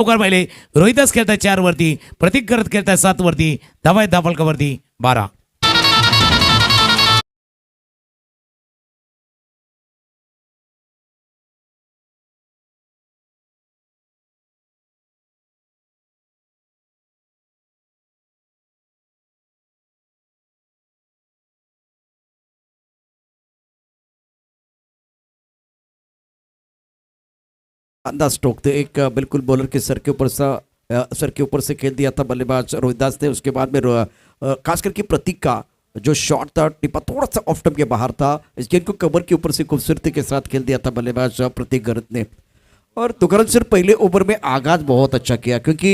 लवकर पाहिले रोहितच खेळताय 4 वरती, प्रतीक करत खेळताय 7 वरती, धावा आहेत धाव फलकावरती 12. अंदाज टोकते एक बिल्कुल बॉलर के सर के ऊपर से खेल दिया था बल्लेबाज रोहितदास ने। उसके बाद में खास करके प्रतीक का जो शॉट था टिपा थोड़ा सा ऑफ स्टंप के बाहर था। इस गेंद को कवर के ऊपर से खूबसूरती के साथ खेल दिया था बल्लेबाज प्रतीक गरत ने। और तुकरम सर पहले ओवर में आगाज बहुत अच्छा किया क्योंकि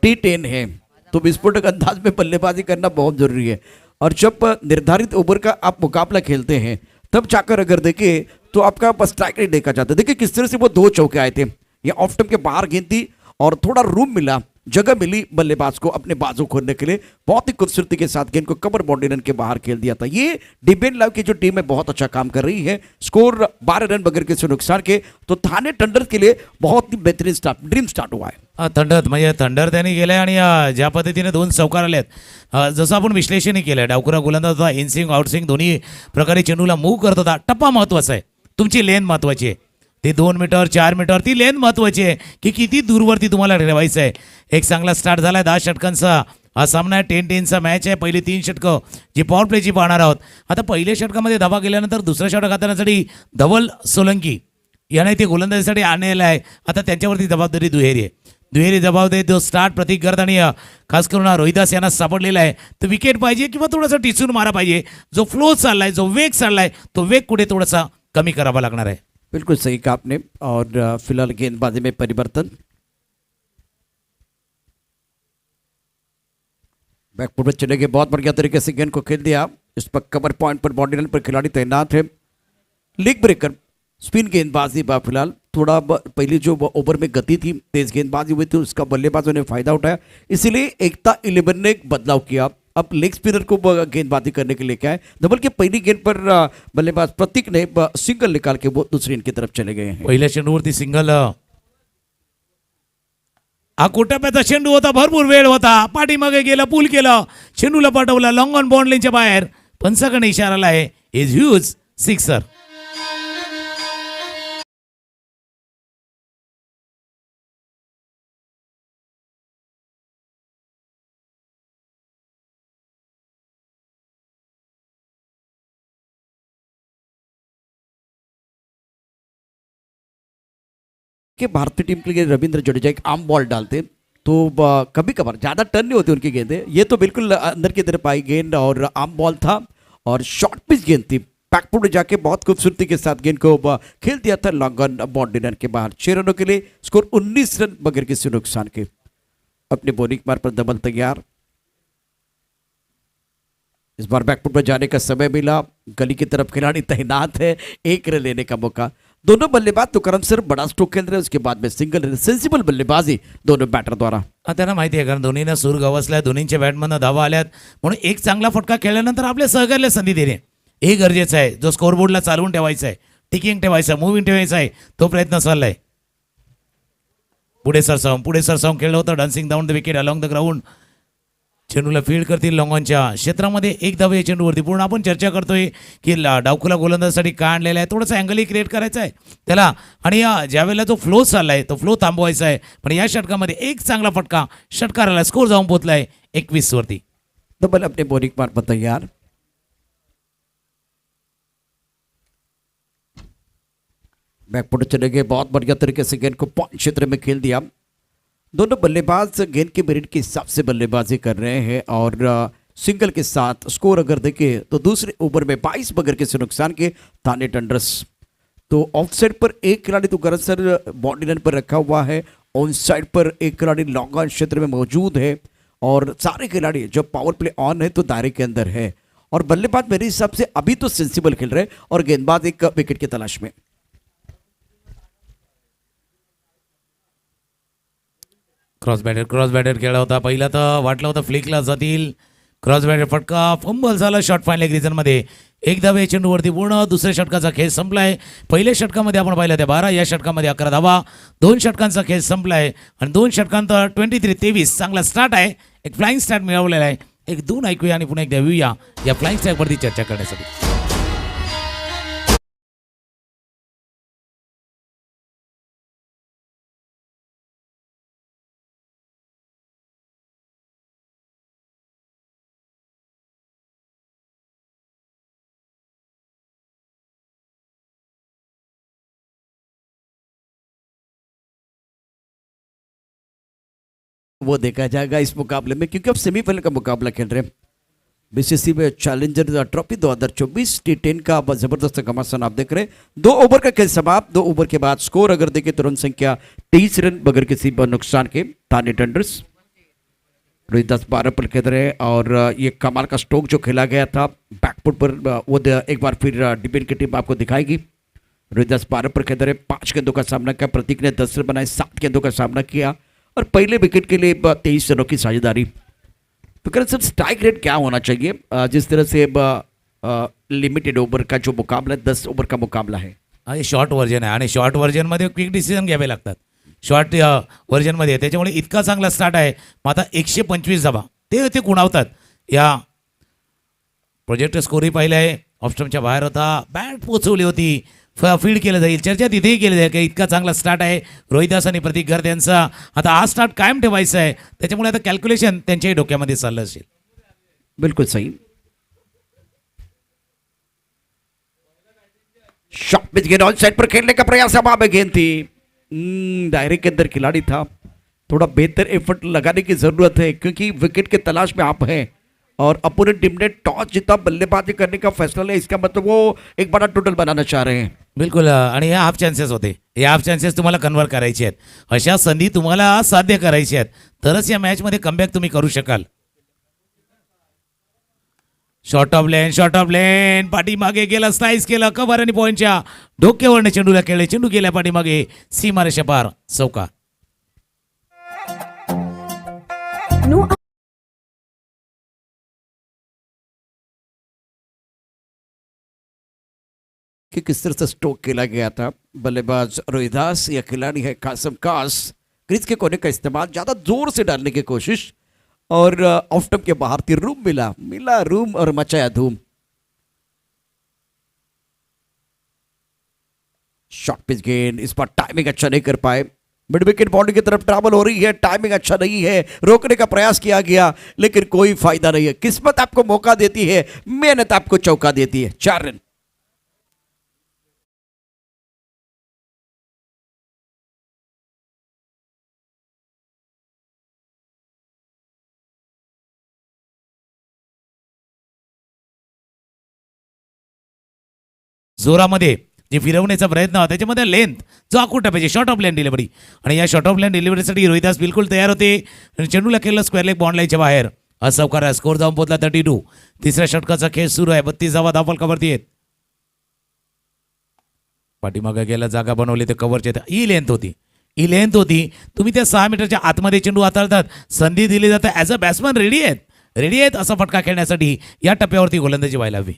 T10 है तो विस्फोटक अंदाज में बल्लेबाजी करना बहुत जरूरी है। और जब निर्धारित ओवर का आप मुकाबला खेलते हैं तब जाकर अगर देखें तो आपका बस स्ट्राइक नहीं देखा जाता। देखिए किस तरह से वो 2 चौके आए थे, ये ऑफ स्टंप के बाहर गेंद थी और थोड़ा रूम मिला, जगह मिली बल्लेबाज को अपने बाजू खोलने के लिए। बहुत ही खूबसूरती के साथ गेंद को कवर बाउंड्री रन के बाहर खेल दिया था। ये डिबेन लाइव की जो टीम है बहुत अच्छा काम कर रही है। स्कोर 12 रन बगैर किसी नुकसान के। तो थाने थंडर के लिए बहुत ही बेहतरीन स्टार्ट, ड्रीम स्टार्ट हुआ है। थंडर म्हणजे थंडर त्यांनी केलंय आणि ज्या पद्धतीने 2 चौकार आलेत, जसं आपण विश्लेषणही केलंय, डावखुरा गोलंदाज होता, इनस्विंग आउटस्विंग दोन्ही प्रकारे चेंडूला मूव्ह करत होता। टप्पा महत्वाचा आहे, तुमची लेन महत्वाची आहे, ती 2 मीटर 4 मीटर ती लेन महत्वाची आहे की किती दूरवरती तुम्हाला ठेवायचं आहे। एक चांगला स्टार्ट झालाय 10 षटकांचा हा सामना आहे, 10-10चा मॅच आहे। पहिली 3 षटकं जी पॉवर प्लेची पाहणार आहोत। आता पहिल्या षटकामध्ये धावा गेल्यानंतर दुसऱ्या षटक हाताळण्यासाठी धवल सोलंकी याने ते गोलंदाजीसाठी आणलेलं आहे। आता त्यांच्यावरती जबाबदारी दुहेरी आहे, दुहेरी जबाबदारी जो स्टार्ट प्रतीक करत आणि खास करून रोहितदास यांना सापडलेला आहे। तर विकेट पाहिजे किंवा थोडासा टिचून मारा पाहिजे। जो फ्लो चाललाय, जो वेग चाललाय, तो वेग कुठे थोडासा कमी करावा लागणार आहे। बिल्कुल सही कहा आपने। और फिलहाल गेंदबाजी में परिवर्तन, बैकफुट में चले गए, बहुत बढ़िया तरीके से गेंद को खेल दिया। इस पर कवर पॉइंट पर बाउंड्री लाइन पर खिलाड़ी तैनात है। लेग ब्रेकर स्पिन गेंदबाजी बा फिलहाल थोड़ा पहले जो ओवर में गति थी, तेज गेंदबाजी हुई थी, उसका बल्लेबाजों ने फायदा उठाया, इसीलिए एकता 11 ने एक बदलाव किया। अब लेग स्पिनर को गेंदबाजी करने के लिए क्या है, डबल के पहली गेंद पर बल्लेबाज प्रतीक ने सिंगल निकाल के वो दूसरी इनकी तरफ चले गए हैं। पहिल्या चेंडूवरती सिंगल, हा कोटाप्याचा चेंडू होता, भरपूर वेळ होता, पाठीमागे गेला, पूल केलं, चेंडूला पाठवला लॉंग ऑन बाउंड लाईनच्या बाहेर, पंचाकडे इशारा आहे, इज ह्यूज सिक्सर। कि भारतीय टीम के लिए रविंद्र जडेजा एक आर्म बॉल डालते तो कभी कभार ज़्यादा टर्न नहीं होती उनकी गेंदें, ये तो बिल्कुल अंदर की तरफ आई गेंद और आर्म बॉल था और शॉर्ट पिच गेंद थी। बैकफुट जाके बहुत खूबसूरती के साथ गेंद को खेल दिया था लॉन्ग ऑन बाउंड्री रन के बाहर। 6 रनों के लिए स्कोर 19 रन बगैर किसी नुकसान के। अपने बॉलिंग मार पर डबल तैयार, इस बार बैकफुट पर जाने का समय मिला, गली की तरफ खिलाड़ी तैनात है, 1 रन लेने का मौका। दोनों बल्लेबाज तुकाराम सर बड़ा स्ट्रोक खेल रहे हैं, उसके बाद में सिंगल सेंसिबल बल्लेबाजी दोनों बैटर द्वारा। त्यांना माहिती आहे कारण दोन्हींना सूर गवसलाय, दोन्हींच्या बॅटमधनं धावा आल्यात, म्हणून एक चांगला फटका खेळल्यानंतर आपल्या सहकार्याला संधी देणे हे गरजेचं आहे। जो स्कोरबोर्डला चालवून ठेवायचा आहे, टिकिंग ठेवायचं, मूव्हिंग ठेवायचं आहे, तो प्रयत्न चाललाय। पुढे सरसावून खेळलं होतं, dancing down the wicket along the ground, चेंडूला फील्ड करतील लॉंगॉनच्या क्षेत्रामध्ये, एक धाव या चेंडूवरती। पूर्ण आपण चर्चा करतोय की डावखुला गोलंदाजासाठी का आणलेला आहे, थोडासा अँगलही क्रिएट करायचा आहे त्याला, आणि ज्यावेळेला जो फ्लो चाललाय तो फ्लो थांबवायचा आहे। पण या षटकामध्ये एक चांगला फटका षटकाराला स्कोर जाऊन पोहोचलाय 21 वरती। डबल अपने बॉलिंग मार पर तैयार, बैकफुट चले गए, बहुत बढ़िया तरीके से गेंद को पॉइंट क्षेत्र में खेल दिया। दोनों बल्लेबाज गेंद के मेरिट के हिसाब से बल्लेबाजी कर रहे हैं और सिंगल के साथ स्कोर अगर देखें तो दूसरे ओवर में 22 बगैर किसी नुकसान के थाने थंडर्स। तो ऑफ साइड पर एक खिलाड़ी तो गरज सर बाउंड्री लाइन पर रखा हुआ है, ऑन साइड पर एक खिलाड़ी लॉन्ग ऑन क्षेत्र में मौजूद है और सारे खिलाड़ी जब पावर प्ले ऑन है तो दायरे के अंदर है। और बल्लेबाज मेरे हिसाब से अभी तो सेंसिबल खेल रहे हैं और गेंदबाज एक विकेट की तलाश में। क्रॉस बॅटर खेळला होता, पहिला तर वाटलं होतं फ्लिकला जातील, क्रॉस बॅट फटका फंबल झाला शॉट फायनल रिझनमध्ये. एक धावे चेंडूवरती पूर्ण. दुसऱ्या षटकाचा खेळ संपलाय. पहिल्या षटकामध्ये आपण पाहिलं त्या 12, या षटकामध्ये 11 धावा. 2 षटकांचा खेळ संपलाय आणि 2 षटकांत 23-23 चांगला स्टार्ट आहे. एक फ्लाइंग स्टार्ट मिळवलेला आहे. एक 2 ऐकूया आणि पुन्हा एकदा येऊया या फ्लाइंग स्टार्टवरती चर्चा करण्यासाठी. वो देखा जाएगा इस मुकाबले में, क्योंकि अब सेमीफाइनल का मुकाबला खेल रहे हैं बीसीसी में चैलेंजर ट्रॉफी 2024 T10 का जबरदस्त घमासान आप देख रहे हैं. 2 ओवर का खेल समाप्त. 2 ओवर के बाद स्कोर अगर देखें तो रन संख्या 23 रन बगैर किसी नुकसान के. थाने टेंडर्स रोहित दास 12 पर खेल रहे हैं और ये कमाल का स्ट्रोक जो खेला गया था बैकफुट पर वो एक बार फिर डिपेंड की टीम आपको दिखाएगी. रोहित दास 12 पर खेल रहे, 5 गेंदों का सामना किया. प्रतीक ने 10 रन बनाए, 7 गेंदों का सामना किया और पहले विकेट के लिए 23 रनों की साझेदारी. तो करें सर, स्ट्राइक रेट क्या होना चाहिए जिस तरह से लिमिटेड ओवर का जो मुकाबला है, 10 ओवर का मुकाबला है. आणि शॉर्ट व्हर्जन आहे आणि शॉर्ट व्हर्जनमध्ये क्विक डिसिजन घ्यावे लागतात. शॉर्ट व्हर्जनमध्ये त्याच्यामुळे इतका चांगला स्टार्ट आहे. मग आता 125 धावा ते गुणावतात. या प्रोजेक्ट स्कोरही पाहिलं आहे. ऑफस्टमच्या बाहेर होता, बॅट पोचवली होती, फील्ड केलं जाईल. चर्चा तिथेही केली जाईल की इतका चांगला स्टार्ट आहे रोहिदास आणि प्रतीक गर्द यांचा. आता हा स्टार्ट कायम ठेवायचा आहे. त्याच्यामुळे आता कॅल्क्युलेशन त्यांच्याही डोक्यामध्ये चाललं असेल. बिल्कुल सही. शॉट पिच गेंद ऑन साइड पर खेलने का प्रयास. अब गेंद थी डायरेक्ट के अंदर खिलाड़ी था. थोड़ा बेहतर एफर्ट लगाने की जरूरत है क्योंकि विकेट के तलाश में आप हैं और अपोनेंट टीम ने टॉस जीता, बल्लेबाजी करने का फैसला लिया. इसका मतलब वो एक बड़ा टोटल बनाना चाह रहे हैं. बिलकुल. आणि हे हाफ चान्सेस होते. हे हाफ चान्सेस तुम्हाला कन्वर्ट करायचे आहेत. अशा संधी तुम्हाला साध्य करायची आहेत तरच या मॅचमध्ये कमबॅक तुम्ही करू शकाल. शॉर्ट ऑफ लेन पाठीमागे गेला, स्लाइस केला, कव्हर आणि पॉईंटच्या डोक्यावरने चेंडूला खेळले. चेंडू गेल्या पाठीमागे, सीमारेषा पार, चौकार. कि किस तरह से स्ट्रोक खेला गया था. बल्लेबाज रोहिदास, या खिलाड़ी है कासम कास. क्रीज के कोने का इस्तेमाल, ज़्यादा जोर से डालने की कोशिश और ऑफ स्टंप के बाहर थी. रूम मिला रूम और मचाया धूम. शॉर्ट पिच गेंद, इस बार टाइमिंग अच्छा नहीं कर पाए. मिड विकेट बाउंड्री की तरफ ट्रैवल हो रही है, टाइमिंग अच्छा नहीं है, रोकने का प्रयास किया गया लेकिन कोई फायदा नहीं है. किस्मत आपको मौका देती है, मेहनत आपको चौका देती है. 4 रन. जोरामध्ये जे फिरवण्याचा प्रयत्न त्याच्यामध्ये लेंथ जो आखूड टप्प्याची शॉर्ट ऑफ लेन डिलिव्हरी आणि या शॉर्ट ऑफ लेन डिलिव्हरीसाठी रोहिदास बिलकुल तयार होते. चेंडूला खेळलं स्क्वेअर लेग बॉन्ड लाईनच्या बाहेर. असवकार स्कोर जाऊन पोहोचला 32. तिसऱ्या षटकाचा खेळ सुरू आहे. 32 धावा धावफलकावरती आहेत. पाठीमागे गेला, जागा बनवली ते कव्हरचे. ही लेंथ होती. तुम्ही त्या 6 मीटरच्या आतमध्ये चेंडू हाताळतात, संधी दिली जाते. ॲज अ बॅट्समन रेडी आहेत असा फटका खेळण्यासाठी या टप्प्यावरती गोलंदाजी व्हायला हवी.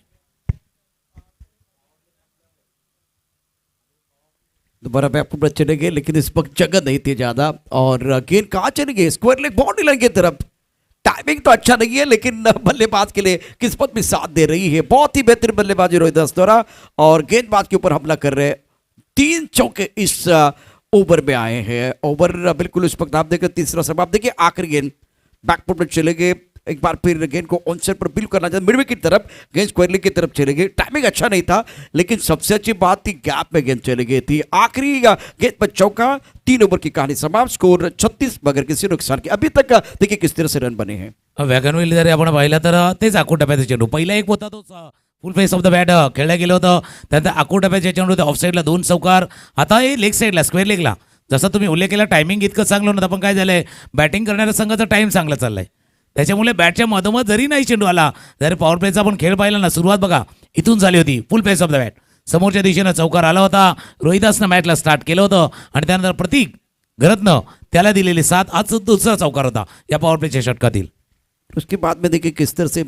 दोबारा बैकफुट पर चले गए लेकिन इस वक्त जगह नहीं थी ज़्यादा और गेंद कहाँ चली गई, स्क्वायर लेग बाउंड्री लाइन की तरफ. टाइमिंग तो अच्छा नहीं है लेकिन बल्लेबाज के लिए किस्मत भी साथ दे रही है. बहुत ही बेहतरीन बल्लेबाजी रोहिदास द्वारा और गेंदबाज के ऊपर हमला कर रहे हैं. 3 चौके इस ओवर में आए हैं. ओवर बिल्कुल उस वक्त आप देखें तीसरा सब आप देखिए आखिरी गेंद बैकफुट पर चले गए. एक बार फिर गेंद को ऑन साइड पर बिल्कुल करना चाहिए. मिड विकेट की तरफ गेंद स्क्वायर लेग की तरफ चले गई. टाइमिंग अच्छा नहीं था लेकिन सबसे अच्छी बात थी गैप में गेंद चली गई थी. आखिरी गेंद पर चौका. 3 ओवर की कहानी समाप्त. स्कोर 36 बगैर किसी नुकसान के. अभी तक देखिए किस तरह से रन बने हैं. वॅगनविल जर आपण पाहिलं तर तेच आखूड टप्प्याचा चेंडू. पहिला एक होता तो full face of the bat खेळलं गेलं होतं. त्यानंतर आखूड टप्प्याचे चेंडू ऑफ साईडला 2 चौकार. आता हे लेग साईडला स्क्वेअर लेगला जसं तुम्ही उल्लेख केला टायमिंग इतकं चांगलं नव्हतं. पण काय झालंय, बॅटिंग करणाऱ्या संघाचा टाइम चांगला चाललाय. त्याच्यामुळे बॅटच्या मधोमध जरी नाही चेंडू आला जरी पॉवर प्लेचा आपण खेळ पाहिला ना, सुरुवात बघा इथून झाली होती. Full face of the bat समोरच्या दिशेनं चौकार आला होता. रोहिदासनं मॅचला स्टार्ट केलं होतं आणि त्यानंतर प्रतीक गरजनं त्याला दिलेली 7 आज दुसरा चौकार होता या पॉवर प्लेच्या षटकातील. उसके बाद में देखिए किस तरह से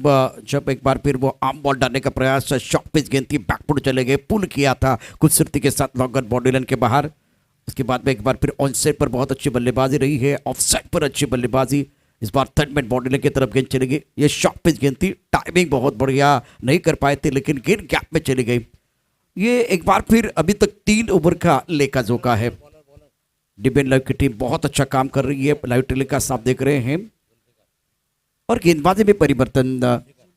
जब एक बार फिर वो आर्म बॉल डालने का प्रयास, शॉर्ट पिच गेंद थी, बैकफुट चले गए, पुल किया था खूबसूरती के साथ लॉन्ग ऑन बॉडी लाइन के बाहर। उसके बाद में एक बार फिर ऑन साइड पर बहुत अच्छी बल्लेबाजी रही है, ऑफ साइड पर अच्छी बल्लेबाजी। इस बार थर्ड मैन बॉडी लाइन की तरफ गेंद चली गई, ये शॉर्ट पिच गेंद थी, टाइमिंग बहुत बढ़िया नहीं कर पाए थे लेकिन गेंद गैप में चली गई। ये एक बार फिर अभी तक 3 ओवर का लेखा जोखा है। डिबेन लाइव की टीम बहुत अच्छा काम कर रही है, लाइव टेलीकास्ट आप देख रहे हैं। और गेंदबाजी में परिवर्तन,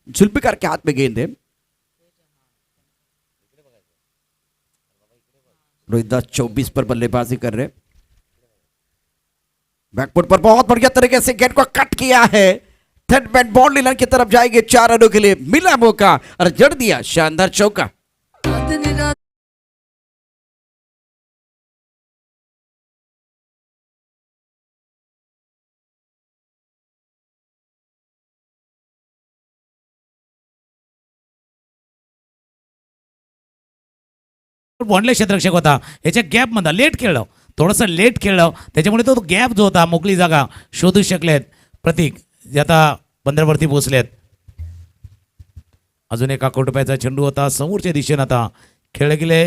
जुल्फिकार के हाथ में गेंद है। रोहित दास 24 पर बल्लेबाजी कर रहे, बैकफुट पर बहुत बढ़िया तरीके से गेंद को कट किया है। थर्ड मैन बॉल लाइन की तरफ जाएंगे, 4 रनों के लिए मिला मौका और जड़ दिया शानदार चौका। बॉन्डले क्षेत्ररक्षक होता, याच्या गॅप मध्ये लेट खेळलं, थोडंसं लेट खेळलं, त्याच्यामुळे तो गॅप जो होता, मोकळी जागा शोधू शकलेत प्रतीक, जे आता बंदरावरती पोहोचलेत। अजून एका कोटप्याचा चेंडू होता, समोरच्या दिशेने आता खेळले गेले,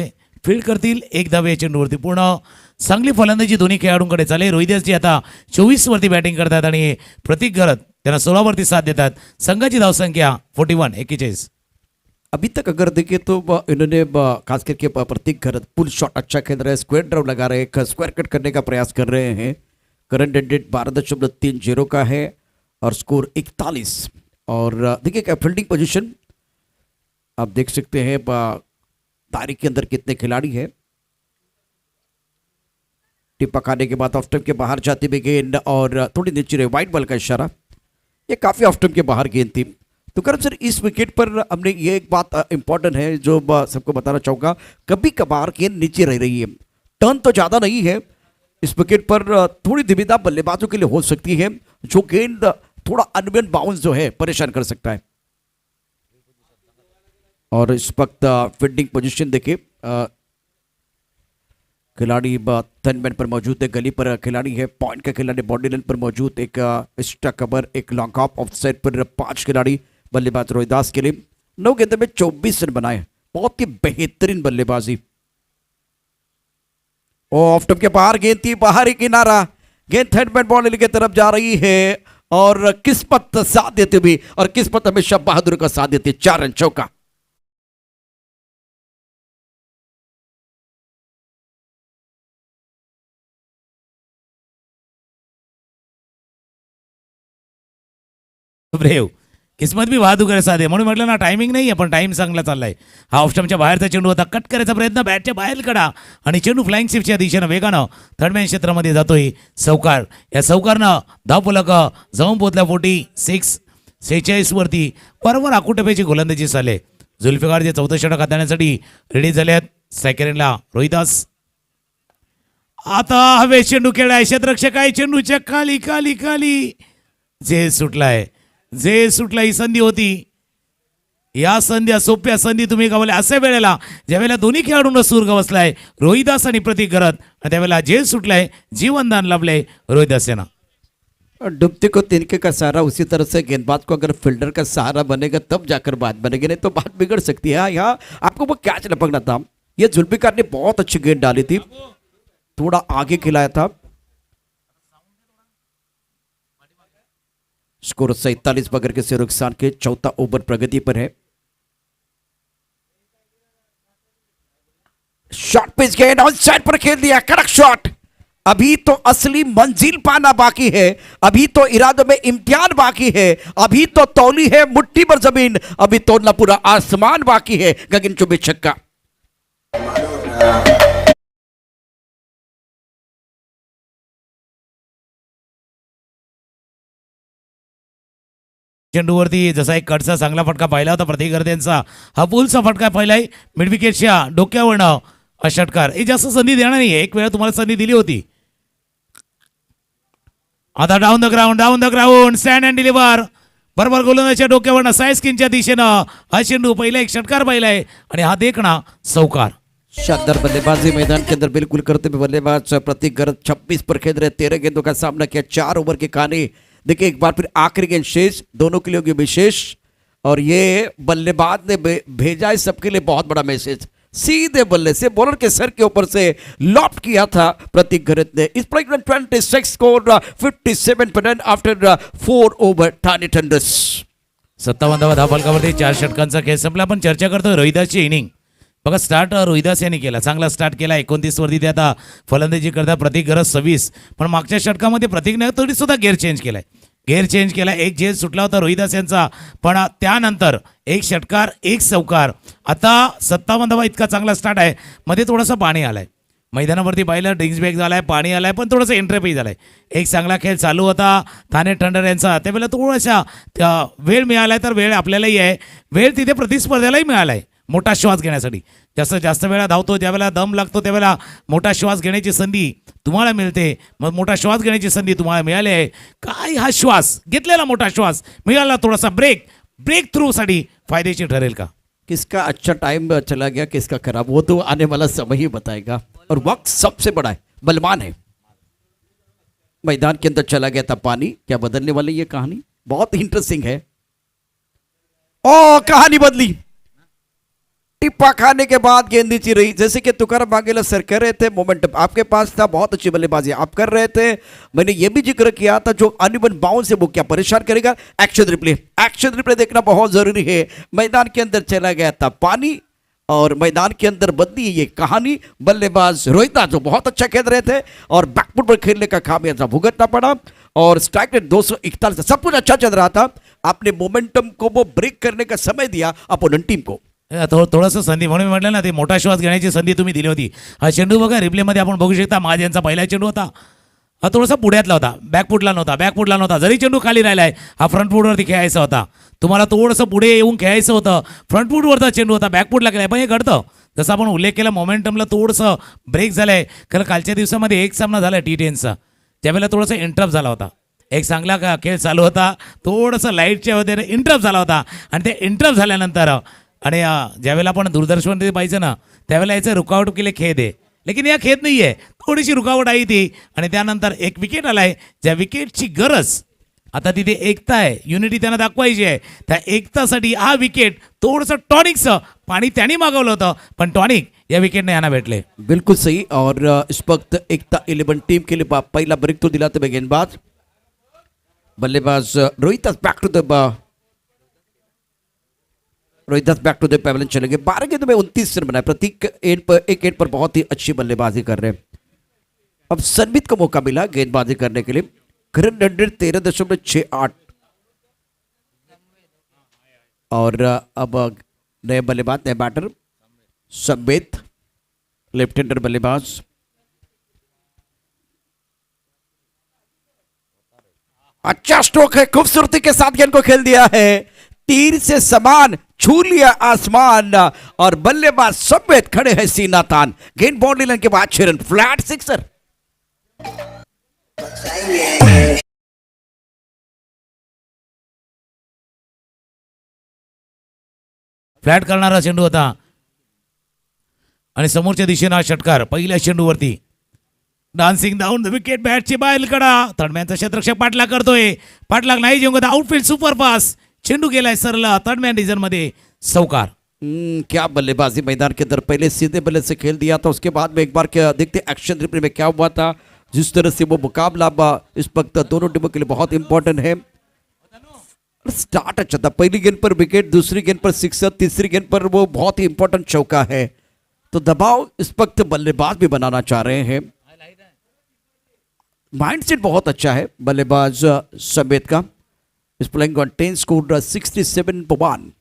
फील्ड करतील एक धावे चेंडूवरती। पूर्ण चांगली फलंदाजी दोन्ही खेळाडूंकडे चालले। रोहित दासजी आता 24 वरती बॅटिंग करतात आणि प्रतीक घरत त्यांना 16 वरती साथ देतात। संघाची धावसंख्या 41 अभी तक अगर देखें तो इन्होंने खास करके प्रतीक घर पुल शॉट अच्छा खेल रहे हैं, स्क्वायर ड्राइव लगा रहे हैं, स्क्वायर कट करने का प्रयास कर रहे हैं। करंट रेट 12.30 का है और स्कोर 41। और देखिए क्या फील्डिंग पोजीशन आप देख सकते हैं, तारीख के अंदर कितने खिलाड़ी हैं। टिप्पा खाने के बाद ऑफ स्टंप के बाहर जाती हुई गेंद और थोड़ी नीचे रहे, वाइड बॉल का इशारा, ये काफी ऑफ स्टंप के बाहर गेंद थी। तो कर सर इस विकेट पर हमने ये एक बात इंपॉर्टेंट है जो सबको बताना चाहूँगा, कभी कभार गेंद नीचे रह रही है, टर्न तो ज़्यादा नहीं है इस विकेट पर, थोड़ी दुविधा बल्लेबाजों के लिए हो सकती है, जो गेंद थोड़ा अनवन बाउंस जो है परेशान कर सकता है। और इस वक्त फील्डिंग पोजीशन देखिए, खिलाड़ी थर्ड मैन पर मौजूद है, गली पर खिलाड़ी है, पॉइंट का खिलाड़ी बॉडी लाइन पर मौजूद, एक एक्स्ट्रा कवर, एक लॉन्ग ऑफ, ऑफ साइड पर 5 खिलाड़ी। बल्लेबाज रोहित दास के लिए 9 गेंदों में 24 रन बनाए, बहुत ही बेहतरीन बल्लेबाजी। ऑफ स्टंप के बाहर गेंद थी, बाहरी किनारा, गेंद थर्ड मैन बॉल की तरफ जा रही है और किस्मत साथ देती हुई, और किस्मत हमेशा बहादुर का साथ देती है। 4 रन चौका। ब्रेव किस्मत भी बहादूर साथ आहे, म्हणून म्हटलं ना टायमिंग नाही आहे, पण टाइम चांगला चाललाय। हा ऑफस्टंपच्या बाहेरचा चेंडू होता, कट करायचा प्रयत्न, बॅटच्या बाहेर कडा आणि चेंडू फ्लाइंग शिफ्टच्या दिशेनं वेगानं थर्ड मॅन क्षेत्रामध्ये जातोय सौकार। या सौकारनं धावफलक जाऊन पोहोचल्या 46 वरती, बरोबर आकुटप्याची गोलंदाजी चालले। जुल्फिकार जे चौथं षटक हाताळण्यासाठी रेडी झाले आहेत। सेकंडला रोहित दास, आता हवे चेंडू खेळाय, क्षेत्ररक्षक आहे, चेंडूच्या खाली खाली खाली जे सुटलाय, जे सुटला ही संधी होती। या संध्या सोप्या संधी तुम्ही गवल्या अशा वेळेला, ज्यावेळेला दोन्ही खेळाडूंना सूर गवसलाय रोहित दास आणि प्रतीक घरत, त्यावेळेला जे सुटलाय, जीवनदान लाभलंय रोहित दास यांना। डुबते को तिनके का सहारा, उसी तरह से गेंदबाज को अगर फील्डर का सहारा बनेगा तब जाकर बात बनेगी, नहीं तो बात बिगड़ सकती है। यहाँ आपको वो कैच लपकना था, ये जुल्फिकार ने बहुत अच्छी गेंद डाली थी, थोड़ा आगे खिलाया था। स्कोर 47 बगैर किसी नुकसान के, चौथा ओवर प्रगति पर है। शॉट पिच गेंद ऑन साइड पर खेल दिया, कड़क शॉट। अभी तो असली मंजिल पाना बाकी है, अभी तो इरादों में इम्तिहान बाकी है, अभी तो तौली है मुट्ठी पर जमीन, अभी तोड़ना पूरा आसमान बाकी है। गगन चुंबी छक्का। चेंडूवरती जसा एक कडचा चांगला फटका पाहिला होता प्रतीक घरत यांचा, हा पुलचा फटका पाहिलाय मिड विकेटच्या डोक्यावरनं षटकार। हे जास्त संधी देणार नाही, एक वेळा तुम्हाला संधी दिली होती। आता down the ground stand and deliver, बरोबर गोलंदाजच्या डोक्यावरनं सायस्किनच्या दिशेनं हा चेंडू, पहिला एक षटकार पाहिलाय आणि हा देखणा सौकार। शानदार बल्लेबाजी मैदान के अंदर बिल्कुल करते हुए बल्लेबाज प्रतीक घरत 26 पर खेल रहे, 13 गेंदों का सामना किया, 4 ओवर के खाने देखिए एक बार फिर आखिरी गेंद शेष, दोनों के लिए होगी विशेष। और ये बल्लेबाज ने भेजा है सबके लिए बहुत बड़ा मैसेज, सीधे बल्ले से बॉलर के सर के ऊपर से लॉफ्ट किया था प्रतीक घरत ने। इस पर 26 score 57% after 4 over target runs. 57 धावफलकावरती 4 षटकांचा खेळ संपला. आपण चर्चा करतोय रोहिदासची इनिंग. बघा स्टार्ट रोहिदास यांनी केला, चांगला स्टार्ट केला. 29 वरती ते आता फलंदाजी करता. प्रतीक घरत 26. पण मागच्या षटकामध्ये प्रतीकने तरी सुद्धा गेअर चेंज केलाय. गेअर चेंज केला. एक झेल सुटला होता रोहिदास यांचा, पण त्यानंतर एक षटकार एक चौकार. आता 57 धावा इतका चांगला स्टार्ट आहे. मध्ये थोडंसं पाणी आलंय मैदानावरती, पाहिलं ड्रिंक्स बॅग झालाय, पाणी आलाय, पण थोडंसं एंट्रीपी झालाय. एक चांगला खेळ चालू होता ठाणे थंडर यांचा. त्यावेळेला थोडासा वेळ मिळालाय, तर वेळ आपल्यालाही आहे, वेळ तिथे प्रतिस्पर्ध्यालाही मिळालाय मोठा श्वास घेण्यासाठी. जास्त वेळा धावतो, ज्यावेळेला दम लागतो त्यावेळेला मोठा श्वास घेण्याची संधी तुम्हाला मिळते. मग मोठा श्वास घेण्याची संधी तुम्हाला मिळाली आहे. काय हा श्वास घेतलेला मोठा श्वास मिळाला, थोडासा ब्रेक थ्रू साठी फायदेशीर ठरेल का? किसका अच्छा टाइम चला गया, किसका खराब, वो तो आने वाला समय ही बताएगा. और वक्त सबसे बड़ा है, बलवान है. मैदान के अंदर चला गया था पानी. क्या बदलने वाली ये कहानी बहुत इंटरेस्टिंग है. ओ कहानी बदली. टिप्पा खाने के बाद गेंद नीचे रही. जैसे कि तुकाराम वाघेला सर कह रहे थे, मोमेंटम आपके पास था, बहुत अच्छी बल्लेबाजी आप कर रहे थे. मैंने ये भी जिक्र किया था, जो अनइवन बाउंस है वो क्या परेशान करेगा. एक्शन रिप्ले देखना बहुत जरूरी है. मैदान के अंदर चला गया था पानी और मैदान के अंदर बदली ये कहानी. बल्लेबाज रोहिता जो बहुत अच्छा खेल रहे थे और बैकफुट पर खेलने का खामियाजा भुगतना पड़ा. और स्ट्राइक रेट 241, सब कुछ अच्छा चल रहा था. आपने मोमेंटम को वो ब्रेक करने का समय दिया अपोनेंट टीम को. थोडंसं संधी, म्हणून मी म्हटलं ना, ते मोठा श्वास घेण्याची संधी तुम्ही दिली होती. हा चेंडू बघा रिप्लेमध्ये आपण बघू शकता. महाजनचा पहिला चेंडू होता, हा थोडासा पुढ्यातला होता, बॅकफुटला नव्हता. जरी चेंडू खाली राहिलाय, हा फ्रंट फूटवरती खेळायचा होता. तुम्हाला थोडंसं पुढे येऊन खेळायचं होतं. फ्रंट फूटवरचा चेंडू होता, बॅकफुटला केलाय. पण हे घडतं, जसं आपण उल्लेख केला, मोमेंटमला थोडंसं ब्रेक झालंय. कारण कालच्या दिवसामध्ये एक सामना झाला T10चा, त्यावेळेला थोडंसं इंटरप्ट झाला होता. एक चांगला खेळ चालू होता, थोडंसं लाईटच्या वगैरे इंटरप्ट झाला होता. आणि ते इंटरप्ट झाल्यानंतर आणि ज्यावेळेला आपण दूरदर्शनमध्ये पाहिजे ना, त्यावेळेला याचं रुकावट केले खेद आहे. लेकिन या खेद नाही आहे, थोडीशी रुकावट आहे ती. आणि त्यानंतर एक विकेट आलाय, ज्या विकेटची गरज आता तिथे एकता आहे, युनिटी त्यांना दाखवायची आहे. त्या एकतासाठी हा विकेट थोडंसं टॉनिकचं पाणी त्यांनी मागवलं होतं, पण टॉनिक या विकेटने यांना भेटले. बिल्कुल सही. और इस वक्त एकता 11 टीम के लिए पहला ब्रेक तो दिलाते हुए गेंदबाज बल्लेबाज Rohidas back to the pavilion चलेंगे. 12 गेंदों में 29 रन बनाए. प्रतीक एक एंड पर बहुत ही अच्छी बल्लेबाजी कर रहे हैं. अब सनमित को मौका मिला गेंदबाजी करने के लिए. करंट 13.68. और अब नए बल्लेबाज, नए बैटर सनमित, लेफ्ट हैंडर बल्लेबाज. अच्छा स्ट्रोक है, खूबसूरती के साथ गेंद को खेल दिया है. तीर से समान छू लिया आसमान और बल्लेबाज समेत खड़े हैं सीना तान. गेंद बाउंड्री लाइन के बाद 6 रन, फ्लैट सिक्सर. फ्लॅट करणारा चेंडू होता आणि समोरच्या दिशेनं हा षटकार पहिल्या चेंडूवरती. डान्सिंग डाऊन द विकेट, बॅटची बाहेर कडा. थर्डमॅनचा क्षेत्ररक्षक पाठलाग करतोय, पाठलाग नाही जिंकत. आउटफील्ड सुपरफास्ट, चेंडू गेलाय सरला थर्डमॅन डिझन मध्ये, चौकार. क्या बल्लेबाजी मैदान के अंदर. पहले सीधे बल्ले से खेल दिया था, उसके बाद में एक बार क्या देखते एक्शन रिप्ले में क्या हुआ था. जिस तरह से वो मुकाबला इस वक्त दोनों टीमों के लिए बहुत इंपॉर्टेंट है. स्टार्ट अच्छा था, पहली गेंद पर विकेट, दूसरी गेंद पर सिक्सर, तीसरी गेंद पर वो बहुत ही इंपॉर्टेंट चौका है. तो दबाव इस वक्त बल्लेबाज भी बनाना चाह रहे हैं. माइंडसेट बहुत अच्छा है बल्लेबाज समेत का. इस प्लेइंग ऑन 10 स्कोर 67-1.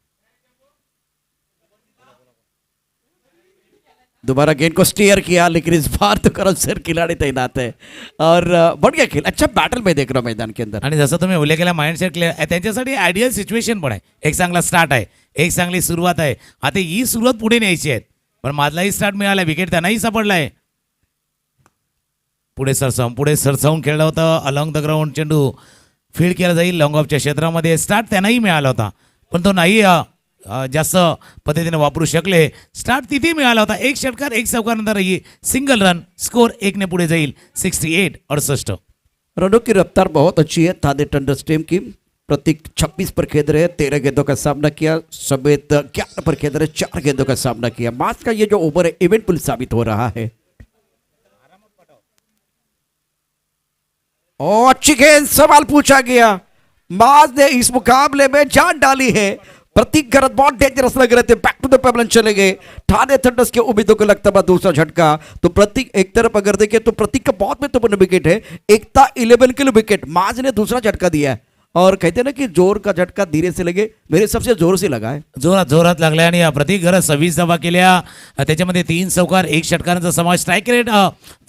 दोबारा गेंद को स्टीयर किया, लेकिन इस बार तो करम सर खिलाड़ी तैनात है और बढ़ गया खेल. अच्छा बैटल में देख रहा हूं मैदान के अंदर. आणि जसं तुम्ही उल्लेख केला माइंडसेट क्लिअर आहे, त्यांच्यासाठी आयडियल सिच्युएशन पण आहे. एक चांगला स्टार्ट आहे, एक चांगली सुरुवात आहे. आता ही सुरुवात पुढे न्यायची आहे, पण मधलाही स्टार्ट मिळाला, विकेट त्यांनाही सापडलाय. पुढे सरसावून खेळलं होतं अलॉंग द ग्राउंड. चेंडू फील्ड केला जाईल लॉंग ऑफच्या क्षेत्रामध्ये. स्टार्ट त्यांनाही मिळाला होता, पण तो नाही जास्त पद्धतीने वापरू शकले. स्टार्ट तिथे मिळाला होता. एक षटकार एक चौकार नंतर ही सिंगल रन, स्कोर 1 ने पुढे जाईल. 68-68. रनों की रफ्तार बहुत अच्छी है थाने थंडर्स टीम की। प्रतीक 26 पर खेल रहे हैं, 13 गेंदों का सामना किया। समेत 11 पर खेल रहे हैं, 4 गेंदों का सामना किया। मैच का ये जो ओवर है इवेंटफुल साबित हो रहा है। और अच्छी गेंद, सवाल पूछा गया। माज ने इस मुकाबले में जान डाली है। प्रतीक गरत बहुत डेंजरस लग रहे थे, बैक टू द पेबलन चले गए। थाने थंडर्स के उम्मीदों को लगता था दूसरा झटका। तो प्रतीक एक तरफ अगर देखें तो प्रतीक का बहुत महत्वपूर्ण विकेट है, एकता 11 के लिए विकेट। माज ने दूसरा झटका दिया है और कहते हैं ना कि जोर का झटका धीरे से लगे, मेरे सबसे जोर से लगा है। जोरात जोरात लागलाय आणि प्रतीक गरज 26 धावा केल्या, त्याच्यामध्ये 3 चौकार 1 षटकारांचा समावेश. स्ट्राईक रेट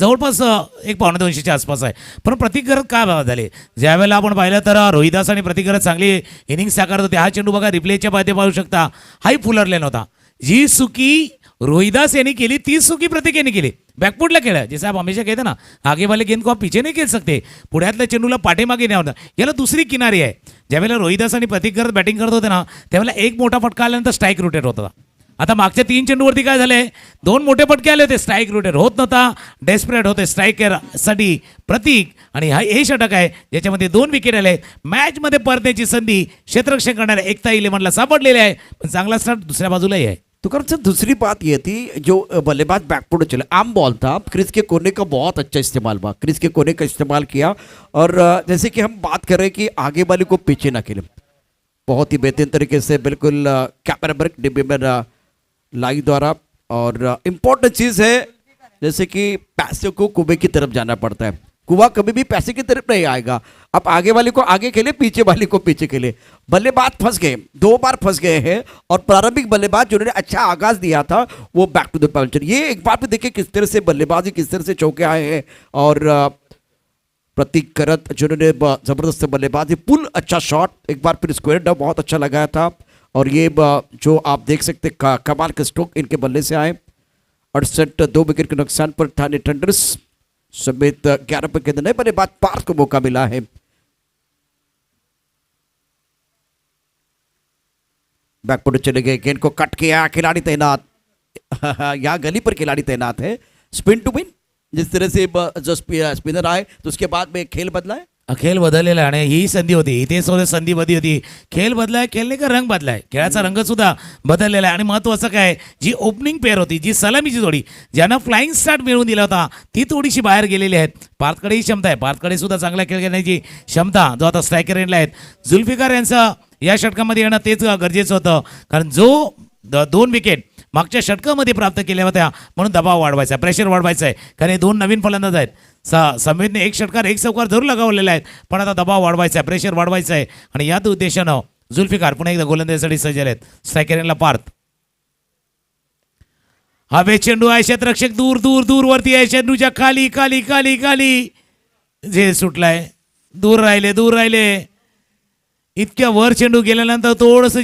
जवळपास 1.2च्या आसपास आहे. पण प्रतीक गरज काय बाद झाले. ज्यावेळेला आपण पाहिलं तर रोहिदास आणि प्रतीक गरज चांगली इनिंग साकारत होते. हा चेंडू बघा रिप्लेच्या पायथे पाहू शकता, हाही फुलरले नव्हता. जी चुकी रोहिदास यांनी केली तीच चुकी प्रतीक यांनी केली. बॅकफुटला खेळा, जैसे आप हमेशा कहते ना आगे वाले गेंद को आप पीछे नहीं खेल सकते, पुढ्यातल्या चेंडूला पाठीमागे न्यावं. याला दुसरी किनारी आहे. ज्यावेळेला रोहिदास आणि प्रतीक गरज बॅटिंग करत होते ना त्यावेळेला एक मोठा फटका आल्यानंतर स्ट्राईक रोटेट होत होता. आता मागच्या 3 चेंडूवरती काय झालंय, 2 मोठे फटके आले होते, स्ट्राईक रोटेट होत नव्हता. डेस्परेट होते स्ट्रायकरसाठी प्रतीक आणि हे षटक आहे ज्याच्यामध्ये 2 विकेट आले. मॅचमध्ये परतण्याची संधी क्षेत्ररक्षण करणाऱ्या एकता 11ला सापडलेली आहे, पण चांगला स्टार्ट दुसऱ्या बाजूलाही आहे. तो करण सर दूसरी बात ये थी, जो बल्लेबाज बैकफुट चले, आम बॉल था, क्रिस के कोने का बहुत अच्छा इस्तेमाल हुआ, क्रिस के कोने का इस्तेमाल किया। और जैसे कि हम बात कर रहे हैं कि आगे वाले को पीछे ना खेले, बहुत ही बेहतरीन तरीके से बिल्कुल कैमरा ब्रेक डिब्बे में लाइव द्वारा। और इम्पोर्टेंट चीज़ है जैसे कि पैसे को कुएं की तरफ जाना पड़ता है, कुआ कभी भी पैसे की तरफ नहीं आएगा। अब आगे वाले को आगे खेले, पीछे वाले को पीछे खेले। बल्लेबाज फंस गए, 2 बार फंस गए हैं। और प्रारंभिक बल्लेबाज जिन्होंने अच्छा आगाज दिया था वो बैक टू द पेबल। ये एक बार पे देखिए किस तरह से बल्लेबाजी, किस तरह से चौके आए हैं। और प्रतीक करत जिन्होंने जबरदस्त बल्लेबाजी, पुल अच्छा शॉट, एक बार फिर स्क्वायर डाउन बहुत अच्छा लगाया था। और ये जो आप देख सकते कमाल के स्ट्रोक इनके बल्ले से आए। 68 2 विकेट के नुकसान पर थाने थंडर्स समेत 11 पर गेंद नए बल्लेबाज पार्थ को मौका मिला है। बैकफुट चले गए, गेंद को कट किया, खिलाड़ी तैनात। यहाँ गली पर खिलाड़ी तैनात है। स्पिन टू विन, जिस तरह से जो स्पिनर आए तो उसके बाद में खेल बदला है। खेळ बदललेला आणि ही संधी होती, इथे सुद्धा संधी बदली होती. खेळ बदलाय, खेळणे का रंग बदलाय, खेळाचा रंग सुद्धा बदललेला आहे. आणि महत्त्वाचं काय, जी ओपनिंग पेअर होती, जी सलामीची जोडी, ज्यानं फ्लाइंग स्टार्ट मिळवून दिला होता, ती थोडीशी बाहेर गेलेली आहेत. पार्थकडेही क्षमता आहे, पार्थकडे सुद्धा चांगला खेळ खेळण्याची क्षमता जो आता स्ट्रायकर एंडला आहेत. जुल्फिकार यांचं या षटकामध्ये येणं तेच गरजेचं होतं, कारण जो 2 विकेट मागच्या षटकामध्ये प्राप्त केल्या होत्या म्हणून दबाव वाढवायचा, प्रेशर वाढवायचा आहे. कारण हे 2 नवीन फलंदाज आहेत. समेतने 1 षटकार 1 चौकार जरूर लगावलेले आहेत, पण आता दबाव वाढवायचा आहे, प्रेशर वाढवायचं आहे. आणि याच उद्देशानं जुल्फिकार पुन्हा एकदा गोलंदाजीसाठी सज्ज आहेत. स्ट्रायकरला पार्थ, हवे चेंडू आहे, क्षेत्ररक्षक दूर दूर दूर वरती आहे, चेंडूच्या खाली खाली खाली खाली जे सुटलाय, दूर राहिले. इतक्या वर चेंडू गेल्यानंतर थोडंसं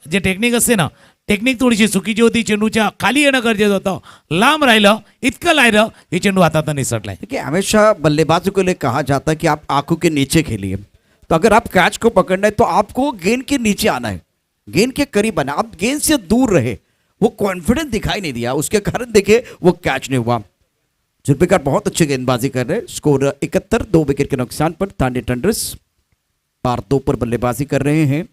जे टेक्निक असते ना, टेक्निक थोडीशी चुकीची होती. चेंडूच्या खाली येणं गरजेचं होतं, लांब राहिलं, इतकं राहिलं हे चेंडू हातात निसटलाय. देखिए हमेशा बल्लेबाजों को लिए कहा जाता है कि आप आंखों के नीचे खेलिए। तो अगर आप कैच को पकड़ना है तो आपको गेंद के नीचे आना है, गेंद के करीब आना, आप गेंद से दूर रहे। वो कॉन्फिडेंस दिखाई नहीं दिया, उसके कारण देखिए वो कैच नहीं हुआ। जुल्फिकार बहुत अच्छी गेंदबाजी कर रहे हैं। स्कोर 71 2 विकेट के नुकसान पर थाने थंडर्स पार 2 पर बल्लेबाजी कर रहे हैं।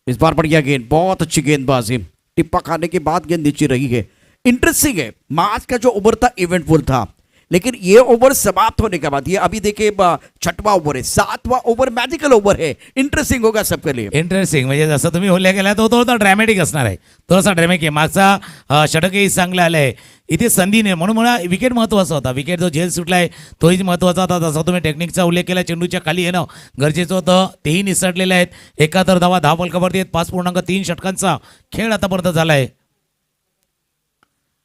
इस बार बढ़िया गेंद, बहुत अच्छी गेंदबाजी, टिप्पा खाने के बाद गेंद नीचे रही है। इंटरेस्टिंग है, मैच का जो ओवर था इवेंटफुल था, लेकिन ये ओवर समाप्त होने के बाद, ये अभी देखिए 6वां ओवर है, 7वां ओवर मैजिकल ओवर है, इंटरेस्टिंग होगा सबके लिए। इंटरेस्टिंग म्हणजे जसं तुम्ही उल्लेख केला तो थोडासा ड्रॅमॅटिक असणार आहे, थोडासा ड्रॅमॅटिक आहे. मागचा षटकही चांगला आलाय, इथे संधी नाही म्हणून मला विकेट महत्त्वाचा होता. विकेट जो झेल सुटलाय तोही महत्त्वाचा होता. जसा तुम्ही टेक्निकचा उल्लेख केला, चेंडूच्या खाली येणं गरजेचं होतं, तेही निसटलेले आहेत. 71 धावा 10 बॉलकवरती आहेत. 5.3 षटकांचा खेळ आतापर्यंत झाला आहे.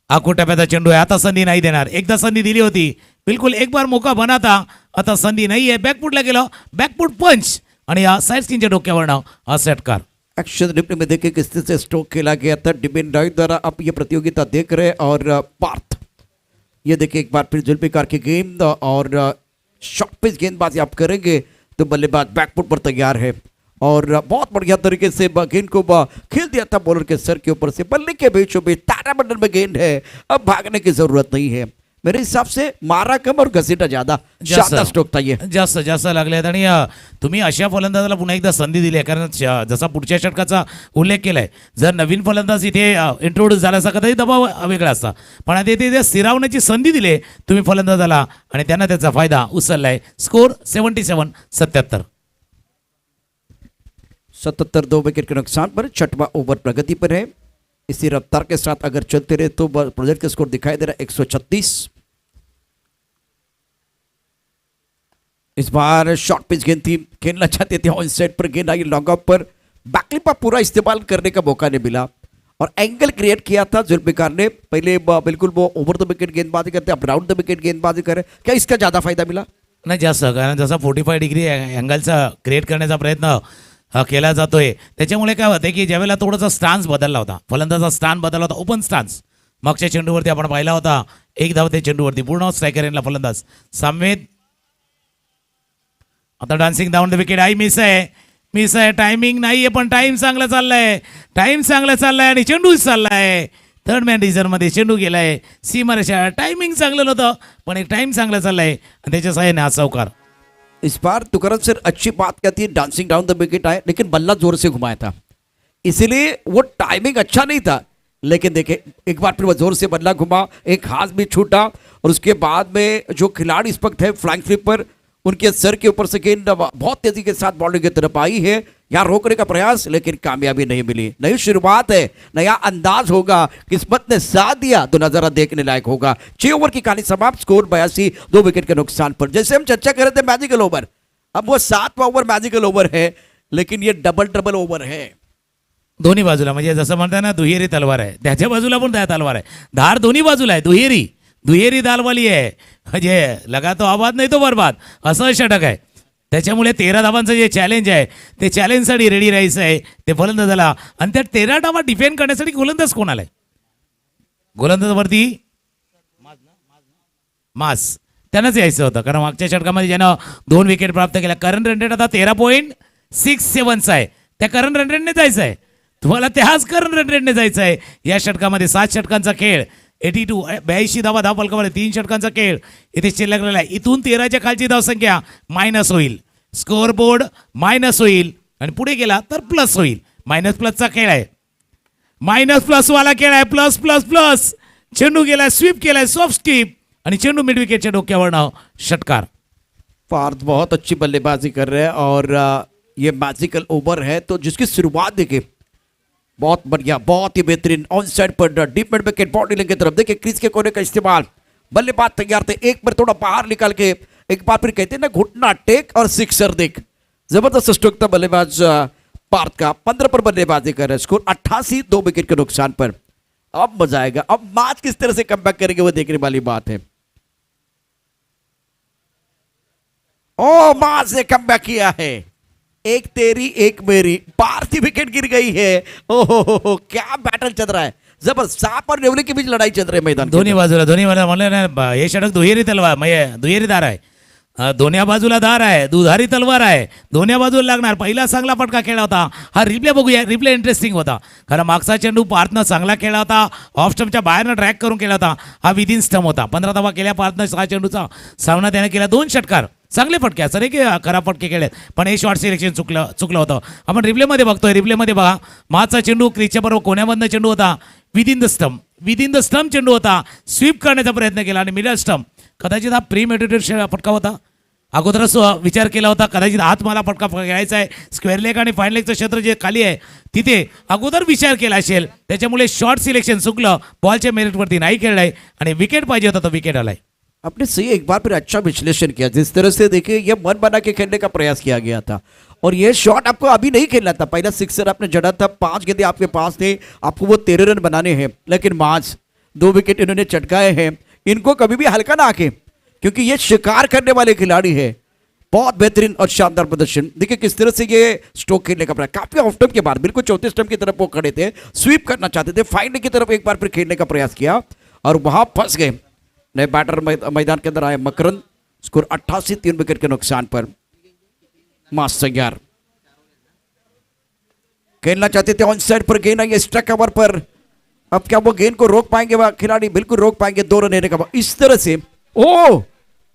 आखोट्याप्याचा चेंडू आहे, आता संधी नाही देणार. एकदा संधी दिली होती, बिलकुल एक बार मौका बना था, आता संधी नाही आहे. बॅकफुटला गेलं, बॅकफुट पंच आणि या साइड स्किनच्या डोक्यावरनं हा षटकार. एक्शन रिप्ले में देखिए किस तरह से स्ट्रोक खेला गया था। डिबिन राय द्वारा आप ये प्रतियोगिता देख रहे हैं। और पार्थ, ये देखिए एक बार फिर जुल्फिकार की गेंद और शॉर्ट पिच गेंदबाजी आप करेंगे तो बल्लेबाज बैकफुट पर तैयार है। और बहुत बढ़िया तरीके से गेंद को खेल दिया था बॉलर के सर के ऊपर से, बल्ले के बीचों बीच तारामंडल में गेंद है, अब भागने की जरूरत नहीं है। मेरे हिसाब से मारा कम और घसीटा ज्यादा. शानदार स्ट्रोक था ये. जास्त जास्त लागले आहेत आणि तुम्ही अशा फलंदाजाला पुन्हा एकदा संधी दिली आहे कारण जसा पुढच्या षटकाचा उल्लेख केलाय जर नवीन फलंदाज इथे इंट्रोड्यूस झाला असता कदाचित दबाव वेगळा असता पण आता इथे स्थिरावण्याची संधी दिली आहे तुम्ही फलंदाजाला आणि त्यांना त्याचा फायदा उचललाय. स्कोर 77-77. 77 2 विकेट के नुकसान पर. छठवां ओवर प्रगति पर है. इसी रफ्तार के साथ अगर चलते रहे तो प्रोजेक्ट का स्कोर दिखाई दे रहा है 136. इस बार शॉर्ट पिच गेंद थी, खेलना चाहते थे ऑन साइड पर, गेंद आई लॉन्ग ऑफ पर. बैकलिप का पूरा इस्तेमाल करने का मौका नहीं मिला और एंगल क्रिएट किया था जुल्फिकार ने. पहले बिल्कुल वो ओवर द विकेट गेंदबाजी करते, अब राउंड द विकेट गेंदबाजी करे. क्या इसका ज्यादा फायदा मिला? नाही जास्त कारण जसा 45 डिग्री अँगलचा क्रिएट करण्याचा प्रयत्न केला जातोय त्याच्यामुळे काय होतं की ज्यावेळेला थोडासा स्टान्स बदलला होता फलंदाजा स्टान्स बदलला होता ओपन स्टान्स मागच्या चेंडूवरती आपण पाहिला होता एक धाव त्या चेंडूवरती पूर्ण स्ट्रायकर यांना फलंदाज सामवेद. आता dancing down the wicket I miss आहे टायमिंग नाहीये पण टाइम चांगला चाललाय आणि चेंडू चाललाय थर्ड मॅन रिझर्वमध्ये चेंडू गेलाय सीमारेषा. टायमिंग चांगलं नव्हतं पण एक टाइम चांगला चाललाय आणि त्याच्या सहाय्याने हा चौकार. इस बार तुकाराम सर अच्छी बात कहती है, डांसिंग डाउन द विकेट आए लेकिन बल्ला जोर से घुमाया था इसलिए वो टाइमिंग अच्छा नहीं था. लेकिन देखे एक बार फिर वो जोर से बल्ला घुमा, एक हाथ भी छूटा और उसके बाद में जो खिलाड़ी इस वक्त है फ्लैंक फ्लिप पर उनके सर के ऊपर से गेंद बहुत तेजी के साथ बॉलिंग की तरफ आई है. यहाँ रोकने का प्रयास लेकिन कामयाबी नहीं मिली. नई शुरुआत है, नया अंदाज होगा, किस्मत ने साथ दिया तो नजारा देखने लायक होगा. 6 ओवर की कहानी समाप्त. स्कोर 82 2 विकेट के नुकसान पर. जैसे हम चर्चा कर रहे थे मैजिकल ओवर, अब वो 7वां ओवर मैजिकल ओवर है लेकिन ये डबल ओवर है. दोन्ही बाजूला म्हणजे जसं म्हणताय ना दुहेरी तलवार आहे त्याच्या बाजूला पण त्या तलवार आहे धार दोन्ही बाजूला आहे दुहेरी दालवाली आहे म्हणजे लगा तो आबाद नाही तो बरबाद असं षटक आहे. त्याच्यामुळे 13 धावांचं जे चॅलेंज आहे ते चॅलेंजसाठी रेडी राहायचं आहे ते फलंदाजाला आणि त्या 13 धावा डिफेंड करण्यासाठी गोलंदाज कोण आलाय गोलंदाजावरती मास त्यांनाच यायचं होतं कारण मागच्या षटकामध्ये ज्यानं 2 विकेट प्राप्त केल्या. करंट रन रेट आता 13.67 आहे. त्या करंट रन रेटने जायचं आहे तुम्हाला त्याच करंट रन रेटने जायचं आहे. या षटकामध्ये 7 षटकांचा खेळ 82 धावा धावफलकामध्ये 3 षटकांचा खेळ इथे शिल्लक राहिला आहे. इथून 13च्या खालची धावसंख्या मायनस होईल, स्कोअर बोर्ड मायनस होईल आणि पुढे गेला तर प्लस होईल. मायनस प्लसचा खेळ आहे, मायनस प्लस वाला खेळ आहे. प्लस प्लस प्लस चेंडू गेलाय, स्वीप केलाय, सॉफ्ट स्वीप आणि चेंडू मिड विकेटच्या डोक्यावरनं षटकार. पार्थ बहुत अच्छी बल्लेबाजी कर रहे हैं और ये मैजिकल ओवर है तो जिसकी शुरुआत देखिए बहुत बढ़िया, बहुत ही बेहतरीन ऑन साइड पर deep mid wicket body leg की तरफ देखिए क्रीज के कोने का इस्तेमाल. बल्लेबाज तैयार थे, एक बार थोड़ा बाहर निकाल के एक बार फिर कहते हैं ना घुटना टेक और सिक्सर देख. जबरदस्त स्ट्रोक था बल्लेबाज पार्थ का. 15 पर बल्लेबाजी कर रहे हैं. स्कोर 88 2 विकेट के नुकसान पर. अब मजा आएगा, अब मैच किस तरह से कमबैक करेंगे वो देखने वाली बात है. ओ मैच ने कमबैक किया है, एक तेरी एक मेरी. पार्थ विकेट गिर गई है. ओहो क्या बैटल चल रहा है, जबरदस्त. सांप और नेवले के बीच लड़ाई चल रही है मैदान. दोन्ही बाजूला म्हणलं ना हे षटक दुहेरी तलवार म्हणजे दुहेरी दार आहे. दोन्ही बाजूला धार आहे, दुधारी तलवार आहे, दोन्ही बाजूला लागणार. पहिला चांगला फटका खेळला होता. हा रिप्ले बघूया, रिप्ले इंटरेस्टिंग होता कारण मागचा चेंडू पार्थनं चांगला खेळला होता, ऑफ स्टंपच्या बाहेरनं ट्रॅक करून केला होता. हा विदिन स्टंप होता. 15 धावा केल्या पार्थनं. 6 चेंडूचा सामना त्याने केला. 2 षटकार, चांगले फटके, असं नाही की खराब फटके केलेत पण हे शॉर्ट सिलेक्शन चुकलं होतं. आपण रिप्लेमध्ये बघतोय, रिप्लेमध्ये बघा मागचा चेंडू क्रीजच्या बरोबर कोण्यामधनं चेंडू होता, विदिन द स्टंप चेंडू होता. स्वीप करण्याचा प्रयत्न केला आणि मिडल स्टंप. कदाचित हा प्रीमेडिटेड फटका होता, अगोदरच विचार केला होता कदाचित आत मला फटका खेळायचा आहे. स्क्वेअर लेग आणि फाईन लेगचं क्षेत्र जे खाली आहे तिथे अगोदर विचार केला असेल त्याच्यामुळे शॉर्ट सिलेक्शन चुकलं. बॉलच्या मेरिटवरती नाही खेळलाय आणि विकेट पाहिजे होता तो विकेट आलाय. आपने सही एक बार फिर अच्छा विश्लेषण किया. जिस तरह से देखिए ये मन बना के खेलने का प्रयास किया गया था और ये शॉट आपको अभी नहीं खेलना था. पहला सिक्सर आपने जड़ा था, 5 गेंदें आपके पास थे, आपको वो 13 रन बनाने हैं लेकिन मैच 2 विकेट इन्होंने चटकाए हैं. इनको कभी भी हल्का ना आके क्योंकि ये शिकार करने वाले खिलाड़ी है. बहुत बेहतरीन और शानदार प्रदर्शन. देखिए किस तरह से ये स्ट्रोक खेलने का प्रयास, काफी ऑफ स्टंप के बाद बिल्कुल चौथे स्टंप की तरफ वो खड़े थे, स्वीप करना चाहते थे, फाइंड की तरफ एक बार फिर खेलने का प्रयास किया और वहां फंस गए. नए बैटर मैदान के अंदर आए मकरंद. स्कोर 88 3 विकेट के नुकसान पर. मास तैयार, खेलना चाहते थे ऑन साइड पर, गेंद आई स्ट्राइक कवर पर अब क्या वो गेंद को रोक पाएंगे? वह खिलाड़ी बिल्कुल रोक पाएंगे। 2 रन लेने का इस तरह से। ओ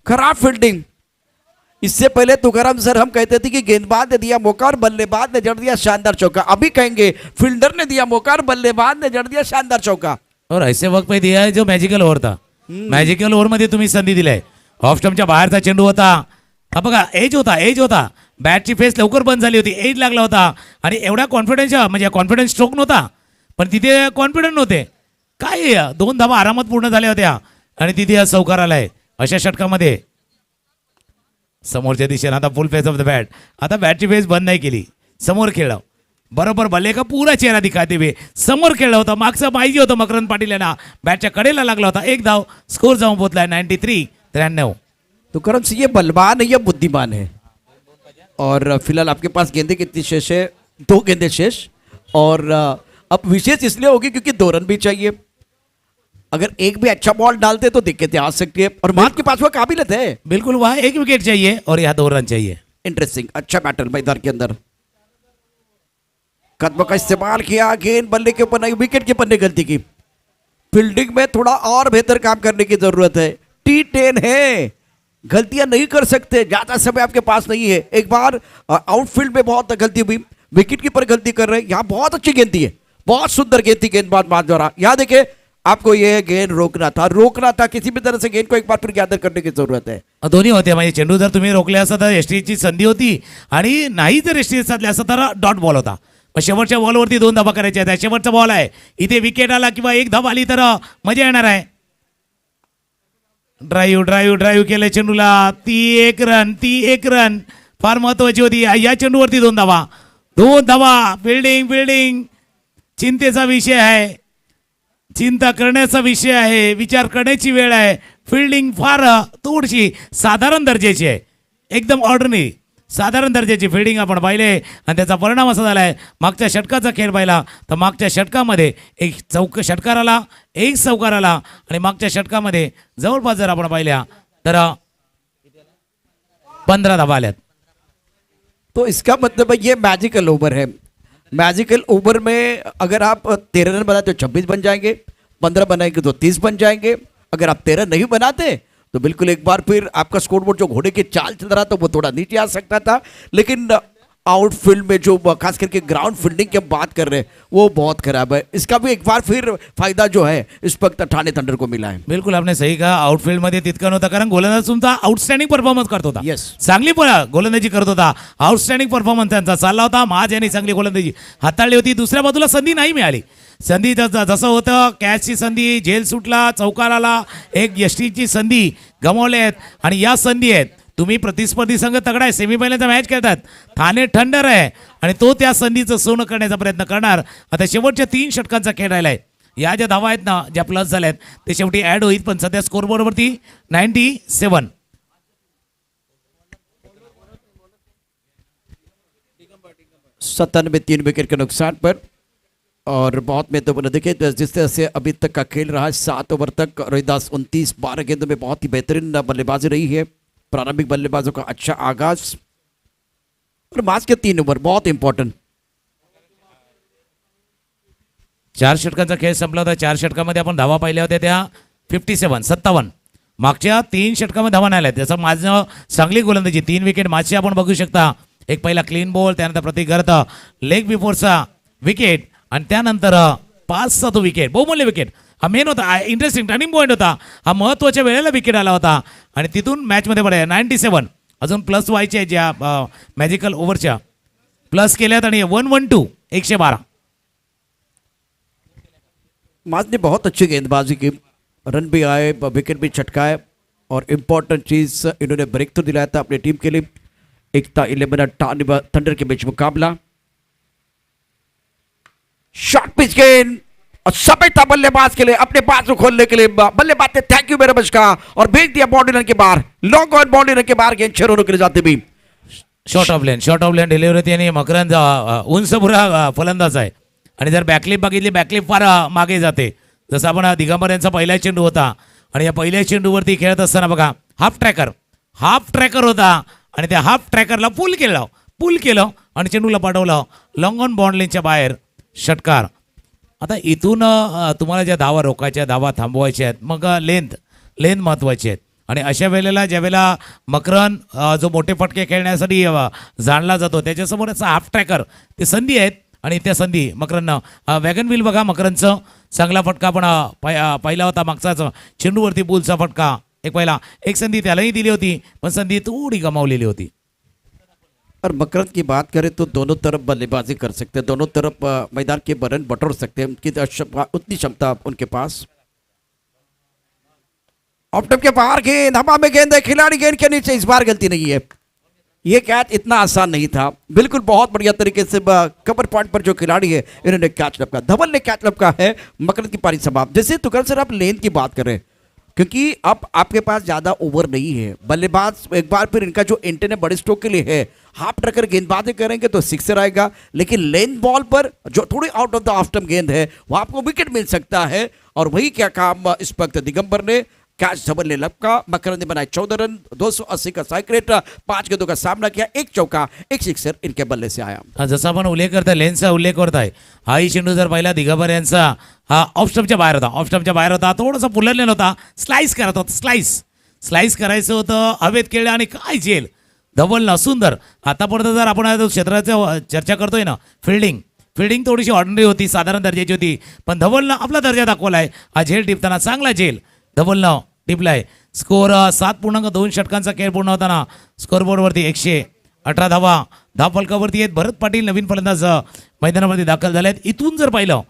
खराब फील्डिंग। इससे पहले तुकाराम सर हम कहते थे कि गेंदबाज ने दिया मौका और बल्लेबाज ने जड़ दिया शानदार चौका। अभी कहेंगे फील्डर ने दिया मौका और बल्लेबाज ने जड़ दिया शानदार चौका। और ऐसे वक्त पे दिया आहे जो मॅजिकल ओव्हर था. मॅजिकल ओव्हरमध्ये तुम्ही संधी दिलाय. ऑफ स्टंपच्या बाहेरचा चेंडू होता. हा बघा एज होता. बॅटची फेस लवकर बंद झाली होती. एज लागला होता आणि एवढा कॉन्फिडन्सच्या म्हणजे कॉन्फिडन्स स्ट्रोक नव्हता. पण तिथे कॉन्फिडंट नव्हते. काय 2 धावा आरामात पूर्ण झाल्या होत्या आणि तिथे हा चौकार आलाय अशा षटकामध्ये. समोरच्या दिशेने आता full face of the bat. आता बॅटची फेस बंद नाही केली. समोर खेळला बरोबर. बल्ले का पूरा चेहरा दिखाते हुए समोर खेळला होता. मागचं पाहिजे होतं मकरंद पाटील यांना. बॅटच्या कडेला लागला होता. 1 धाव स्कोर जाऊन पोहोचलाय 93-93. तुकाराम सिंह ये बलवान है या बुद्धिमान है? और फिलहाल आपके पास गेंदे कितनी शेष है? 2 गेंदे शेष। और अब विशेष इसलिए होगी क्योंकि 2 रन भी चाहिए। अगर एक भी अच्छा बॉल डालते तो दिक्कतें आ सकती है और मार्क के पास वो काबिलियत है। बिल्कुल वहाँ 1 विकेट चाहिए और यहाँ 2 रन चाहिए. इंटरेस्टिंग। अच्छा बैटर मैदान के अंदर कदम का इस्तेमाल किया। गेंद बल्ले के ऊपर नहीं, विकेट के ऊपर ने गलती की। फील्डिंग में थोड़ा और बेहतर काम करने की जरूरत है। T10 है, गलतियां नहीं कर सकते। ज्यादा समय आपके पास नहीं है। एक बार आउटफील्ड में बहुत गलती हुई, विकेट कीपर गलती कर रहे हैं। यहाँ बहुत अच्छी गेंद थी, बहुत सुंदर गेंद थी गेंदबाज मार द्वारा। यहाँ देखिए आपको यह गेंद रोकना था। किसी भी तरह से गेंद को एक बार फिर गैदर करने की जरूरत है. दोन्ही होते म्हणजे चेंडू जर तुम्ही रोखले असता तर एसटीची संधी होती आणि नाही जर एसटी साधले असता तर डॉट बॉल होता. पण शेवटच्या बॉलवरती 2 धावा करायच्या आहेत. शेवटचा बॉल आहे. इथे विकेट आला किंवा 1 धाव आली तर मजा येणार आहे. ड्राईव्ह केलं चेंडूला. ती एक रन फार महत्वाची होती. या चेंडूवरती 2 धावा. फिल्डिंग चिंतेचा विषय आहे. चिंता करण्याचा विषय आहे. विचार करण्याची वेळ आहे. फिल्डिंग फार थोडीशी साधारण दर्जाची आहे. एकदम ऑर्डनरी साधारण दर्जाची फिल्डिंग आपण पाहिले आणि त्याचा परिणाम असा झाला आहे. मागच्या षटकाचा खेळ पाहिला तर मागच्या षटकामध्ये एक षटकार आला, 1 चौकार आला आणि मागच्या षटकामध्ये जवळपास जर आपण पाहिल्या तर 15 धावा आल्यात. तो इसका मतलब है ये मैजिकल ओवर है. मैजिकल ओवर में अगर आप 13 रन बनाते तो 26 बन जाएंगे, 15 बनाएंगे तो 30 बन जाएंगे. अगर आप 13 नहीं बनाते तो बिल्कुल एक बार फिर आपका स्कोरबोर्ड जो घोड़े की चाल चल रहा था वो थोड़ा नीचे आ सकता था. लेकिन आउटफील्ड में जो खास करके ग्राउंड फील्डिंग की हम बात कर रहे हैं वो बहुत खराब है. इसका भी एक बार फिर फायदा जो है इस वक्त ठाणे थंडर को मिला है. बिल्कुल आपने सही कहा. आउटफील्ड मध्ये तितकं नव्हतं कारण गोलंदाज तुमचा आउटस्टँडिंग परफॉर्मन्स करत होता. Yes. चांगली गोलंदाजी करत होता. आउटस्टँडिंग परफॉर्मन्स त्यांचा चालला होता. महाज यांनी चांगली गोलंदाजी हाताळली होती. दुसऱ्या बाजूला संधी नाही मिळाली. संधी जसं होतं कॅचची संधी, झेल सुटला, चौकार आला, एक यष्टीची संधी गमावल्या आहेत आणि या संधी आहेत. तुम्ही प्रतिस्पर्धी संघ तगडा आहे. सेमीफायनलचा मॅच खेळतात. ठाणे थंडर आहे आणि तो त्या संधीचं सोनं करण्याचा प्रयत्न करणार. आता शेवटच्या 3 षटकांचा खेळ राहिला आहे. या ज्या धावा आहेत ना ज्या प्लस झाल्या आहेत ते शेवटी ॲड होईल. पण सध्या स्कोरबोर्डवरती 97. 97 3 विकेट के नुकसान पर. और बहुत महत्वपूर्ण देखिए जिस तरह से अभी तक का खेल रहा है 7 ओवर तक रोहिदास 29-12 गेंदों में बहुत ही बेहतरीन बल्लेबाजी रही है. प्रारंभिक बल्लेबाजों का अच्छा आगाज और मैच के 3 ओवर बहुत इंपॉर्टेंट. 4 षटकांचा खेळ संपला होता. 4 षटकामध्ये आपण धावा पाहिल्या होत्या त्या 57. मागच्या 3 षटकामध्ये धावा नाही आल्या. त्याचं माझं चांगली गोलंदाजी 3 विकेट माझी आपण बघू शकता. एक पहिला क्लीन बॉल, त्यानंतर प्रतीक गर्थ लेग बिफोरचा विकेट आणि त्यानंतर 5चा तो विकेट. बहुमूल्य विकेट. हा मेन होता. इंटरेस्टिंग टर्निंग पॉईंट होता. हा महत्त्वाच्या वेळेला विकेट आला होता आणि तिथून मॅचमध्ये पडाय 97. अजून प्लस व्हायचे आहे ज्या मॅजिकल ओव्हरच्या प्लस केल्यात आणि 112 112. माज ने बहुत अच्छी गेंदबाजी की. रन भी आए, विकेट भी छटकाए और इम्पोर्टेंट चीज इन्होंने ब्रेक तो दिलाया था अपनी टीम के लिए. एकता 11 थंडर के बीच मुकाबला. शॉर्ट पिच गेंद और समय था बल्लेबाज के लिए अपने बाजू खोलने के लिए. बल्लेबाज ने थैंक यू वेरी मच कहा और भेज दिया बाउंड्री लाइन के बाहर. लॉन्ग ऑन बाउंड्री लाइन के बाहर गेंद 6 रनों के लिए जाते भी. शॉर्ट ऑफ लेन डिलिव्हरी होती आणि मकरंद उंच बुरा फलंदाज आहे आणि जर बॅकलिप बघितली बॅकलिप फार मागे जाते. जसं आपण दिगंबर यांचा पहिला चेंडू होता आणि या पहिल्या चेंडूवरती खेळत असताना बघा हाफ ट्रॅकर होता आणि त्या हाफ ट्रॅकरला पुल केलं आणि चेंडूला पाठवलं लॉंग ऑन बाउंड्री लाईनच्या बाहेर. षटकार आता इथून तुम्हाला ज्या धावा रोखायच्या धावा थांबवायच्या आहेत मग लेंथ महत्त्वाची आहेत आणि अशा वेळेला ज्यावेळेला मकरन जो मोठे फटके खेळण्यासाठी जाणला जातो त्याच्यासमोर असा हाफ ट्रॅकर ते संधी आहेत आणि त्या संधी मकरननं वॅगन व्हील बघा मकरनचं चांगला फटका पण पहिला होता मागचाच चेंडूवरती बुलचा फटका एक संधी त्यालाही दिली होती पण संधी थोडी गमावलेली होती. और मकरंद की बात करें तो दोनों तरफ बल्लेबाजी कर सकते हैं, दोनों तरफ मैदान के रन बटोर सकते हैं, उनकी उतनी क्षमता उनके पास. ऑप्टम के बाहर गेंद, हवा में गेंद है, खिलाड़ी गेंद के नीचे, इस बार गलती नहीं है. ये कैच इतना आसान नहीं था, बिल्कुल बहुत बढ़िया तरीके से कवर पॉइंट पर जो खिलाड़ी है इन्होंने कैच लपका, धवल ने कैच लपका है. मकरंद की पारी समाप्त. जैसे तुकल सर आप लेंथ की बात करें क्योंकि अब आपके पास ज्यादा ओवर नहीं है, बल्लेबाज एक बार फिर इनका जो इंटेंट है बड़े स्ट्रोक के लिए है, हाफ ट्रैकर गेंदबाजी करेंगे तो सिक्सर आएगा, लेकिन लेंथ बॉल पर जो थोड़ी out of the off stump गेंद है वो आपको विकेट मिल सकता है. और वही क्या काम इस वक्त दिगंबर ने कैच धवल ने लपका. मकरंद ने बनाए 14 रन, 280 का स्ट्राइक रेट, 5 गेंदों का सामना किया, एक चौका, एक सिक्सर इनके बल्ले से आया. जसा आपण उल्लेख करताय लेन्सचा उल्लेख करताय हाही चेंडू जर पहिला दिगंबर यांचा हा ऑफ स्टंपच्या बाहेर होता थोडासा पुलरलेला होता, स्लाइस करत होता, स्लाइस करायचं होतं, हवेत खेळलं आणि काय झेल धवलनं सुंदर. आतापर्यंत जर आपण क्षेत्राचं चर्चा करतोय ना फिल्डिंग थोडीशी ऑर्डिनरी होती, साधारण दर्जाची होती, पण धवलनं आपला दर्जा दाखवलाय. हा झेल टिपताना चांगला झेल धवलनं टिपलाय. स्कोर 7.2 षटकांचा खेळ पूर्ण होताना स्कोरबोर्डवरती 118 धाव फलकावरती आहेत. भरत पाटील नवीन फलंदाज मैदानामध्ये दाखल झाले आहेत. इथून जर पाहिलं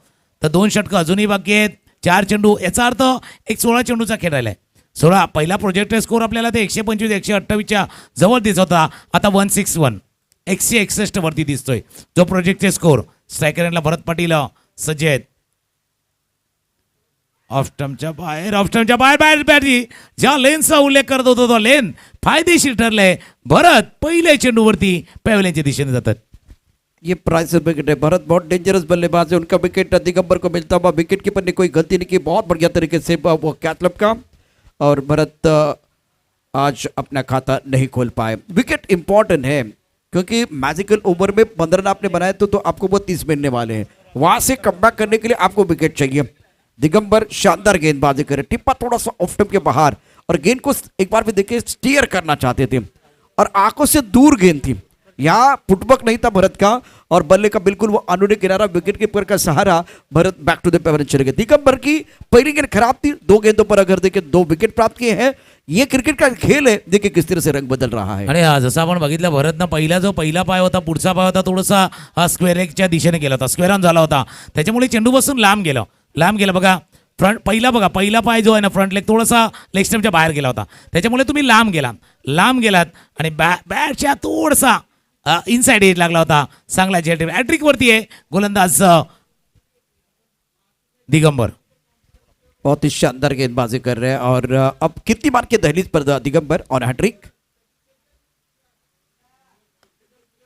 तर 2 षटकं अजूनही बाकी आहेत, 4 चेंडू, याचा अर्थ एक 16 चेंडूचा खेळ राहिलाय. 16 पहिला प्रोजेक्टेड स्कोर आपल्याला ते 125 128च्या जवळ दिसत होता, आता 161 161 वरती दिसतोय जो प्रोजेक्टेड स्कोर. स्ट्रायकरला भरत पाटील सज्ज आहेत. ऑफ स्टंपच्या बाहेर बॅटरी ज्या लेनचा उल्लेख करत होतो तो लेन फायदेशीर ठरले. भरत पहिल्या चेंडूवरती पॅव्हलियनच्या दिशेने जातात. ये प्राइस विकेट है, भरत बहुत डेंजरस बल्लेबाज है, उनका विकेट दिगंबर को मिलता हुआ, विकेट कीपर ने कोई गलती नहीं की, बहुत बढ़िया तरीके से वो कैच लपका और भरत आज अपना खाता नहीं खोल पाए. विकेट इंपॉर्टेंट है क्योंकि मैजिकल ओवर में 15 रन आपने बनाए तो आपको वो 30 मिलने वाले हैं, वहां से कमबैक करने के लिए आपको विकेट चाहिए. दिगंबर शानदार गेंदबाजी करे, टिप्पा थोड़ा सा ऑफ स्टंप के बाहर और गेंद को एक बार भी देखिए स्टीयर करना चाहते थे और आंखों से दूर गेंद थी, यहाँ फुटवर्क नहीं था भरत का और बल्ले का बिल्कुल वो अनुने किनारा, विकेट कीपर का सहारा, भरत बैक टू द पेवन चले गए. दिगंबर की पहली गेंद खराब थी, 2 गेंदों पर अगर देखें 2 विकेट प्राप्त किए हैं. ये क्रिकेट का खेल है, देखिए किस तरह से रंग बदल रहा है. आणि जसं आपण बघितलं भरतनं पहिला पाय होता पुढचा पाय होता थोडासा स्क्वेअर लेगच्या दिशेने गेला होता, स्क्वेअर ऑन झाला होता, त्याच्यामुळे चेंडू बसून लांब गेला बघा. पहिला पाय जो आहे ना फ्रंट लेग थोडासा लेग स्टंपच्या बाहेर गेला होता, त्याच्यामुळे तुम्ही लांब गेलात आणि बॅटच्या थोडासा इनसाइड एज लागला होता. चांगला जेट हॅट्रिक वरती आहे गोलंदाज दिगंबर. बहुत ही शानदार गेंदबाजी कर रहे हैं और अब कीर्तिमान के दहलीज पर दिगंबर और हैट्रिक.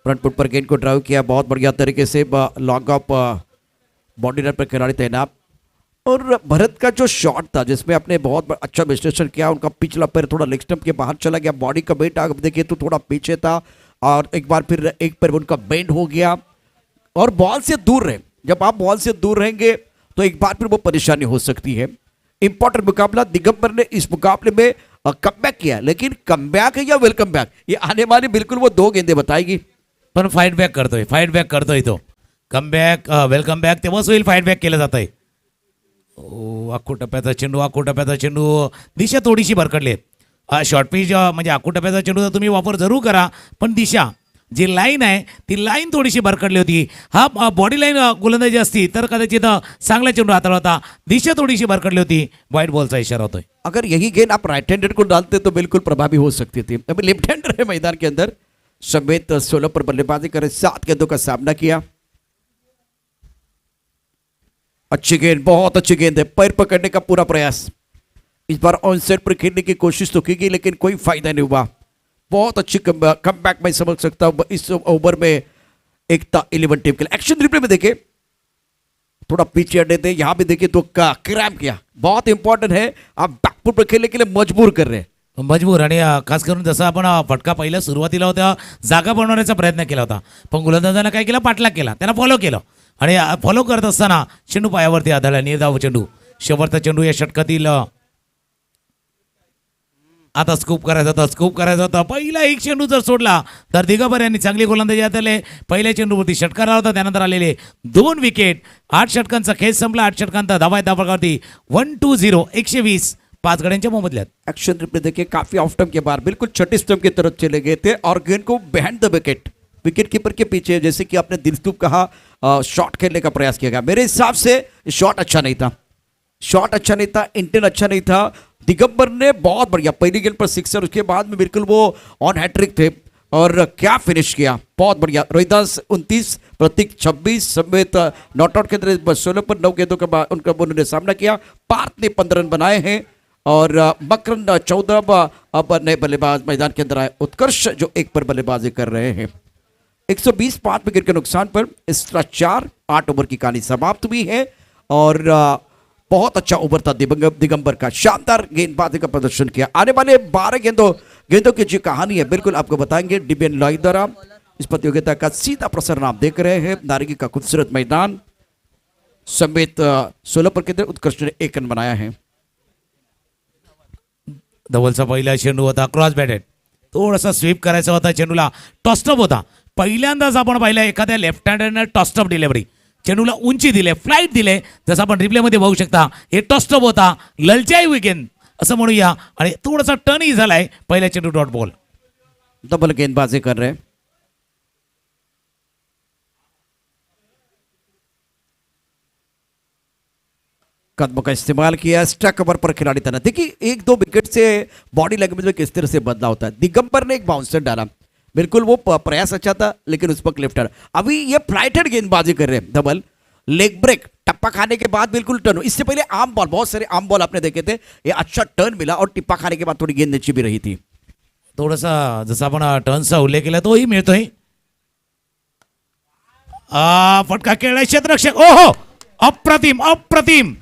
फ्रंट फुट पर गेंद को ड्राइव किया बहुत बढ़िया तरीके से, लॉन्ग ऑफ बॉडी लाइन पर खिलाड़ी तैनात. और भरत का जो शॉट था जिसमें आपने बहुत अच्छा विश्लेषण किया, उनका पिछला पैर थोड़ा लेग स्टंप के बाहर चला गया, बॉडी का वेट आप देखिए तो थोड़ा पीछे था और एक बार फिर एक पैर उनका बेंड हो गया और बॉल से दूर रहे. जब आप बॉल से दूर रहेंगे तो एक बार फिर वो परेशानी हो सकती है. इंपॉर्टेंट मुकाबला, दिगंबर ने इस मुकाबले में कमबैक किया, लेकिन कमबैक है या वेलकम बैक ये आने वाली बिल्कुल वो 2 गेंदें बताएगी. पण फाईट बॅक करतोय तो. कमबॅक वेलकम बॅक तेव्हाच होईल, फाईट बॅक केलं जात आहे. आखूटप्प्याचा चेंडू दिशा थोडीशी भरकडली आहे. शॉर्ट पिच म्हणजे आखूटप्प्याचा चेंडूचा तुम्ही वापर जरूर करा, पण दिशा जी लाईन आहे ती लाईन थोडीशी भरकडली होती. हा बॉडी लाईन गोलंदाजी असती तर कदाचित चांगला चेंडू हाताळला होता, दिशा थोडीशी भरकडली होती. व्हाईट बॉलचा इशारा होतोय. अगर यही गेंद आप राइट हैंडेड को डालते तो बिल्कुल प्रभावी हो सकती थी. अभी लेफ्ट हैंडर है मैदान के अंदर, समेत 16 पर बल्लेबाजी करे, 7 गेंदों का सामना किया. अच्छी गेंद, बहुत अच्छी गेंद है, पैर पकड़ने का पूरा प्रयास. इस बार ऑन साइड पर खेलने की कोशिश तो की गई लेकिन कोई फायदा नहीं हुआ. बहुत अच्छी कमबैक मैं समझ सकता हूं इस ओवर में. एकता 11 टीम के लिए एक्शन रिप्ले में देखे थोड़ा पीछे हटे थे, यहां भी देखे तो क्रैम्प किया. बहुत इंपॉर्टेंट है, आप बैकफुट पर खेलने के लिए मजबूर कर रहे हैं. मजबूर आणि खास करून जसं आपण फटका पहिला सुरुवातीला होता जागा बनवण्याचा प्रयत्न केला होता, पण गोलंदाजानं काय केलं, पाठलाग केला, त्यांना फॉलो केलं. आणि फॉलो करत असताना चेंडू पायावरती आदळला, निर्धाव चेंडू, शेवटचा चेंडू या षटकातील. आता स्कूप करायचा होता. पहिला एक चेंडू जर सोडला तर दिगंबर यांनी चांगली गोलंदाजी हाताळली. पहिल्या चेंडूवरती षटकार होता, त्यानंतर आलेले 2 विकेट. 8 षटकांचा खेळ संपला. 8 षटकांचा धावावरती 1-2-0 120 5 गड्यांच्या मोबदल्यात. एक्शन रिप्ले देखिए, काफी ऑफ स्टंप के बाहर बिल्कुल छठी स्टंप की तरफ चले गए थे और गेंद को behind the wicket, wicket keeper के पीछे, जैसे कि आपने दिलस्तुब कहा, शॉट खेलने का प्रयास किया गया. मेरे हिसाब से शॉट अच्छा नहीं था, इंटेंट अच्छा नहीं था. दिगंबर ने बहुत बढ़िया पहली गेंद पर सिक्सर, उसके बाद में बिल्कुल वो ऑन हैट्रिक थे और क्या फिनिश किया, बहुत बढ़िया. रोहिदास 29, प्रतीक 26 समेत नॉट आउट के अंदर 16 पर 9 गेंदों के बाद उनका उन्होंने सामना किया. पार्थ ने 15 रन बनाए हैं और मकरन 14. अब नए बल्लेबाज मैदान के अंदर आए, उत्कर्ष जो 1 पर बल्लेबाजी कर रहे हैं. 120 5 विकेट के नुकसान पर एक्स्ट्रा 4 8 ओवर की कहानी समाप्त हुई है और बहुत अच्छा ओवर था दिगंबर का. शानदार गेंदबाजी का प्रदर्शन किया. आने वाले 12 गेंदों की जो कहानी है बिल्कुल आपको बताएंगे डिबियन लॉय द्वारा. इस प्रतियोगिता का सीधा प्रसारण आप देख रहे हैं. नारंगी का खूबसूरत मैदान समेत 16 पर केंद्र उत्कर्ष ने 1 रन बनाया है. धवलचा पहिला चेंडू होता, क्रॉस बॅटेड, थोडासा स्वीप करायचा होता, चेंडूला टॉस्टअप होता. पहिल्यांदाच आपण पाहिलं एखाद्या लेफ्ट हँडरनं टॉस्टअप डिलिव्हरी, चेंडूला उंची दिले, फ्लाईट दिले, जसं आपण रिप्लेमध्ये बघू शकता. हे टॉस्टअप होता, ललचाई विकेट असं म्हणूया आणि थोडासा टर्नही झालाय. पहिल्या चेंडू डॉट बॉल. डबल गेंदबाजी कर रहे हैं. कदमों का इस्तेमाल किया, स्ट्राइक कवर पर खिलाड़ी तना. देखिए 1-2 विकेट से बॉडी लैंग्वेज में किस तरह से बदलाव होता है. दिगंबर ने एक बाउंसर डाला, बिल्कुल वो प्रयास अच्छा था लेकिन उस पर क्लिफ्टर. अभी ये फ्लाइटेड गेंदबाजी कर रहे हैं. डबल लेग ब्रेक, टप्पा खाने के बाद बिल्कुल टर्न. इससे पहले आम बॉल, बहुत सारे आम बॉल आपने देखे थे, ये अच्छा टर्न मिला और टिप्पा खाने के बाद थोड़ी गेंद नीचे भी रही थी. थोडासा जसा आपण टर्नचा उल्लेख केला तोही मिळतोय. फटका खेळलाय क्षेत्ररक्षक. ओहो, अप्रतिम अप्रतिम.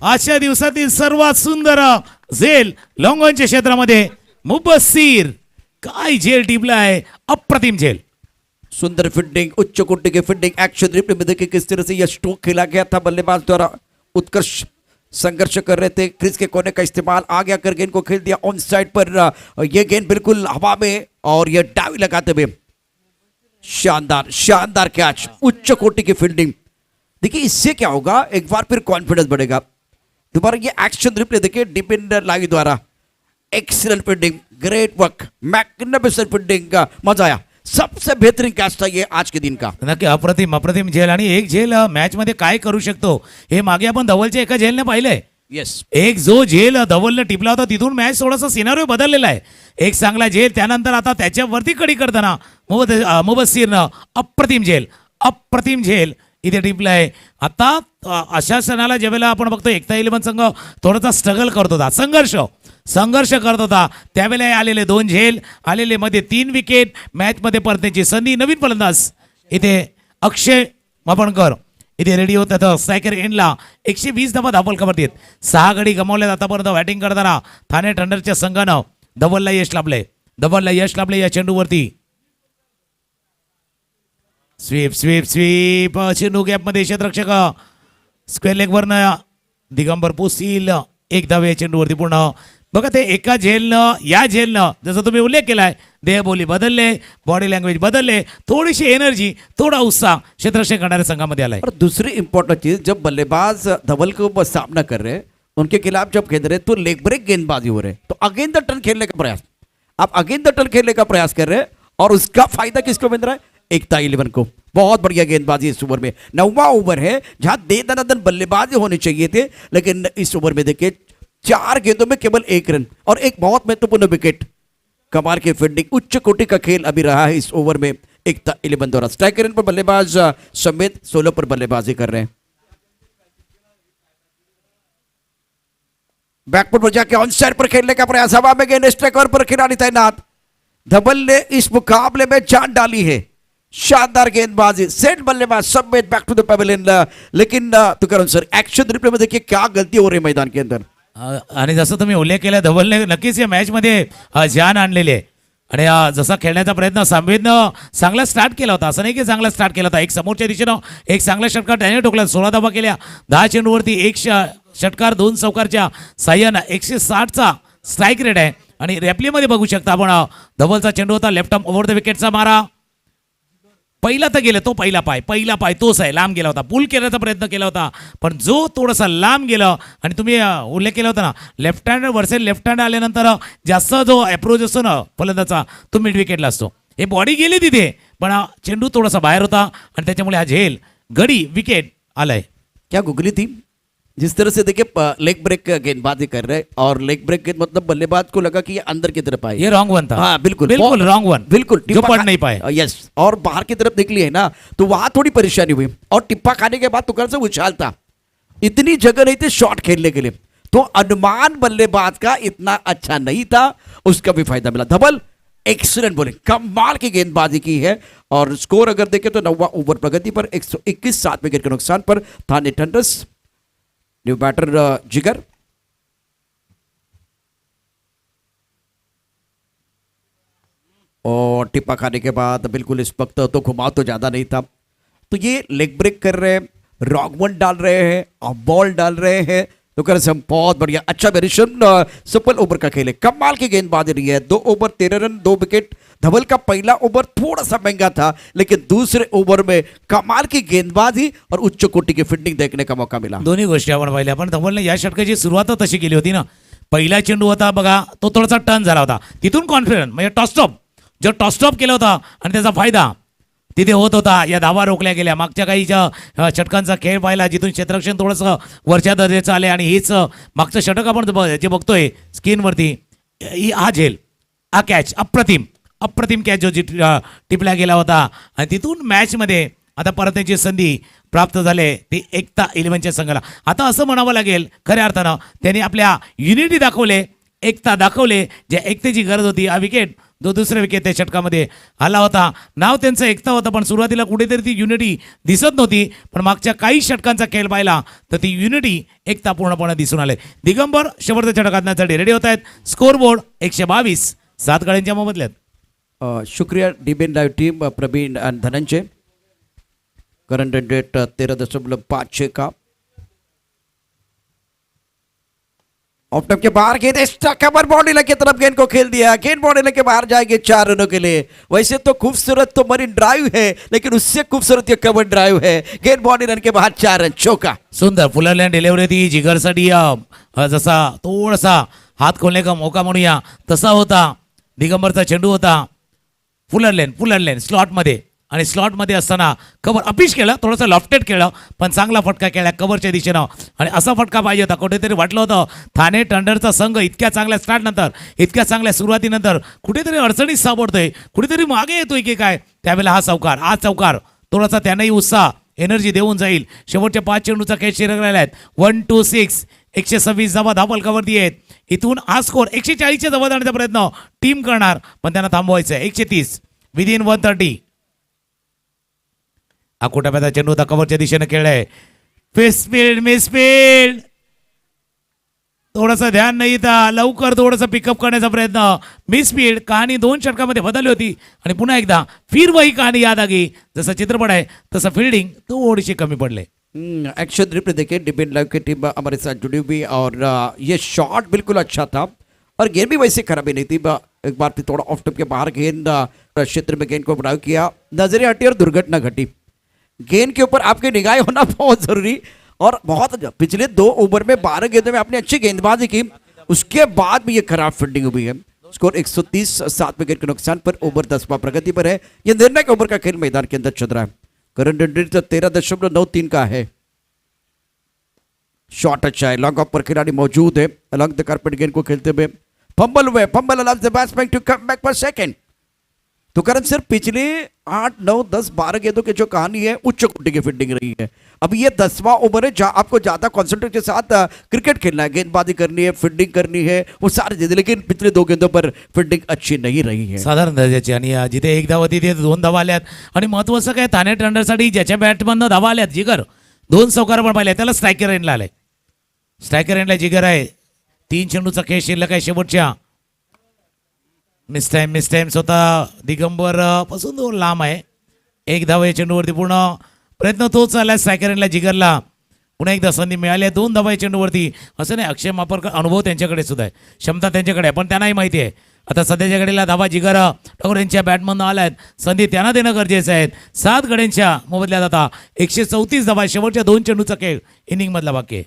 आजच्या दिवसातील सर्वात सुंदर झेल लॉंगॉनच्या क्षेत्रामध्ये मुबस्सीर, काय झेल टिपला आहे, अप्रतिम झेल. सुंदर फील्डिंग, उच्च कोटि की फील्डिंग. एक्शन रिप्ले में देखिए किस तरह से यह स्ट्रोक खेला गया था बल्लेबाज द्वारा. उत्कर्ष संघर्ष कर रहे थे, क्रीज के कोने का इस्तेमाल, आगे आकर गेंद को खेल दिया ऑन साइड पर. यह गेंद बिल्कुल हवा में और यह डावी लगाते हुए शानदार शानदार कैच, उच्च कोटि की फील्डिंग. देखिए इससे क्या होगा, एक बार फिर कॉन्फिडेंस बढ़ेगा. दोबारा ये एक्शन रिप्ले देखिए डिपेंडर लागी द्वारा. Excellent fielding, great work, magnificent fielding का मजा आया. सबसे बेहतरीन कैच था ये आज के दिन का. नक्की अप्रतिम अप्रतिम झेल. आणि एक झेल मॅच मध्ये काय करू शकतो हे मागे आपण धवलच्या एका झेलने पाहिलंय. येस, एक जो झेल धवलने टिपला होता तिथून मॅच थोडासा सिनारिओ बदललेला आहे. एक चांगला झेल, त्यानंतर आता त्याच्यावरती कडी करताना मुबस्सीरनं अप्रतिम झेल इथे टिपलाय. आता अशा क्षणाला ज्यावेळेला आपण बघतो एकता 11 संघ थोडासा स्ट्रगल करत होता, संघर्ष करत होता, त्यावेळेला आलेले 2 झेल, आलेले मध्ये 3 विकेट, मॅचमध्ये परतण्याची संधी. नवीन फलंदाज इथे अक्षय मापणकर इथे रेडी होत आहेत. स्ट्रायकर एंडला 120 धावा धावफलकावरती आहेत. 6 गडी गमावले आतापर्यंत बॅटिंग करताना ठाणे थंडरच्या संघानं. धवलला यश लाभले या चेंडूवरती. स्वीप चेंडू गॅपमध्ये क्षेत्ररक्षक स्क्वेअर लेगवरनं दिगंबर पोसील 1 धाव या चेंडूवरती पूर्ण. बघा ते एका या झेलनं जसं तुम्ही उल्लेख केलाय, देहबोली बदलले, बॉडी लँग्वेज बदलले, थोडीशी एनर्जी, थोड़ा उत्साह क्षेत्ररक्षक करणाऱ्या संघामध्ये आलाय. और दूसरी इंपॉर्टेंट चीज, जब बल्लेबाज धवल को सामना कर रहे हैं, उनके खिलाफ जब खेल रहे हैं तो लेग ब्रेक गेंदबाजी हो रहे हैं, तो अगेन द टर्न खेलने का प्रयास, आप अगेन द टर्न खेलने का प्रयास कर रहे हैं और उसका फायदा किसको मिल रहा है, एकता 11 को. बहुत बढ़िया गेंदबाजी इस ओवर में. 9वां ओवर है जहां दे दनादन बल्लेबाजी होने चाहिए थे, लेकिन इस ओवर में देखिए 4 गेंदों में केवल 1 रन और एक बहुत महत्वपूर्ण विकेट. कमाल की फील्डिंग, उच्च कोटि का खेल अभी रहा है इस ओवर में एकता 11 द्वारा. स्ट्राइकर पर बल्लेबाज समेत 16 पर बल्लेबाजी कर रहे हैं. बैकफुट पर जाके ऑन साइड पर खेलने का प्रयास, हवा में गेंद, स्ट्राइकर पर खिलाड़ी तैनात. धवल ने इस मुकाबले में जान डाली है. शानदार गेंदबाजी, सेट बल्लेबाज समेत बैक टू द पवेलियन. लेकिन तुकाराम सर, एक्शन रिप्ले में देखिए क्या गलती हो रही है मैदान के अंदर. आणि जसं तुम्ही उल्लेख केला, धवलने नक्कीच या मॅचमध्ये जान आणलेली आहे आणि जसा खेळण्याचा प्रयत्न सामवेदनं चांगला स्टार्ट केला होता, असं नाही की चांगला स्टार्ट केला होता. एक समोरच्या दिशेनं एक चांगला षटकार त्याने ठोकला, 16 धावा केल्या 10 चेंडूवरती, एक षटकार 2 चौकारच्या साह्यानं 160चा स्ट्राईक रेट आहे. आणि रॅपलीमध्ये बघू शकता आपण धवलचा चेंडू होता, लेफ्ट आर्म ओव्हर द विकेटचा मारा. पहिला तर गेला, तो पहिला पाय तोच आहे, लांब गेला होता. पुल करण्याचा प्रयत्न केला होता, पण जो थोडासा लांब गेला. आणि तुम्ही उल्लेख केला होता ना, left hand versus left hand आल्यानंतर जास्त जो अप्रोच असतो ना फलंदाचा, तो मिड विकेटला असतो. हे बॉडी गेली तिथे, पण चेंडू थोडासा बाहेर होता आणि त्याच्यामुळे हा झेल गडी विकेट आलाय. क्या गुगली थी जिस तरह से देखिए लेग ब्रेक गेंदबाजी कर रहे और लेग ब्रेक गेंद मतलब बल्लेबाज को लगा कि ये अंदर की तरफ आई. ये रॉन्ग वन था. हाँ बिल्कुल बिल्कुल रॉन्ग वन, बिल्कुल जो पढ़ नहीं पाए. यस, और बाहर की तरफ निकली है ना, तो वहां थोड़ी परेशानी हुई. और टिप्पा खाने के बाद तुकार से उछालता, इतनी जगह नहीं थी शॉट खेलने के लिए. तो अनुमान बल्लेबाज का इतना अच्छा नहीं था, उसका भी फायदा मिला. धवल एक्सीलेंट बॉलिंग, कमाल की गेंदबाजी की है. और स्कोर अगर देखें तो 9वां ओवर प्रगति पर 121 7 विकेट के नुकसान पर थाने थंडर्स. न्यू बैटर जिगर, और टिप्पा खाने के बाद बिल्कुल इस वक्त तो घुमाव तो ज्यादा नहीं था. तो ये लेग ब्रेक कर रहे हैं, रॉन्ग वन डाल रहे हैं और बॉल डाल रहे हैं. तो कर हम बहुत बढ़िया, अच्छा वेरिएशन, सफल ओवर का खेल है, कमाल की गेंदबाजी रही है. 2 ओवर 13 रन 2 विकेट. धवल का पहला ओवर थोड़ा सा महंगा था, लेकिन दूसरे ओवर में कमाल की गेंदबाजी और उच्च कोटि की फील्डिंग देखने का मौका मिला. दोन्ही गोष्टी आपण पाहिल्या. पण धवलने या षटकाची सुरुवात तशी केली होती ना. पहिला चेंडू होता बघा, तो थोडासा टर्न झाला होता, तिथून कॉन्फिडन्स म्हणजे टॉसटॉप, जो टॉसटॉप केला होता आणि त्याचा फायदा तिथे होत होता. या धावा रोखल्या गेल्या. मागच्या काही षटकांचा खेळ पाहिला, जिथून क्षेत्ररक्षण थोडंसं वरच्या दर्जाचं आले. आणि हेच मागचं षटक आपण जे बघतोय स्क्रीनवरती, हा झेल, हा कॅच अप्रतिम कॅच जो टिपला गेला होता. आणि तिथून मॅचमध्ये आता परत त्याची संधी प्राप्त झाले ती एकता 11च्या संघाला. आता असं म्हणावं लागेल खऱ्या अर्थानं त्यांनी आपल्या युनिटी दाखवले, एकता दाखवले, ज्या एकतेची गरज होती. हा विकेट जो दुसरा विकेट त्या षटकामध्ये आला होता, नाव त्यांचं एकता होतं, पण सुरुवातीला कुठेतरी ती युनिटी दिसत नव्हती. पण मागच्या काही षटकांचा खेळ पाहिला तर ती युनिटी एकता पूर्णपणे दिसून आले. दिगंबर शेवटच्या षटक आणण्यासाठी रेडी होत आहेत. स्कोर बोर्ड 122, 7 गड्यांच्या मोबदल्यात. शुक्रिया डीबीएन लाइव टीम, प्रवीण और धनंजय. करंट रेट 13.56 का. ऑफ टॉप के बाहर गेंद, एक्स्ट्रा कवर बॉडी की तरफ गेंद को खेल दिया. गेंद बॉडी के बाहर जाएगी 4 रनों के लिए. वैसे तो खूबसूरत तो मरीन ड्राइव है, लेकिन उससे खूबसूरत ये कवर ड्राइव है. गेंद बॉडी रन के बाहर 4 रन, चौका. सुंदर फुलरलँड डिलिव्हरी ती जिगरसाठी जसा थोडासा हात खोलने का मौका म्हणूया तसा होता. दिगंबरचा चेंडू होता फुलरलँड स्लॉटमध्ये, आणि स्लॉटमध्ये असताना कव्हर अपिश केलं, थोडंसं लॉफ्टेड केलं, पण चांगला फटका केला कव्हरच्या दिशेनं. आणि असा फटका पाहिजे होता. कुठेतरी वाटलं होतं ठाणे थंडरचा संघ इतक्या चांगल्या स्टार्टनंतर, इतक्या चांगल्या सुरुवातीनंतर कुठेतरी अडचणीत सापडतोय, कुठेतरी मागे येतोय की काय. त्यावेळेला हा चौकार थोडासा त्यांनाही उत्साह एनर्जी देऊन जाईल. शेवटच्या 5 चेंडूचा खेळ शिल्लक राहिला आहेत. 1 2 6 126 धावा धावल कवरती आहेत. इथून हा स्कोर 140च्या जवळ जाण्याचा प्रयत्न टीम करणार, पण त्यांना थांबवायचं आहे. 130 विदिन 130. हा कोटाप्याचा चेंडू होता, कव्हरच्या दिशेने खेळलाय. मिस स्पीड, थोडंसं ध्यान नाही था, लवकर थोडंसं पिकअप करण्याचा प्रयत्न. Miss speed. कहाणी 2 षटकामध्ये बदलली होती आणि पुन्हा एकदा फिर वही कहाणी याद आ गई. जसं चित्रपट आहे तसं फिल्डिंग थोडीशी कमी पडले. एक्शन रिप्ले देखिए, डीबीएन लाइव की टीम हमारे साथ जुड़ी हुई. और ये शॉट बिल्कुल अच्छा था और गेंद भी वैसे खराब ही नहीं थी. एक बार फिर थोड़ा ऑफ टॉप के बाहर गेंद क्षेत्र में गेंद को ड्राइव किया, नजरें हटी और दुर्घटना घटी. गेंद के ऊपर आपकी निगाह होना बहुत जरूरी. और बहुत पिछले 2 ओवर में 12 गेंदों में आपने अच्छी गेंदबाजी की, उसके बाद भी ये खराब फील्डिंग हुई है. स्कोर 130 7 विकेट के नुकसान पर. ओवर 10वां प्रगति पर है. ये निर्णायक ओवर का खेल मैदान के अंदर चल रहा है. करंट रेट 13.93 का है. शॉट अच्छा है, लॉन्ग ऑफ पर खिलाड़ी मौजूद है. अलॉन्ग द कारपेट गेंद को खेलते हुए फंबल हुए, fumble allows the batsman to come back for second. तो करण सर, पिछले 8 9 10 12 गेंदों की जो कहानी है उच्च कोटि की फील्डिंग रही है. अब ये 10वां ओवर है जहां आपको ज्यादा कॉन्सेंट्रेट के साथ क्रिकेट खेलना है, गेंदबाजी करनी है, फील्डिंग करनी है, वो सारी चीजें. लेकिन पिछले 2 गेंदों पर फील्डिंग अच्छी नहीं रही है, साधारण दर्जाची. आणि जिथे 1 धावा तिथे 2 धावा आल्यात. आणि महत्वाचं काय, ठाणे थंडरसाठी ज्याच्या बॅटमधनं धावा आल्यात, जिगर 2 चौकार पण पाहिले, त्याला स्ट्रायकर एंडला आलाय. स्ट्रायकर एंडला जिगर आहे. 3 चेंडूचा खेळ शिल्लक आहे शेवटच्या. मिस टाइम स्वतः दिगंबर पासून तो लांब आहे. एक धाव या चेंडूवरती पूर्ण प्रयत्न तोच चालला. सायकरनला जिगरला पुन्हा एकदा संधी मिळाली आहे. 2 धावा या चेंडूवरती. असं नाही, अक्षय मापरकर अनुभव त्यांच्याकडे सुद्धा आहे, क्षमता त्यांच्याकडे आहे, पण त्यांनाही माहिती आहे आता सध्याच्या घडीला धावा जिगर ठाकूर यांच्या बॅटमधनं आल्या आहेत. संधी त्यांना देणं गरजेचं आहे. 7 गड्यांच्या मोबदल्यात आता 134 धावा. शेवटच्या 2 चेंडूचा खेळ इनिंगमधला बाकी आहे.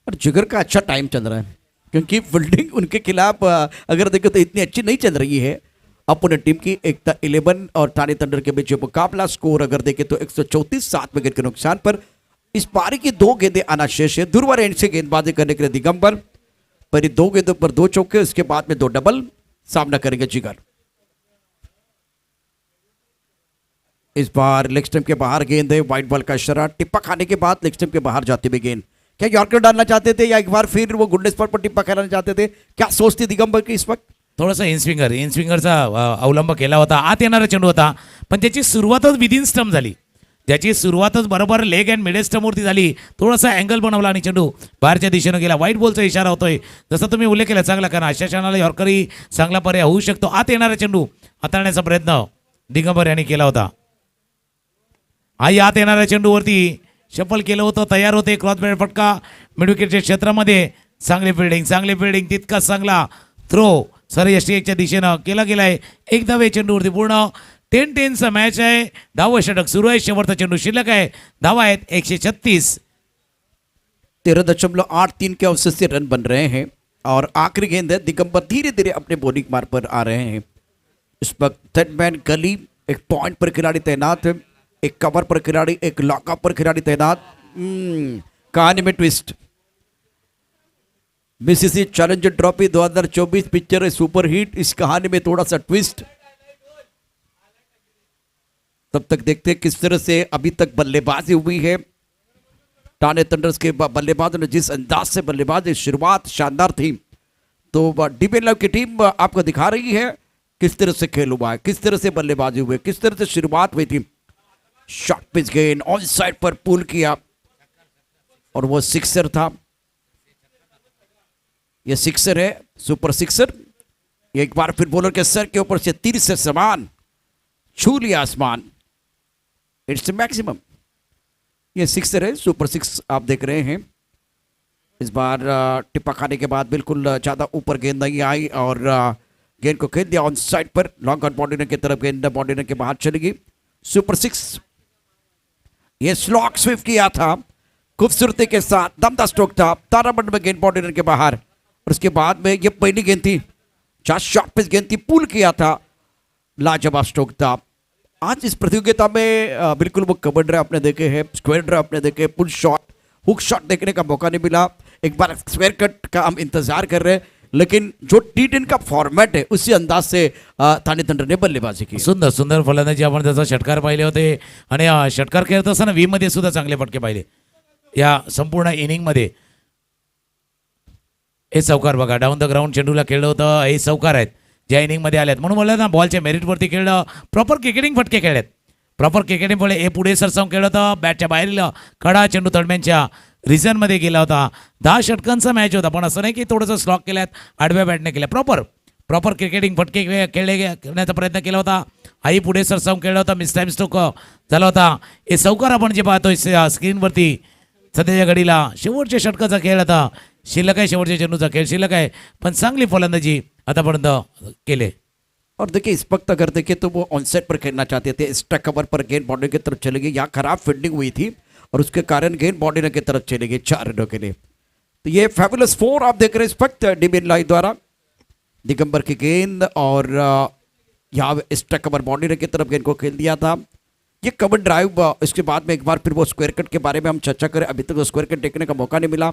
और जिगर का अच्छा टाइम चल रहा है क्योंकि फील्डिंग उनके खिलाफ अगर देखें तो इतनी अच्छी नहीं चल रही है. अपोनेंट टीम की एक 11 और थाने थंडर के बीच मुकाबला. स्कोर अगर देखें तो 134 7 विकेट के नुकसान पर. इस पारी की 2 गेंदें आना शेष है. दुर्वा एंड से गेंदबाजी करने के लिए दिगंबर. पहले 2 गेंदों पर 2 चौके, उसके बाद में 2 डबल. सामना करेंगे जिगर. इस बार लेग स्टंप के बाहर गेंद है. वाइड बॉल का इशारा. टिप्पा खाने के बाद लेग स्टंप के बाहर जाते हुए गेंद. क्या यॉर्कर डालना चाहते थे या एक बार फिर वो गुंडे स्पॉट पर टिप्पा खेलना चाहते थे? क्या सोचते दिगंबर की इस वक्त? थोडासा इनस्विंगरचा अवलंब केला होता. आत येणारा चेंडू होता, पण त्याची सुरुवातच विदिन स्टंप झाली. त्याची सुरुवातच बरोबर लेग अँड मिडल स्टंपवरती झाली. थोडासा अँगल बनवला आणि चेंडू बाहेरच्या दिशेनं गेला. वाईट बॉलचा इशारा होतोय, जसं तुम्ही उल्लेख केला चांगला, कारण अशा क्षणाला यॉर्करही चांगला पर्याय होऊ शकतो. आत येणारा चेंडू हाताळण्याचा प्रयत्न दिगंबर यांनी केला होता. आई आत येणाऱ्या चेंडूवरती शफल केलं होतं, तयार होते. क्रॉस बॅट फटका मिड विकेटच्या क्षेत्रामध्ये. चांगली फिल्डिंग तितकाच चांगला थ्रो सर यष्टीच्या दिशेनं केला गेलाय. एक धावे चेंडूवरती पूर्ण 10-10चा मॅच आहे. 10वं षटक सुरू आहे. शेवटचा चेंडू शिल्लक आहे. धावा आहेत 136. 13.83 के अवसर से रन बन रहे हैं और आखिरी गेंद है. दिगंबर धीरे धीरे अपने बॉलिंग मार्ग पर आ रहे हैं. इस वक्त थर्ड मैन गली, एक पॉइंट पर खिलाड़ी तैनात है, एक कवर पर खिलाड़ी, एक लॉकअप पर खिलाड़ी तैनात. कहानी में twist. BCC challenger trophy 2024 picture है सुपर हिट. इस कहानी में थोड़ा सा ट्विस्ट. तब तक देखते हैं किस तरह से अभी तक बल्लेबाजी हुई है. टाने थंडर्स के बल्लेबाजों ने जिस अंदाज से बल्लेबाजी, शुरुआत शानदार थी. तो डीबी लाइव की टीम आपको दिखा रही है किस तरह से खेल हुआ है, किस तरह से बल्लेबाजी हुई, किस तरह से शुरुआत हुई थी. शॉर्ट पिच गेंद ऑन साइड पर पुल किया और वो सिक्सर था. ये सिक्सर है, सुपर सिक्सर. एक बार फिर बॉलर के सर के ऊपर से 30 से समान छू लिया आसमान. Its maximum. ये सिक्सर है, सुपर 6 आप देख रहे हैं. इस बार टिप्पा खाने के बाद बिल्कुल ज़्यादा ऊपर गेंद नहीं आई और गेंद को खेल दिया ऑन साइड पर. लॉन्ग ऑन बॉर्डर की तरफ गेंद बॉर्डर के बाहर चलेगी. सुपर 6. ये स्लॉक स्विफ्ट किया था खूबसूरती के साथ. दमदार स्ट्रोक था. ताराबंद में गेंद बॉर्डर के बाहर. और उसके बाद में ये पहली गेंद थी, जहाँ शॉर्ट पिच गेंद थी, पुल किया था. लाजवाब स्ट्रोक था. आज इस प्रतियोगिता में बिल्कुल वो कवर ड्राइव आपने देखे हैं, स्क्वायर ड्राइव आपने देखे, पुल शॉट, हुक शॉट देखने का मौका नहीं मिला. एक बार स्क्वायर कट का हम इंतजार कर रहे हैं, लेकिन जो T10 का फॉर्मॅट आहे उसी अंदाज से ठाणे थंडरने बल्लेबाजी की. सुंदर फलंदाजी आपण त्याचा षटकार पाहिले होते आणि षटकार खेळत असताना V मध्ये सुद्धा चांगले फटके पाहिले या संपूर्ण इनिंगमध्ये. हे चौकार बघा, डाऊन द ग्राउंड चेंडूला खेळलं होतं. हे चौकार आहेत ज्या इनिंगमध्ये आल्यात. म्हणून बोललं ना, बॉलच्या मेरिटवरती खेळलं. प्रॉपर क्रिकेटिंग फटके खेळलेत. प्रॉपर क्रिकेटिंग बोले हे पुढे सरसावून खेळलं होतं. बॅटच्या बाहेरील कडा चेंडू तडम्यांच्या रिझनमध्ये गेला होता. 10 षटकांचा मॅच होता, पण असं नाही की थोडंसं स्लॉक केल्यात, आडव्या बॅटने केल्या. प्रॉपर क्रिकेटिंग फटके करण्याचा प्रयत्न केला होता. आई पुढे सरसावून खेळला होता. मिस टाइम स्ट्रोक झाला होता. हे चौकार आपण जे पाहतोय स्क्रीनवरती सध्याच्या घडीला शेवटच्या षटकाचा खेळ आता शिल्लक आहे. शेवटच्या चेंडूचा खेळ शिल्लक आहे, पण चांगली फलंदाजी आतापर्यंत केले. और देखिए इस वक्त अगर देखें तो वो ऑनसेट पर खेलना चाहते थे. एक्स्ट्रा कवर पर गेंद बाउंड्री की तरफ चली गई. यहाँ खराब फील्डिंग हुई थी और उसके कारण गेंद बाउंड्री की तरफ चली गई 4 रनों के लिए. तो ये फैबुलस 4 आप देख रहे हैं इस वक्त डीबी लाइव द्वारा. दिगंबर की गेंद और यहाँ एक्स्ट्रा कवर बाउंड्री की तरफ गेंद को खेल दिया था. ये कवर ड्राइव. इसके बाद में एक बार फिर वो स्क्वायर कट के बारे में हम चर्चा करें. अभी तक वो स्क्वायर कट देखने का मौका नहीं मिला.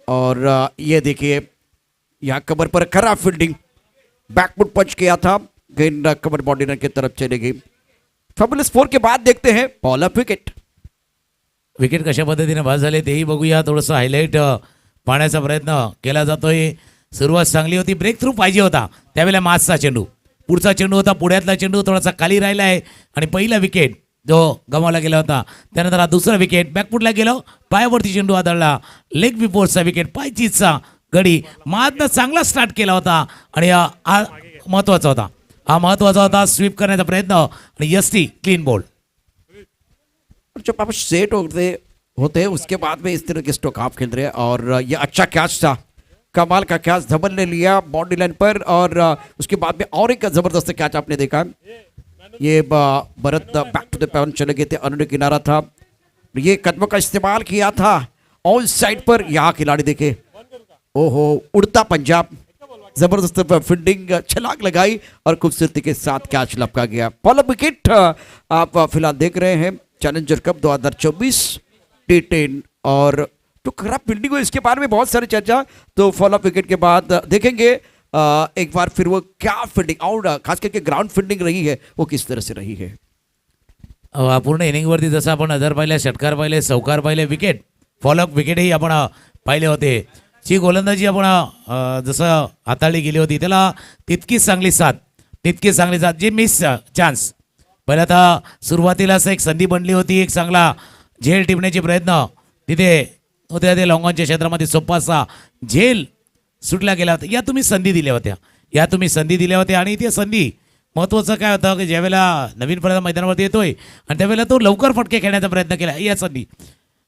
और ये देखिए यहाँ कवर पर खराब फील्डिंग, बैकफुट पंच किया था. गेंद कवर बाउंड्री की तरफ चली गई. फैबुलस 4 के बाद देखते हैं बॉल ऑफ विकेट. विकेट कशा पद्धतीने बाद झाले तेही बघूया. थोडंसं हायलाईट पाहण्याचा प्रयत्न केला जातोय. सुरुवात चांगली होती, ब्रेक थ्रू पाहिजे होता त्यावेळेला. मासचा चेंडू, पुढचा चेंडू होता, पुढ्यातला चेंडू थोडासा खाली राहिला आहे आणि पहिला विकेट जो गमावला गेला होता. त्यानंतर हा दुसरा विकेट बॅकफुटला गेलो, पायावरती चेंडू आदळला. लेग बिफोरचा विकेट, पायचीचा गडी. मादनं चांगला स्टार्ट केला होता आणि महत्वाचा होता. हा महत्वाचा होता. स्वीप करण्याचा प्रयत्न आणि यस्टी क्लीन बोल्ड. और जब आप सेट होते हैं उसके बाद में इस तरह के स्ट्रोक आप खेल रहे हैं और ये अच्छा कैच था, कमाल का कैच धवल ने लिया बाउंड्री लाइन पर और उसके बाद में और एक जबरदस्त कैच आपने देखा. ये भरत बैक टू द पैवन चले गए थे, अनुने किनारा था, ये कदमों का इस्तेमाल किया था ऑन साइड पर. यहाँ खिलाड़ी देखे, ओहो उड़ता पंजाब, जबरदस्त फील्डिंग, छलांग लगाई और खूबसूरती के साथ कैच लपका गया. फॉलो विकेट आप फिलहाल देख रहे हैं चैलेंजर कप 2024 T10 और तो खराब फील्डिंग हुई इसके बारे में बहुत सारी चर्चा. तो फॉलो विकेट के बाद देखेंगे एक बार फिर वो क्या फील्डिंग और खास करके ग्राउंड फील्डिंग रही है वो किस तरह से रही है. पूर्ण इनिंगवरती जसं आपण नजर पाहिले, षटकार पाहिले, चौकार पाहिले, विकेट फॉलोअप विकेटही आपण पाहिले होते. जी गोलंदाजी आपण जसं हाताळली गेली होती त्याला तितकीच चांगली साथ जी मिस चान्स. पहिला आता सुरुवातीलाच एक संधी बनली होती, एक चांगला झेल टिपण्याचे प्रयत्न तिथे होते, ते लॉंगॉनच्या क्षेत्रामध्ये सोपासा झेल सुटला गेला होता. या तुम्ही संधी दिल्या होत्या आणि ती संधी महत्त्वाचं काय होतं की ज्यावेळेला नवीन फलंदाज मैदानावरती येतोय आणि त्यावेळेला तो लवकर फटके खेळण्याचा प्रयत्न केला. या संधी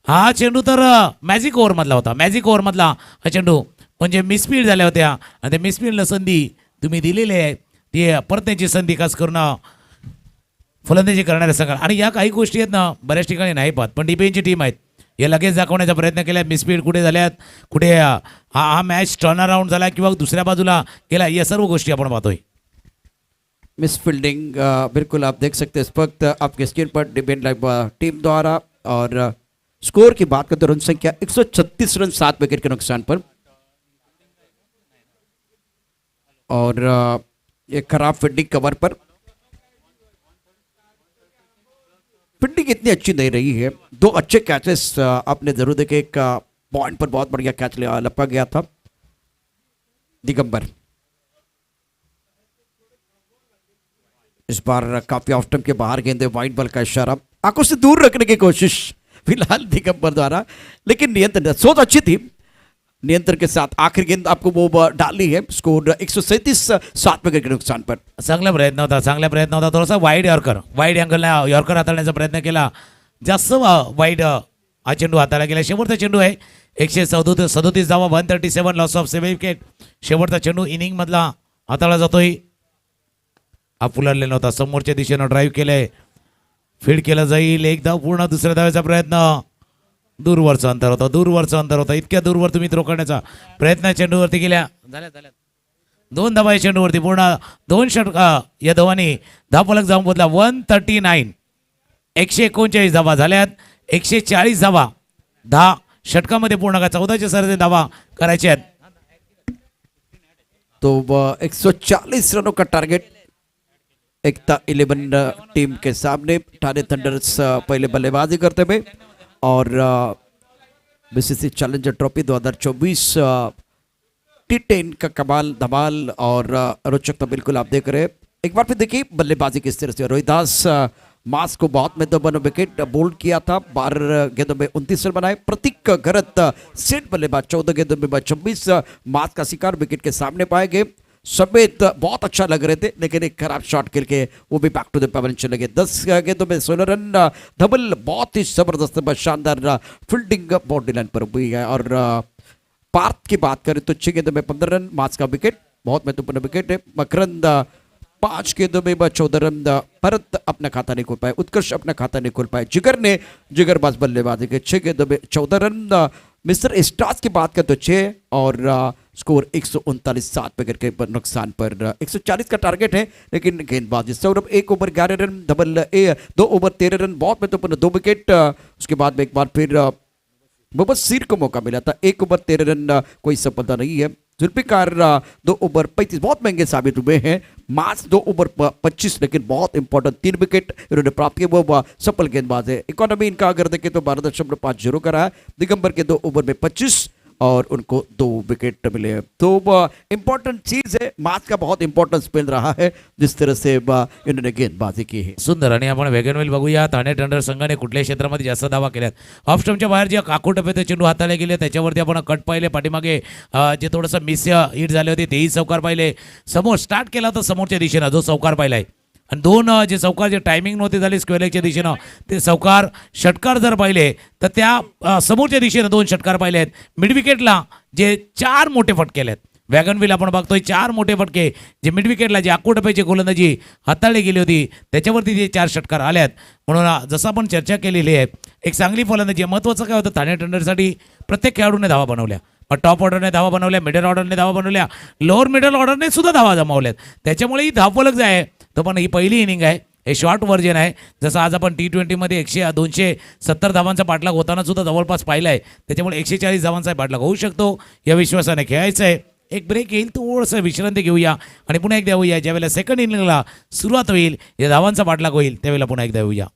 हा चेंडू तर मॅजिक ओव्हरमधला होता, हा चेंडू म्हणजे मिसफील्ड झाल्या होत्या आणि त्या मिसफील्डला संधी तुम्ही दिलेली आहे, ती परतण्याची संधी खास करून फलंदाजी करणाऱ्या संघाला. आणि या काही गोष्टी आहेत ना बऱ्याच ठिकाणी नाही पाहत, पण डिफेन्सची टीम आहेत हे लगेच दाखवण्याचा प्रयत्न केला. मिसफील्ड कुठे झाल्यात, कुठे हा मॅच टर्न अराउंड झाला किंवा दुसऱ्या बाजूला गेला, या सर्व गोष्टी आपण पाहतोय. मिस फील्डिंग बिल्कुल आप देख सकते हैं इस वक्त आपके स्क्रीन पर डिपेंड लाइव टीम द्वारा. और स्कोर की बात करते रन संख्या 136 रन 7 विकेट के नुकसान पर. और ये खराब फील्डिंग कवर पर फील्डिंग इतनी अच्छी नहीं रही है. दो अच्छे कैचेस आपने जरूर देखे, एक पॉइंट पर बहुत बढ़िया कैच लपका गया था दिगंबर. इस बार काफी ऑफ स्टंप के बाहर गेंदे, वाइड बॉल का इशारा, आंखों से दूर रखने की कोशिश फिलहाल दिगंबर द्वारा, लेकिन नियंत्रण सोच अच्छी थी. नियंत्रण के साथ आखिरी गेंद आपको वो डाली है. स्कोर 137 7 विकेट के नुकसान पर. चांगला प्रयत्न होता. थोडासा वाईड अँगलला यॉर्कर हाताळण्याचा प्रयत्न केला. जास्त वाईड हा चेंडू हाताळला गेला. शेवटचा चेंडू आहे 137 धावा, 137 लॉस ऑफ 7 विकेट. शेवटचा चेंडू इनिंग मधला हाताळला जातोय. हा फुलरलेला नव्हता, समोरच्या दिशेनं ड्राईव्ह केलंय, फील्ड केलं जाईल. एक धाव पूर्ण, दुसऱ्या धावेचा प्रयत्न, दूरवरचं अंतर होतं. इतक्या दूरवर तुम्ही थ्रो करण्याचा प्रयत्न चेंडूवरती केल्या. झाल्या 2 धावा या चेंडूवरती, पूर्ण 2 षटका या धावांनी धावफलक जाऊन पोहोचला 139. 139 धावा झाल्यात. 140 धावा 10 षटकामध्ये पूर्ण का 14च्या सर धावा करायचे आहेत. तो 140 रनों का टारगेट एकता 11 टीम के सामने. ठाणे थंडर्स पहले बल्लेबाजी करते हुए और बीसीसी चैलेंजर ट्रॉफी 2024 T10 का कमाल धमाल और रोचकता बिल्कुल आप देख रहे हैं. एक बार फिर देखिए बल्लेबाजी किस तरह से. रोहिदास मास को बहुत महत्वपूर्ण विकेट बोल्ड किया था, 12 गेंदों में 29 रन बनाए. प्रतीक गरत सेट बल्लेबाज 14 गेंदों में 26. मास का शिकार विकेट के सामने पाए गए. समेत बहुत अच्छा लग रहे थे, लेकिन एक खराब शॉट खेल के वो भी बैक टू द पैवन चले गए. 10 गेंदों में 16 रन. धवल बहुत ही जबरदस्त शानदार फील्डिंग बाउंड्री लाइन पर हुई है. और पार्थ की बात करें तो 6 गेंदों में 15 रन. मास का विकेट बहुत महत्वपूर्ण विकेट है. मकरंद 5 गेंदों में 14 रन. भरत अपना खाता नहीं खोल पाए, उत्कर्ष अपना खाता नहीं खोल पाए. जिगर ने जिगरबाज बल्लेबाजी के 6 गेंदों में 14 रन. मिस्टर स्टार्स की बात करें तो 6 और स्कोर 139 7 विकेट के नुकसान पर. 140 का टारगेट है, लेकिन गेंदबाजी सौरभ 1 ओवर 11 रन. धवल 2 ओवर 13 रन, बहुत महत्वपूर्ण 2 विकेट. उसके बाद में एक बार फिर मोहम्मद सीर को मौका मिला था. 1 ओवर 13 रन कोई सफलता नहीं है. जुल्फिकार 2 ओवर 35 बहुत महंगे साबित हुए हैं. मास 2 ओवर 25, लेकिन बहुत इंपॉर्टेंट 3 विकेट इन्होंने प्राप्त किए, वो सफल गेंदबाज है. इकोनॉमी इनका अगर देखें तो 12.50 का रहा है. दिगंबर के 2 ओवर में 25 और उनको 2 विकेट मिले हैं। तो इम्पोर्टेंट चीज़ है, मैच का बहुत इंपॉर्टेंस मिल रहा है जिस तरह से इन्होंने गेंदबाजी की है। सुंदर. आणि आपण वेगनवेल बघूया. ठाणे थंडर संघाने कुठल्याही क्षेत्रामध्ये जास्त धावा केल्यात. ऑफ स्टंपच्या बाहेर जे काकू टप्प्यात चेंडू हाताळले गेले त्याच्यावरती आपण कट पाहिले. पाठीमागे जे थोडंसं मिस हिट झाले होते तेही चौकार पाहिले. समोर स्टार्ट केला तर समोरच्या दिशेनं जो चौकार पाहिलाय आणि दोन जे चौकार जे टायमिंग नव्हते झाले स्क्वेअर लेगच्या दिशेनं ते चौकार षटकार जर पाहिले तर त्या समोरच्या दिशेनं 2 षटकार पाहिले आहेत. मिड विकेटला जे 4 मोठे फटके आहेत वॅगनविल आपण बघतोय 4 मोठे फटके जे मिड विकेटला जे आखू टप्प्याची गोलंदाजी हाताळली गेली होती त्याच्यावरती जे 4 षटकार आल्यात. म्हणून जसं आपण चर्चा केलेली आहे एक चांगली फलंदाजी महत्त्वाचं काय होतं ठाणे थंडरसाठी प्रत्येक खेळाडूने धावा बनवल्या. मग टॉप ऑर्डरने धावा बनवल्या, मिडल ऑर्डरने धावा बनवल्या, लोअर मिडल ऑर्डरने सुद्धा धावा जमावल्यात. त्याच्यामुळे ही धावफलक जे आहे तो पण ही पहिली इनिंग आहे. हे शॉर्ट व्हर्जन आहे. जसं आज आपण T20मध्ये 270 धावांचा पाठलाग होताना सुद्धा जवळपास पाहिला आहे. त्याच्यामुळे 140 धावांचा पाठलाग होऊ शकतो या विश्वासाने खेळायचं आहे. एक ब्रेक येईल थोडंसं विश्रांती घेऊया आणि पुन्हा एकदा येऊया ज्यावेळेला सेकंड इनिंगला सुरुवात होईल या धावांचा पाठलाग होईल त्यावेळेला पुन्हा एकदा येऊया.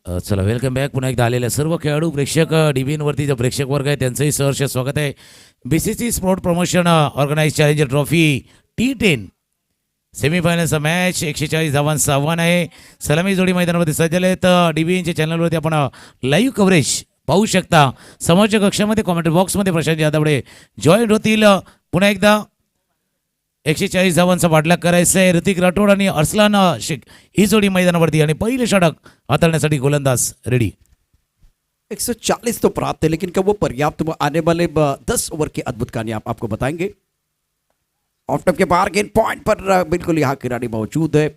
चला वेलकम बॅक. पुन्हा एकदा आलेल्या सर्व खेळाडू प्रेक्षक DBN वरती जो प्रेक्षक वर्ग आहे त्यांचंही सहर्ष स्वागत आहे. BCC sport promotion organise challenger trophy T10 सेमीफायनलचा मॅच 140 धावांचं आव्हान आहे. सलामी जोडी मैदानावरती सज्जले आहेत. DBNच्या चॅनलवरती आपण लाईव्ह कव्हरेज पाहू शकता. समोरच्या कक्षामध्ये कॉमेंट्री बॉक्समध्ये प्रशांत यादवडे जॉईंट होतील. पुन्हा एकदा 140 धावांचा पाठलाग करायचा आहे. ऋतिक राठोड आणि अर्सलान शेख ही जोडी मैदानावरती आणि पहिले षटक हाताळण्यासाठी गोलंदाज रेडी. 140 तो प्राप्त है, लेकिन कब वो पर्याप्त वो आने वाले 10 ओवर की अद्भुत कहानी आपको बताएंगे. ऑफ टॉप के बाहर गेंद पॉइंट पर बिल्कुल यहाँ खिलाड़ी मौजूद है.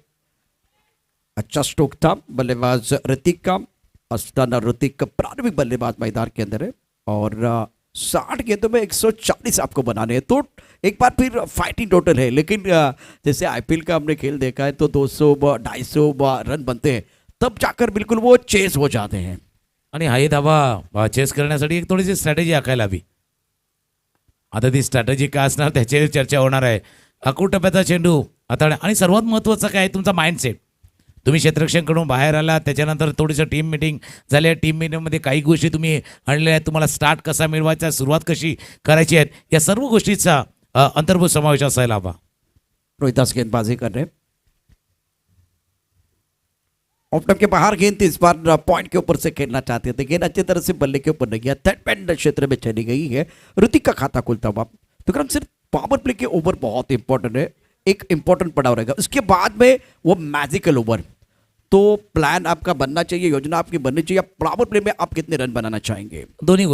अच्छा स्ट्रोक था बल्लेबाज ऋतिक का. अस्ताना ऋतिक का प्रारंभिक बल्लेबाज मैदान के अंदर है और 60 गेंदों में 140 आपको बनाने हैं. तो एक बार फिर फाइटिंग टोटल है, लेकिन जैसे IPL का हमने खेल देखा है तो 200 250 रन बनते हैं, तब जाकर बिल्कुल वो चेस हो जाते हैं. आणि हाही धावा चेस करण्यासाठी एक थोडीशी स्ट्रॅटेजी आखायला हवी. आता ती स्ट्रॅटेजी काय असणार त्याची चर्चा होणार आहे. अकूट टप्प्याचा चेंडू आता आणि सर्वात महत्त्वाचं काय आहे तुमचा माइंडसेट. तुम्ही क्षेत्ररक्षणकडून बाहेर आला, त्याच्यानंतर थोडीसं टीम मिटिंग झाली. टीम मिटिंगमध्ये काही गोष्टी तुम्ही आणलेल्या आहेत. तुम्हाला स्टार्ट कसा मिळवायचा, सुरुवात कशी करायची आहे, या सर्व गोष्टीचा अंतर्भूत समावेश असायला हवा. रोहिदास गेंदबाजी कर रहे हैं. ऑफ टॉप के बाहर गेंद थी, इस बार पॉइंट के ऊपर से खेलना चाहते थे. गेंद अच्छी तरह से बल्ले के ऊपर नहीं गया, थर्ड पैंड क्षेत्र में चली गई है. ऋतिक का खाता खुलता हुआ. तो क्रम सिर्फ पावर प्ले के ओवर बहुत इंपॉर्टेंट है, एक इंपॉर्टेंट पड़ाव रहेगा. उसके बाद में वो मैजिकल ओवर. तो प्लान आपका बनना चाहिए, योजना आपकी बननी चाहिए. पावर प्ले में आप कितने रन बनाना चाहेंगे. दोन्ही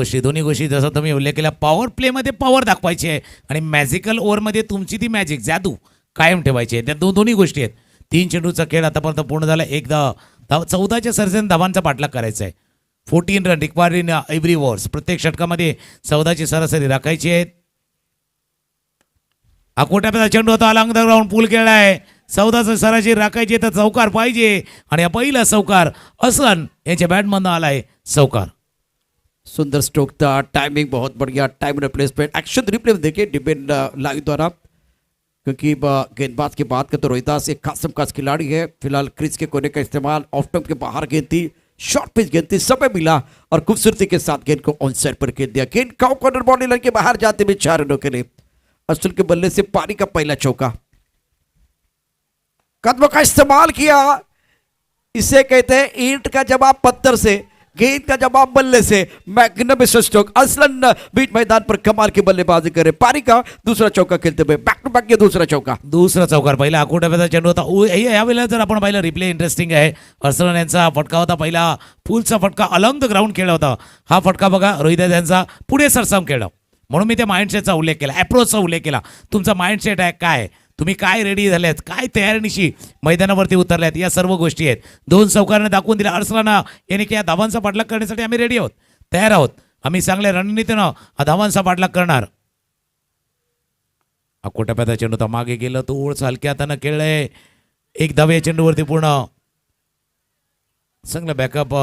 गोष्टी जसं तुम्ही उल्लेख केला. पॉवर प्लेमध्ये पॉवर दाखवायची आहे आणि मॅजिकल ओव्हरमध्ये तुमची ती मॅजिक जादू कायम ठेवायची आहे. त्या दोन्ही गोष्टी आहेत. 3 चेंडूचा खेळ आतापर्यंत पूर्ण झाला. एकदा 14च्या सर्जन धावांचा पाठलाग करायचा आहे. 14 run required in every overs. प्रत्येक षटकामध्ये 14ची सरासरी राखायची आहे. अकोट्याचा चेंडू होता, अलॉंग द ग्राउंड पूल खेळला आहे. 14चं सरासरी राखायची तर चौकार पाहिजे आणि हा पहिला चौकार असलन यांच्या बॅटमधनं आला आहे. चौकार सुंदर स्ट्रोक था, टाइमिंग बहुत बढ़िया, टाइम रिप्लेसमेंट. एक्शन रिप्ले में देखिए डिपेंड लाइव द्वारा, क्योंकि गेंदबाज की बात करें तो रोहिदास एक खास खास खिलाड़ी है. फिलहाल क्रीज के कोने का इस्तेमाल, ऑफ टॉप के बाहर गेंद थी, शॉर्ट पिच गेंद थी, समय मिला और खूबसूरती के साथ गेंद को ऑन साइड पर खेल दिया. गेंद काउ कॉर्नर बाउंड्री लाइन के बाहर जाते हुए 4 रनों के लिए. असल के बल्ले से पारी का पहला चौका. कदमों का इस्तेमाल किया, इसे कहते हैं ईंट का जवाब पत्थर से, गेंद का जवाब बल्ले से. Magnificent stroke. असलन बीच मैदान पर कमाल की बल्लेबाजी करे. पारी का दूसरा चौका खेलते हुए बैक टू बैक दूसरा चौकार. पहिला अकोट्याचा चेंडू होता. यावेळेला जर आपण पाहिलं रिप्ले इंटरेस्टिंग आहे. अर्सलन यांचा फटका होता पहिला, फुलचा फटका, अलॉंग द ग्राउंड खेळला होता. हा फटका बघा रोहिदास यांचा पुढे सरसावून खेळला. म्हणून मी त्या माइंडसेटचा उल्लेख केला, ॲप्रोचचा उल्लेख केला. तुमचा माइंडसेट आहे काय, तुम्ही काय रेडी झाल्यात, काय तयारीनिशी मैदानावरती उतरल्यात, या सर्व गोष्टी आहेत. 2 चौकाराने दाखवून दिला अर्सलाना याने की या धावांचा पाठलाग करण्यासाठी आम्ही रेडी आहोत, तयार आहोत. आम्ही चांगल्या रणनीतीनं हा धावांचा पाठलाग करणार. अकोट्याचा चेंडू तर मागे गेलं, तो ओळ हलक्या हातानं खेळलंय. एक धावे चेंडूवरती पूर्ण चांगलं बॅकअप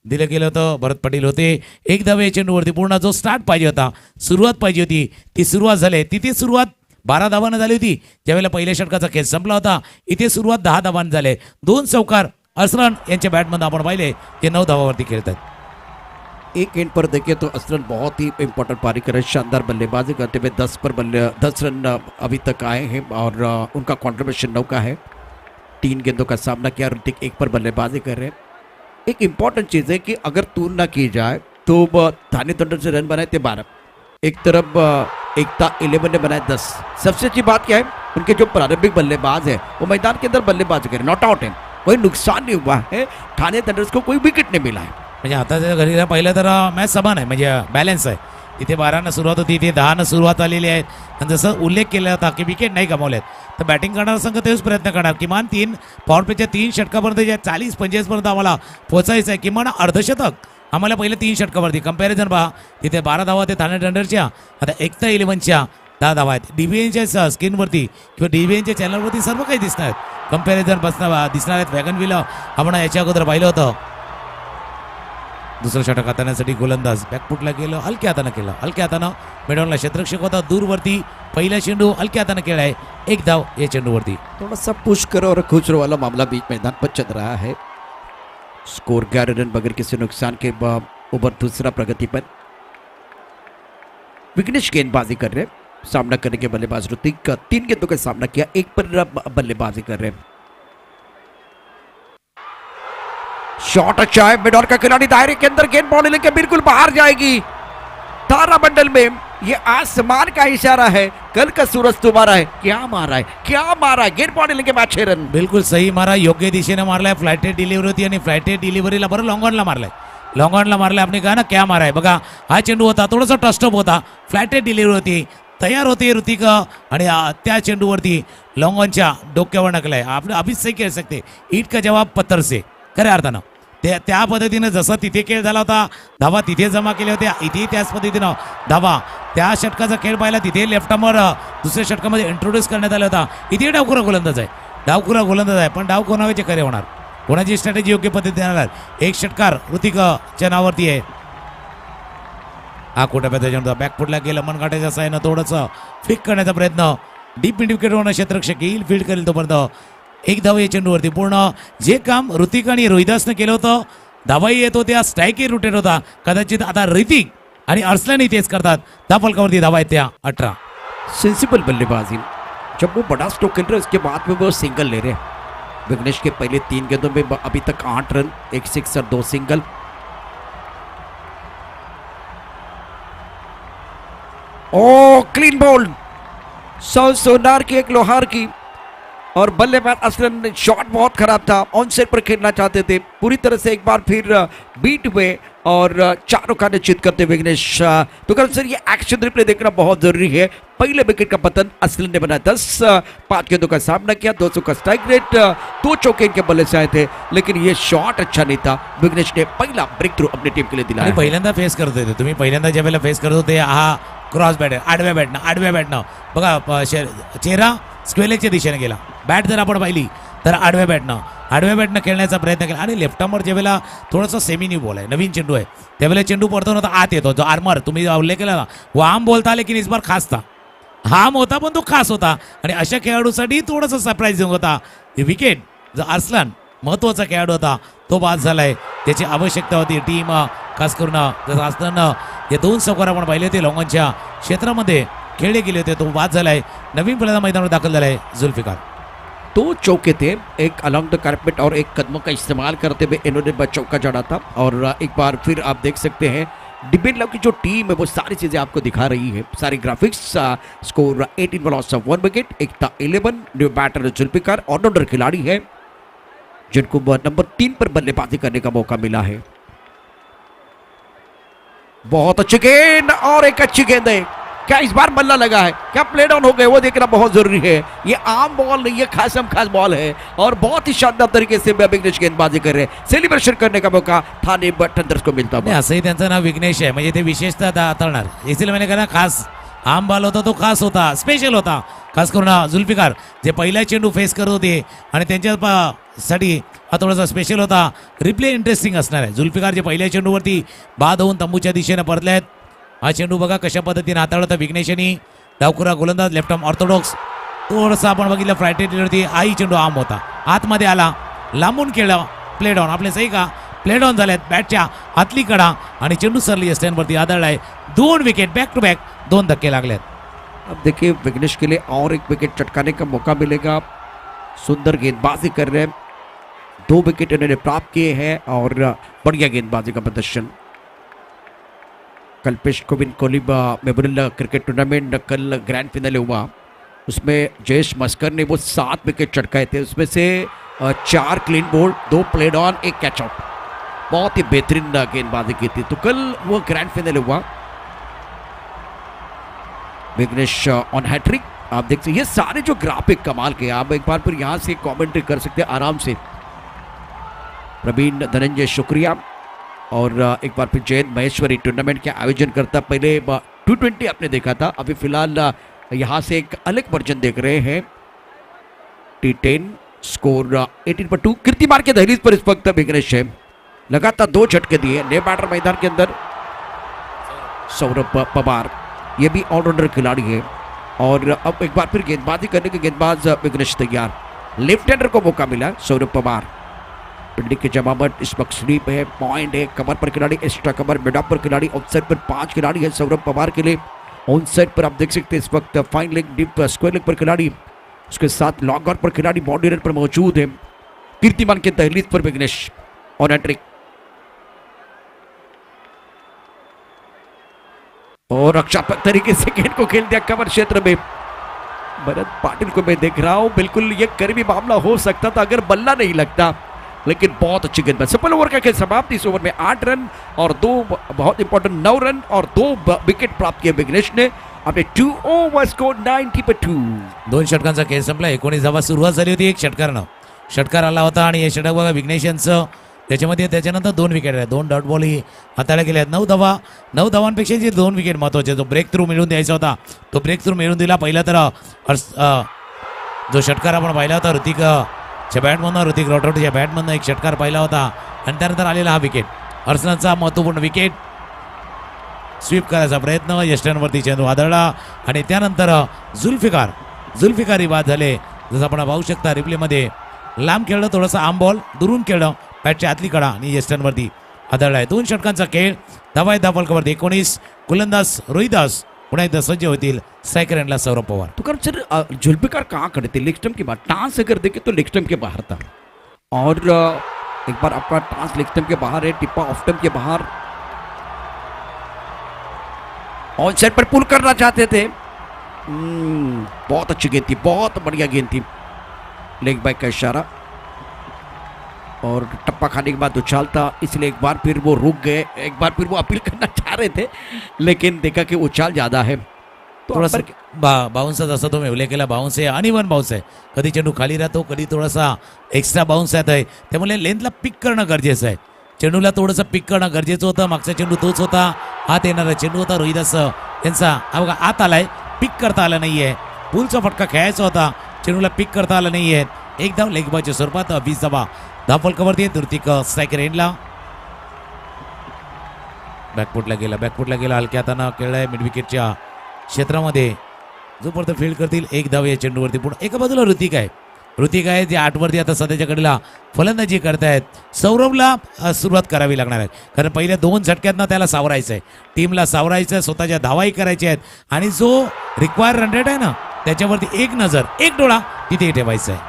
दिलं गेलं होतं. भरत पाटील होते. एक धावे चेंडूवरती पूर्ण जो स्टार्ट पाहिजे होता, सुरुवात पाहिजे होती, ती सुरुवात झाली. तिथे सुरुवात 12 धावांना झाली होती ज्यावेळेला पहिल्या षटकाचा खेळ संपला होता. इथे सुरुवात 10 धावांना झाले. 2 चौकार असलन यांच्या बॅटमध्ये आपण पाहिले ते 9 धावावरती खेळतात. एक एंड पर देखिए तो असलन बहुत ही इंपॉर्टेंट पारी कर रहे, शानदार बल्लेबाजी करते हुए 10 रन अभी तक आए हैं और उनका कॉन्ट्रीब्यूशन 9 का है. 3 गेंदों का सामना किया. ऋतिक 1 पर बल्लेबाजी कर रहे हैं. एक इंपॉर्टेंट चीज़ है कि अगर तुलना की जाए तो थाने तंडर से रन बनाए थे 12, एक तरफ एकता 11 ने बनाए 10. सबसे अच्छी बात क्या है, उनके जो प्रारंभिक बल्लेबाज है वो मैदान के अंदर बल्लेबाजी करें, नॉट आउट है, कोई नुकसान नहीं हुआ है. ठाणे थंडर्स को कोई विकेट नहीं मिला है. म्हणजे आता घरी पाहिलं तर मॅच समान आहे, म्हणजे बॅलन्स आहे. इथे 12 सुरुवात होती, इथे 10 सुरुवात आलेली आहे. आणि जसं उल्लेख केला होता की विकेट नाही गमावलेत, तर बॅटिंग करणारा संघ तेच प्रयत्न करणार. किमान 3 पॉवर प्लेच्या 3 षटकापर्यंत ज्या 40-45 पर्यंत आम्हाला पोहोचायचं आहे. किमान अर्धशतक आम्हाला पहिले 3 षटकावरती. कंपॅरिझन पहा, तिथे 12 धावा ते ठाणे थंडरच्या, आता एकता 11च्या 10 धावा आहेत. DBNच्या स्क्रीनवरती किंवा DBNच्या चॅनलवरती सर्व काही दिसणार आहेत. कंपॅरिझन दिसणार आहेत. वॅगन व्हील आपण याच्या अगोदर पाहिलं होतं. दुसरं षटक हाताळण्यासाठी गोलंदाज बॅकफुटला गेलं, हलक्या हातानं केलं, हलक्या हातानं मिडॉनला क्षेत्ररक्षक होता दूरवरती. पहिला चेंडू हलक्या हातानं खेळा आहे. 1 धाव या चेंडूवरती. थोड़ा सा पुश करो और खुश रहो वाला मामला बीच मैदान पर चल रहा है. स्कोर 11 रन बगैर किसी नुकसान के ओवर दूसरा प्रगति पर। विघ्नेश गेंदबाजी कर रहे हैं, सामना करने के बल्लेबाज ऋतिक 3 गेंदों का सामना किया, 1 पर बल्लेबाजी कर रहे हैं। शॉट अच्छा है, मिड ऑर्डर का खिलाड़ी दायरे के अंदर, गेंद बॉल लेके बिल्कुल बाहर जाएगी। तारामंडल में ये आसमान का इशारा है, कल का सूरज तुम्हारा है। क्या मारा है, क्या मारा है, गेंद बॉल लेके 6 रन। बिलकुल सही मारा, योग्य दिशेने मारलाय. फ्लायटेड डिलिव्हरी होती आणि फ्लायटेड डिलिव्हरीला बरं लॉंग ऑनला मारलाय. लॉंग ऑनला मारलाय. आपण कहा ना क्या मारा है बघा. हा चेंडू होता, थोडासा टस्टअप होता, फ्लायटेड डिलिव्हरी होती, तयार होती ऋतिक आणि त्या चेंडूवरती लॉंग ऑनच्या डोक्यावर नकलाय. आपण अभी सही कह सकते, ईट का जवाब पत्थर से, खऱ्या अर्थानं त्या पद्धतीनं जसं तिथे खेळ झाला होता, धावा तिथे जमा केल्या होत्या, इथेही त्याच पद्धतीनं धावा. त्या षटकाचा खेळ पाहिला, तिथे लेफ्ट आर्मवर दुसऱ्या षटकामध्ये इंट्रोड्यूस करण्यात आला होता. इथे डावखुरा गोलंदाज आहे, डावखुरा गोलंदाज आहे, पण डाव कोणाचे खरे होणार, कोणाची स्ट्रॅटेजी योग्य पद्धतीने येणार. एक षटकार ऋतिकच्या नावावरती आहे. हा खोटा त्याच्यानंतर बॅकफुटला गेलं, मनगाट्याच्या साहाय्यानं थोडंसं फिक करण्याचा प्रयत्न, डीप मिड विकेट होणं, क्षेत्ररक्षक येईल फील्ड करेल तोपर्यंत. एक धाव या चेंडूवरती. पूर्ण जे काम ऋतिक आणि रोहिदासनं केलं होतं, धावाही येत होत्या, स्ट्राईकही रोटेट होता. कदाचित आता ऋतिक आणि अर्सलनही तेच करतात. धाव फलकावरती धावा आहेत त्या 18. सेंसिबल बल्लेबाजी, जब वो बड़ा स्ट्रोक खेल रहे उसके बाद में वो सिंगल ले रहे हैं। विघ्नेश के पहले 3 गेंदों में अभी तक 8 रन, 1 सिक्स और 2 सिंगल। ओ क्लीन बॉल, सोनार की एक लोहार की, और बल्लेबाज असलन शॉट बहुत खराब था, ऑन सेट पर खेलना चाहते थे, पूरी तरह से एक बार फिर बीट हुए और 4 का निश्चित करते विघ्नेश। तो कल सर ये एक्शन रिप्ले देखना बहुत जरूरी है। पहले विकेट का पतन असलन ने बनाया, 5 गेंदों का सामना किया, 200 का स्ट्राइक रेट, 2 चौके इनके बल्ले से आए थे, लेकिन ये शॉट अच्छा नहीं था। विघ्नेश ने पहला ब्रेक थ्रू अपनी टीम के लिए दिलाया। पहिल्यांदा फेस करत होते तुम्ही, पहिल्यांदा ज्या वेळेला फेस करत होते, हा क्रॉस बॅट आहे, आडव्या बॅटनं बघा, चेहरा स्क्वेलेजच्या दिशेने गेला. बॅट जर आपण पाहिली तर आडव्या बॅटनं खेळण्याचा प्रयत्न केला. आणि लेफ्ट आर्मवर ज्या वेळेला थोडंसं सेमी न्यू बॉल आहे, नवीन चेंडू आहे, त्यावेळेला चेंडू पडतो ना तर आत येतो. जो आर्मर तुम्ही उल्लेख केला ना, वो आम बोलता लेकिन इस बार खास था, हाम होता पण तो खास होता. आणि अशा खेळाडूसाठी थोडंसं सरप्राईजिंग होता. विकेट जो अर्सलन महत्त्वाचा खेळाडू होता तो बाद झालाय, त्याची आवश्यकता होती. टीम खास करून जसं असताना हे 2 चौकार आपण पाहिले होते लॉंगॉनच्या क्षेत्रामध्ये खेळले गेले होते, तो बाद झालाय. नवीन फलंदाज मैदानावर दाखल झालाय जुल्फिकार. 2 चौके थे, एक अलॉन्ग द कारपेट और एक कदमों का इस्तेमाल करते हुए इन्होंने चौका जड़ा था. और एक बार फिर आप देख सकते हैं डिबेन लव की जो टीम है वो सारी चीजें आपको दिखा रही है, सारी graphics. Score 18 for loss of 1 wicket, एक था 11. न्यू बैटर जुल्फिकार ऑलराउंडर खिलाड़ी है जिनको नंबर 3 पर बल्लेबाजी करने का मौका मिला है. बहुत अच्छी गेंद और एक अच्छी गेंद है. क्या इस बार बल्ला लगा है, क्या प्ले डाउन हो गए, वो देखना बहुत जरूरी है. ये आम बॉल नहीं है, खास बॉल है और बहुत ही शानदार तरीके से विघ्नेश गेंदबाजी कर रहे हैं. सेलिब्रेशन करने का मौका थाने थंडर्स को मिलता है. असंही त्यांचं नाव विघ्नेश आहे, म्हणजे ते विशेषतः हाताळणार. इसलिए मैंने कहा खास आम बॉल होता तो खास होता, स्पेशल होता. खास करून जुल्फिकार जे पहिला चेंडू फेस करत होते आणि त्यांच्यासाठी हा थोडासा स्पेशल होता. रिप्ले इंटरेस्टिंग असणार आहे. जुल्फिकार जे पहिल्या चेंडूवरती बाद होऊन तंबूच्या दिशेने परतले आहेत. हा चेंडू बघा कशा पद्धतीने हाताळला विघ्नेशनी. डावखुरा गोलंदाज, लेफ्ट आर्म ऑर्थोडॉक्स. थोडंसं आपण बघितलं फ्लायटेडवरती आई चेंडू आम होता, आतमध्ये आला, लांबून खेळला, प्ले डाऊन. आपले सही का प्ले डाऊन झालेत, बॅटच्या आतली कडा आणि चेंडू सरली स्टँडवरती आदळलाय. 2 विकेट बॅक टू बॅक, 2 धक्के लागलेत. अब देखिए विघ्नेश के लिए और एक विकेट चटकाने का मौका मिलेगा. सुंदर गेंदबाजी कर रहे हैं, 2 विकेट इन्होंने प्राप्त किए हैं और बढ़िया गेंदबाजी का प्रदर्शन. Kalpesh Kovind Kohli memorial cricket tournament कल ग्रैंड फिनाले हुआ, उसमें जयेश मस्कर ने वो 7 विकेट चटकाए थे, उसमें से 4 clean bowled, 2 played on, 1 catch out. बहुत ही बेहतरीन गेंदबाजी की थी. तो कल वो ग्रैंड फिनाले हुआ. Vignesh on hat-trick. आप देख सकते ये सारे जो ग्राफिक कमाल के, आप एक बार फिर यहाँ से कमेंट्री कर सकते हैं आराम से. प्रवीण धनंजय शुक्रिया. और एक बार फिर जयंत महेश्वरी टूर्नामेंट के आयोजन करता. पहले T20 आपने देखा था, अभी फिलहाल यहाँ से एक अलग वर्जन देख रहे हैं. T10 स्कोर 18 पर 2. कीर्तिमान के दहलीज पर इस वक्त विघ्नेश है. लगातार 2 झटके दिए. नए बैटर मैदान के अंदर सौरभ पवार, ये भी ऑलराउंडर खिलाड़ी है. और अब एक बार फिर गेंदबाजी करने के गेंदबाज विघ्नेश तैयार. लेफ्ट हैंडर को मौका मिला सौरभ पवार. फील्डिंग की जमावट इस वक्त स्लीप है, पॉइंट है, कमर पर खिलाड़ी, एक्स्ट्रा कमर, मिड ऑफ पर खिलाड़ी, ऑफसाइड पर 5 खिलाड़ी है सौरभ पवार के लिए। ऑन साइड पर आप देख सकते हैं इस वक्त fine leg, deep square leg पर खिलाड़ी, उसके साथ लॉन्ग आउट पर खिलाड़ी बाउंड्री लाइन पर मौजूद है। कीर्तिमान के दहलीज पर विघ्नेश और हैट्रिक। और रक्षा तरीके से गेंद को खेल दिया कवर क्षेत्र में। भरत पाटिल को मैं देख रहा हूं, बिल्कुल ये करीबी मामला हो सकता था अगर बल्ला नहीं लगता, लेकिन बहुत अच्छी गेंदबाजी। सफल ओवर का खेल समाप्त। इस ओवर में 8 रन और 2 बहुत इंपॉर्टेंट 9 रन और 2 विकेट प्राप्त किए विघ्नेश ने। आपने 2 ओव्हर स्कोर 90/2। 2 षटकांचा खेळ संपला। 19 धावा सुरुवात झाली होती, एक षटकारनं षटकार आला होता आणि हे षटक बघा विघ्नेश यांचं, त्याच्यामध्ये त्याच्यानंतर 2 विकेट आहेत, 2 डॉट बॉल ही हाताळल्या गेल्या आहेत। 9 धावांपेक्षा जे 2 विकेट महत्वाचे, जो ब्रेक थ्रू मिळवून द्यायचा होता तो ब्रेक थ्रू मिळवून दिला। पहिला तर जो षटकार आपण पाहिला होता ऋतिकच्या बॅटमधनं, ऋतिक रॉटरच्या बॅटमधनं एक षटकार पाहिला होता आणि त्यानंतर आलेला हा विकेट, अर्सनलचा महत्त्वपूर्ण विकेट, स्वीप करायचा प्रयत्न, यष्टांवरती चेंडू आदळला आणि त्यानंतर जुल्फिकार बाद झाले। जसं आपण पाहू शकता रिप्लेमध्ये, लांब खेळलं, थोडंसं आम बॉल दुरून खेळलं, बॅटच्या आतली कडा आणि यष्टांवरती आदळला आहे। 2 षटकांचा खेळ, धावा आहेत धावफलकावरती 19। गोलंदाज रोहिदास पुन्हा एकदा सज्ज होतील, स्ट्राइकर एंडला सौरभ पवार। तो कर सर जुल्फिकार कहाँ खड़े थे? लेग स्टंप के बाद टांस अगर देखे तो लेग स्टंप के बाहर था, और एक बार आपका टांस लेग स्टंप के बाहर है, टिप्पा ऑफ स्टंप के बाहर। ऑन साइड पर पुल करना चाहते थे। बहुत अच्छी गेंद थी, बहुत बढ़िया गेंद थी, लेग बैक का इशारा और टप्पा खाने के बाद उछालता, इसलिए एक बार फिर वो रुक गए। एक बार फिर वो अपील करना चाह रहे थे, लेकिन देखा कि उछाल ज्यादा है तो थोडासा बाउन्स जसा तुम्ही उल्लेख केला, बाउन्स आहे आणि वन बाउन्स आहे, कधी चेंडू खाली राहतो, कधी थोडासा एक्स्ट्रा बाउन्स येत आहे, त्यामुळे लेंथला पिक करणं गरजेचं आहे। चेंडूला थोडंसं पिक करणं गरजेचं होतं। मागचा चेंडू तोच होता, आत येणारा चेंडू होता रोहिदास यांचा, हा बघा आत आलाय, पिक करता आला नाहीये, पुलचा फटका खेळायचा होता, चेंडूला पिक करता आला नाहीये। एक धाव लेगबाच्या स्वरूपात, 20 धावा धावफलकावरती आहेत। ऋतिक स्ट्राइकर एंडला, बॅकफुटला गेला, हलक्या हातानं खेळलाय मिड विकेटच्या क्षेत्रामध्ये, जोपर्यंत फील्ड करतील 1 धाव या चेंडूवरती। पुन्हा एका बाजूला ऋतिक आहे जे 8 वरती आता सध्याच्या कडेला फलंदाजी करतायत। सौरभला सुरुवात करावी लागणार आहे, कारण पहिल्या 2 झटक्यातनं त्याला सावरायचं आहे, टीमला सावरायचं आहे, स्वतःच्या धावाही करायच्या आहेत आणि जो रिक्वायर रन रेट आहे ना त्याच्यावरती एक नजर, एक डोळा तिथे ठेवायचा है।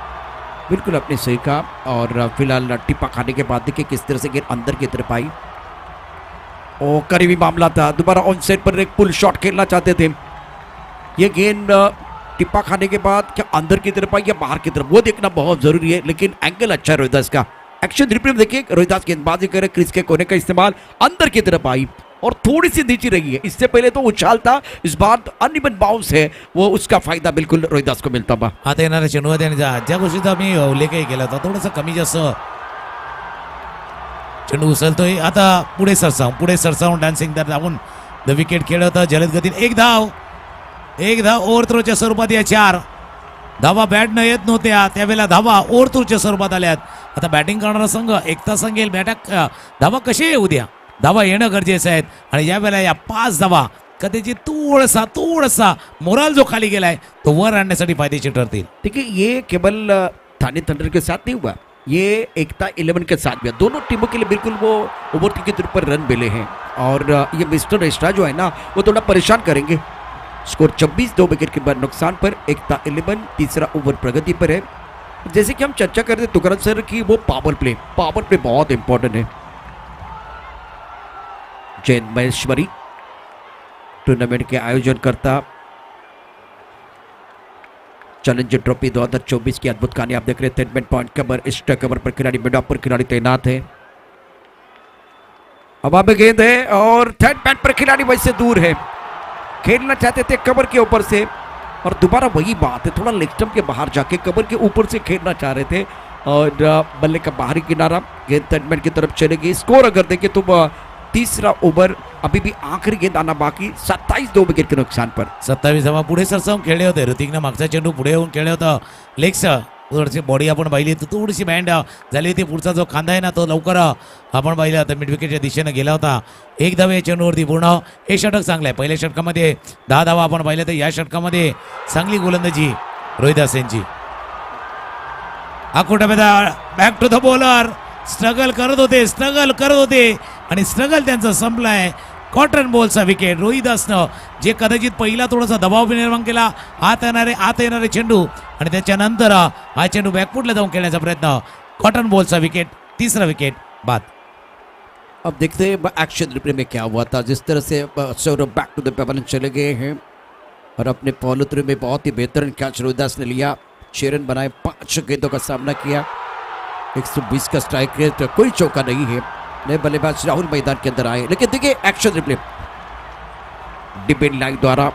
बिल्कुल आपने सही कहा। और फिलहाल टिप्पा खाने के बाद देखिए किस तरह से गेंद अंदर की तरफ आई, और करीबी मामला था। दोबारा ऑन साइड पर एक पुल शॉट खेलना चाहते थे, ये गेंद टिप्पा खाने के बाद क्या अंदर की तरफ आई या बाहर की तरफ, वो देखना बहुत जरूरी है। लेकिन एंगल अच्छा है रोहिदास का, एक्शन रिप्ले में देखिए रोहिदास गेंदबाजी करे, क्रीज के कोने का इस्तेमाल, अंदर की तरफ आई और थोड़ी सी नीचे रही है। इससे पहले तो उछाल था, इस बार अनइवन बाउंस है, वो उसका फायदा बिल्कुल रोहिदास को मिलता बा। आता येणाऱ्या चेंडूमध्ये आणि ज्या गोष्टीचा मी उल्लेखही केला होता, थोडंसं कमी जास्त चेंडू उचलतोय, आता पुढे सरसावून डान्सिंग दर लावून द विकेट खेळत होता जलद गतीने। एक धाव ओव्हर थ्रोच्या स्वरूपात या 4 धावा बॅट न येत नव्हत्या, त्यावेळेला धावा ओव्हर थ्रोच्या स्वरूपात आल्यात। आता बॅटिंग करणारा संघ एकता संघ येईल, धावा कशी येऊ द्या, धावा येणं गरजेचं आहे आणि यावेळेला या 5 धावा कदाचित थोडासा मोराल जो खाली गेलाय तो वर आणण्यासाठी फायदेशीर ठरतील। देखिए ये केवल थाने थंडर के साथ नहीं हुआ, ये एकता 11 के साथ भी है। दोनों टीमों के लिए बिल्कुल वो ओवर की तरफ पर रन मिले हैं, और ये मिस्टर एक्स्ट्रा जो है ना वो थोड़ा परेशान करेंगे। स्कोर 26, 2 विकेट के बाद नुकसान पर, एकता 11, तीसरा ओवर प्रगति पर है। जैसे कि हम चर्चा करते तुकरन सर की, वो पावर प्ले बहुत इंपॉर्टेंट है। जैन महेश्वरी टूर्नामेंट के आयोजन करता, चैलेंजर ट्रॉफी 2024 की अद्भुत कहानी आप देख रहे थे। Mid point cover, extra cover पर खिलाड़ी, मिड ऑफ पर खिलाड़ी तैनात है। हवा में गेंद है और थर्ड बैट पर खिलाड़ी वैसे दूर है, खेलना चाहते थे कवर के ऊपर से, और दोबारा वही बात है, थोड़ा लेग स्टंप के बाहर जाके कवर के ऊपर से खेलना चाह रहे थे, और बल्ले का बाहरी किनारा, गेंद थर्ड बैट की तरफ चलेगी। स्कोर अगर देखें तो तीसरा ओवर अभी भी आखिरी गेंद आना बाकी, 27, 2 विकेट के नुकसान पर। 27 धावा पुढे सरसावून खेळले होते, ऋतिकनं मागचा चेंडू पुढे येऊन खेळले होतं, लेग्स थोडीशी बॉडी आपण पाहिली तर थोडीशी बँड झाली होती, पुढचा जो खांदा आहे ना तो लवकर आपण पाहिला होता मिड विकेटच्या दिशेनं गेला होता। 1 धाव या चेंडूवरती पूर्ण, हे षटक चांगलं आहे। पहिल्या षटकामध्ये 10 धावा आपण पाहिल्या, तर या षटकामध्ये चांगली गोलंदाजी रोहिदास यांची। आकुटाबेदा back to the bowler, struggle करत होते आणि स्ट्रगल त्यांचा संपलाय. कॉटन बॉलचा विकेट रोहिदासनं जे कदाचित पहिला थोडासा दबाव निर्माण केला, आत येणारे चेंडू आणि त्याच्यानंतर हा चेंडू बॅकफुटला जाऊन खेळण्याचा प्रयत्न. कॉटन बॉलचा विकेट, तिसरा विकेट बाद. अब देखते हैं एक्शन रिप्ले में क्या हुआ था. जिस तरह से सौरभ बैक टू द पेवन चले गए हैं और अपने फॉलो थ्रू में बहुत ही बेहतरीन कैच रोहिदास ने लिया. 6 रन बनाए, 5 गेंदों का सामना किया. 120 का स्ट्राइक रेट, कोई चौका नहीं है. नए बल्लेबाज राहुल मैदान के अंदर आए. लेकिन देखिए एक्शन रिप्ले डिपेंड लाइन द्वारा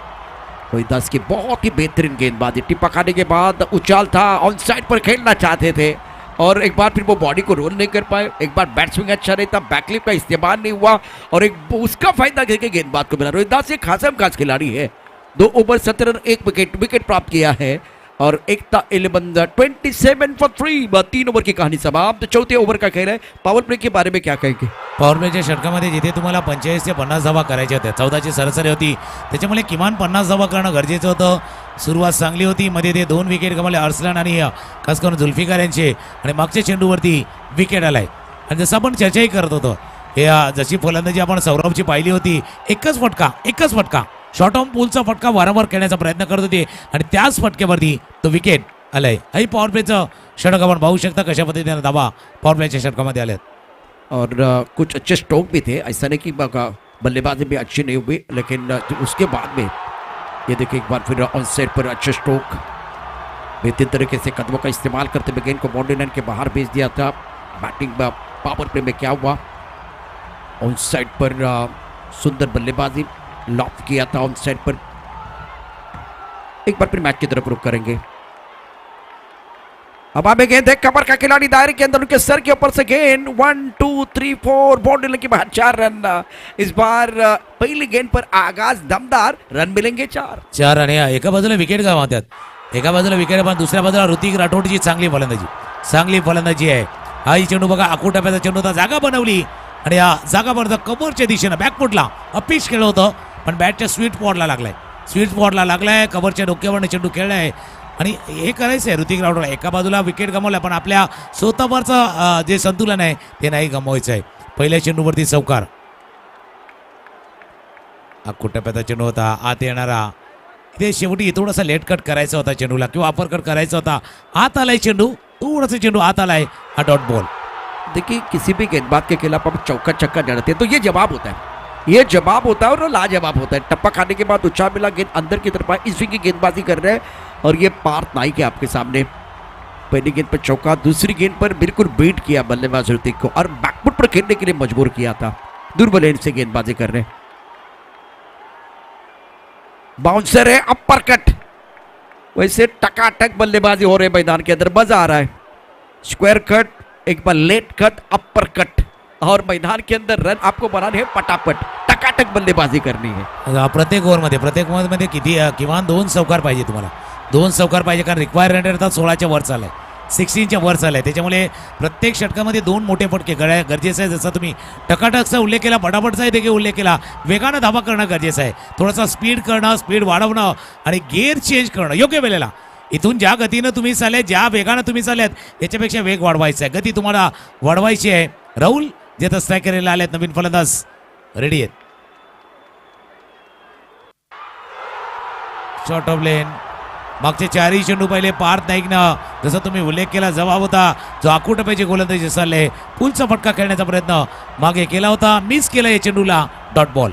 रोहिदास की बहुत ही बेहतरीन गेंदबाजी. टिप्पा खाने के बाद उछाल था, ऑन साइड पर खेलना चाहते थे और एक बार फिर वो बॉडी को रोल नहीं कर पाए. एक बार बैट स्विंग अच्छा नहीं था, बैकलिप का इस्तेमाल नहीं हुआ और एक उसका फायदा करके गेंदबाज को मिला. रोहिदास एक खासा खास खिलाड़ी है. 2 ओवर 17 रन, 1 विकेट प्राप्त किया है और 27 for 3. 3 ओवर की कहानी समाप्त. चौथे ओव्हर का खेळ आहे. पॉवर प्ले के बारे में क्या कहेंगे? पॉवर प्लेच्या षटकामध्ये जिथे तुम्हाला 45 ते 50 धावा करायच्या होत्या, 14ची सरासरी होती, त्याच्यामुळे किमान 50 धावा करणं गरजेचं होतं. सुरुवात चांगली होती, मध्ये ते 2 विकेट गमावले अर्सलन आणि खास करून जुल्फिकार यांचे आणि मागच्या चेंडूवरती विकेट आलाय. आणि जसं आपण चर्चाही करत होतो, हे जशी फलंदाजी आपण सौरभची पाहिली होती, एकच फटका शॉर्ट ऑन पूलचा फटका वारंवार खेळण्याचा प्रयत्न करत होते आणि त्याच फटक्यावरती तो विकेट आलाय. ही पॉवर प्लेचं षटक आपण पाहू शकता कशा पद्धतीने धावा पॉवर प्लेच्या षटकामध्ये आल्यात. और कुछ अच्छे स्ट्रोक भी थे. ऐसा नहीं कि बल्लेबाजी भी अच्छी नहीं हुई, लेकिन उसके बाद में ये देखिए एक बार फिर ऑन साइड पर अच्छे स्ट्रोक, बेहतरीन तरीके से कदमों का इस्तेमाल करते हुए गेंद को बाउंड्री लाइन के बाहर भेज दिया था. बैटिंग पावर प्ले में क्या हुआ, ऑन साइड पर सुंदर बल्लेबाजी, लॉफ किया था ऑन साइड पर. एक बार फिर मैच की तरफ रुख करेंगे. अब हमें गेंद है, कमर का खिलाड़ी दायरे के अंदर, उनके सर के ऊपर से गेंद 1 2 3 4 बाउंड्री लाइन के बाहर 4 रन. इस बार पहली गेंद पर आगाज दमदार, रन मिलेंगे 4 आणि एका बाजूला विकेट गमावतात, एका बाजूला विकेट पण दुसऱ्या बाजूला ऋतिक राठोडची चांगली फलंदाजी आहे. हा चेंडू बघा, आखू टप्प्याचा चेंडू होता, जागा बनवली आणि या जागा बनवता कमरच्या दिशेनं बॅकफुटला अपिच खेळ होतं, पण बॅटच्या स्वीट स्पॉटला लागलाय. कव्हरच्या डोक्यावरनं चेंडू खेळलाय आणि हे करायचं आहे ऋतिक राठोड. एका बाजूला विकेट गमावला, पण आपल्या स्वतःवरचं जे संतुलन आहे ते नाही गमवायचं आहे. पहिल्या चेंडूवरती चौकार, आखू टप्प्याचा चेंडू होता, आत येणारा. इथे शेवटी थोडासा लेट कट करायचा होता चेंडूला किंवा अपर कट करायचा होता. आत आलाय चेंडू, थोडासा चेंडू आत आलाय, हा डॉट बॉल. देखिए किसी भी गेंदबाज के खिलाफ आप चौका छक्का जड़ते हैं तो ये जवाब होता है, और लाजवाब होता है. टप्पा खाने के बाद उछाल मिला, गेंद अंदर की तरफ आए, इस की गेंदबाजी कर रहे हैं और ये पार्थ नाइक है आपके सामने. पहली गेंद पर चौका, दूसरी गेंद पर बिल्कुल बीट किया बल्लेबाज ऋतिक को और बैकफुट पर खेलने के लिए मजबूर किया था. दुर्बल एंड से गेंदबाजी कर रहे हैं. बाउंसर है, अपर कट. वैसे टकाटक बल्लेबाजी हो रही है मैदान के अंदर, मजा आ रहा है. स्क्वायर कट, एक बार लेट कट, अपर कट और मैदान के अंदर रन आपको बनाने हैं पटापट. टकाटक बल्लेबाजी करनी है. प्रत्येक ओव्हरमध्ये किती किमान 2 चौकार पाहिजे तुम्हाला, 2 चौकार पाहिजे, कारण रिक्वायर रन रेट 16च्या वर चाललाय, 16च्या वर चाललाय. त्याच्यामुळे प्रत्येक षटकामध्ये 2 मोठे फटके गरजेचं आहे. जसा तुम्ही टकाटकचा उल्लेख केला, फटाफटचा देखील उल्लेख केला, वेगानं धावा करणं गरजेचं आहे. थोडासा स्पीड वाढवणं आणि गेअर चेंज करणं योग्य वेळेला. इथून ज्या गतीनं तुम्ही चालले, ज्या वेगानं तुम्ही चालल्यात, याच्यापेक्षा वेग वाढवायचा आहे, गती तुम्हाला वाढवायची आहे. राहुल जे आता स्ट्रायकरला आलेत, नवीन फलंदाज रेडी आहेत. शॉर्ट ऑफ लेन, मागचे 4ही चेंडू पहिले पार्थ नाईकनं जसं तुम्ही उल्लेख केला जबाब होता, जो आखू टप्प्याची गोलंदाजी चालले, पुलचा फटका खेळण्याचा प्रयत्न मागे केला होता, मिस केला या चेंडूला, डॉट बॉल.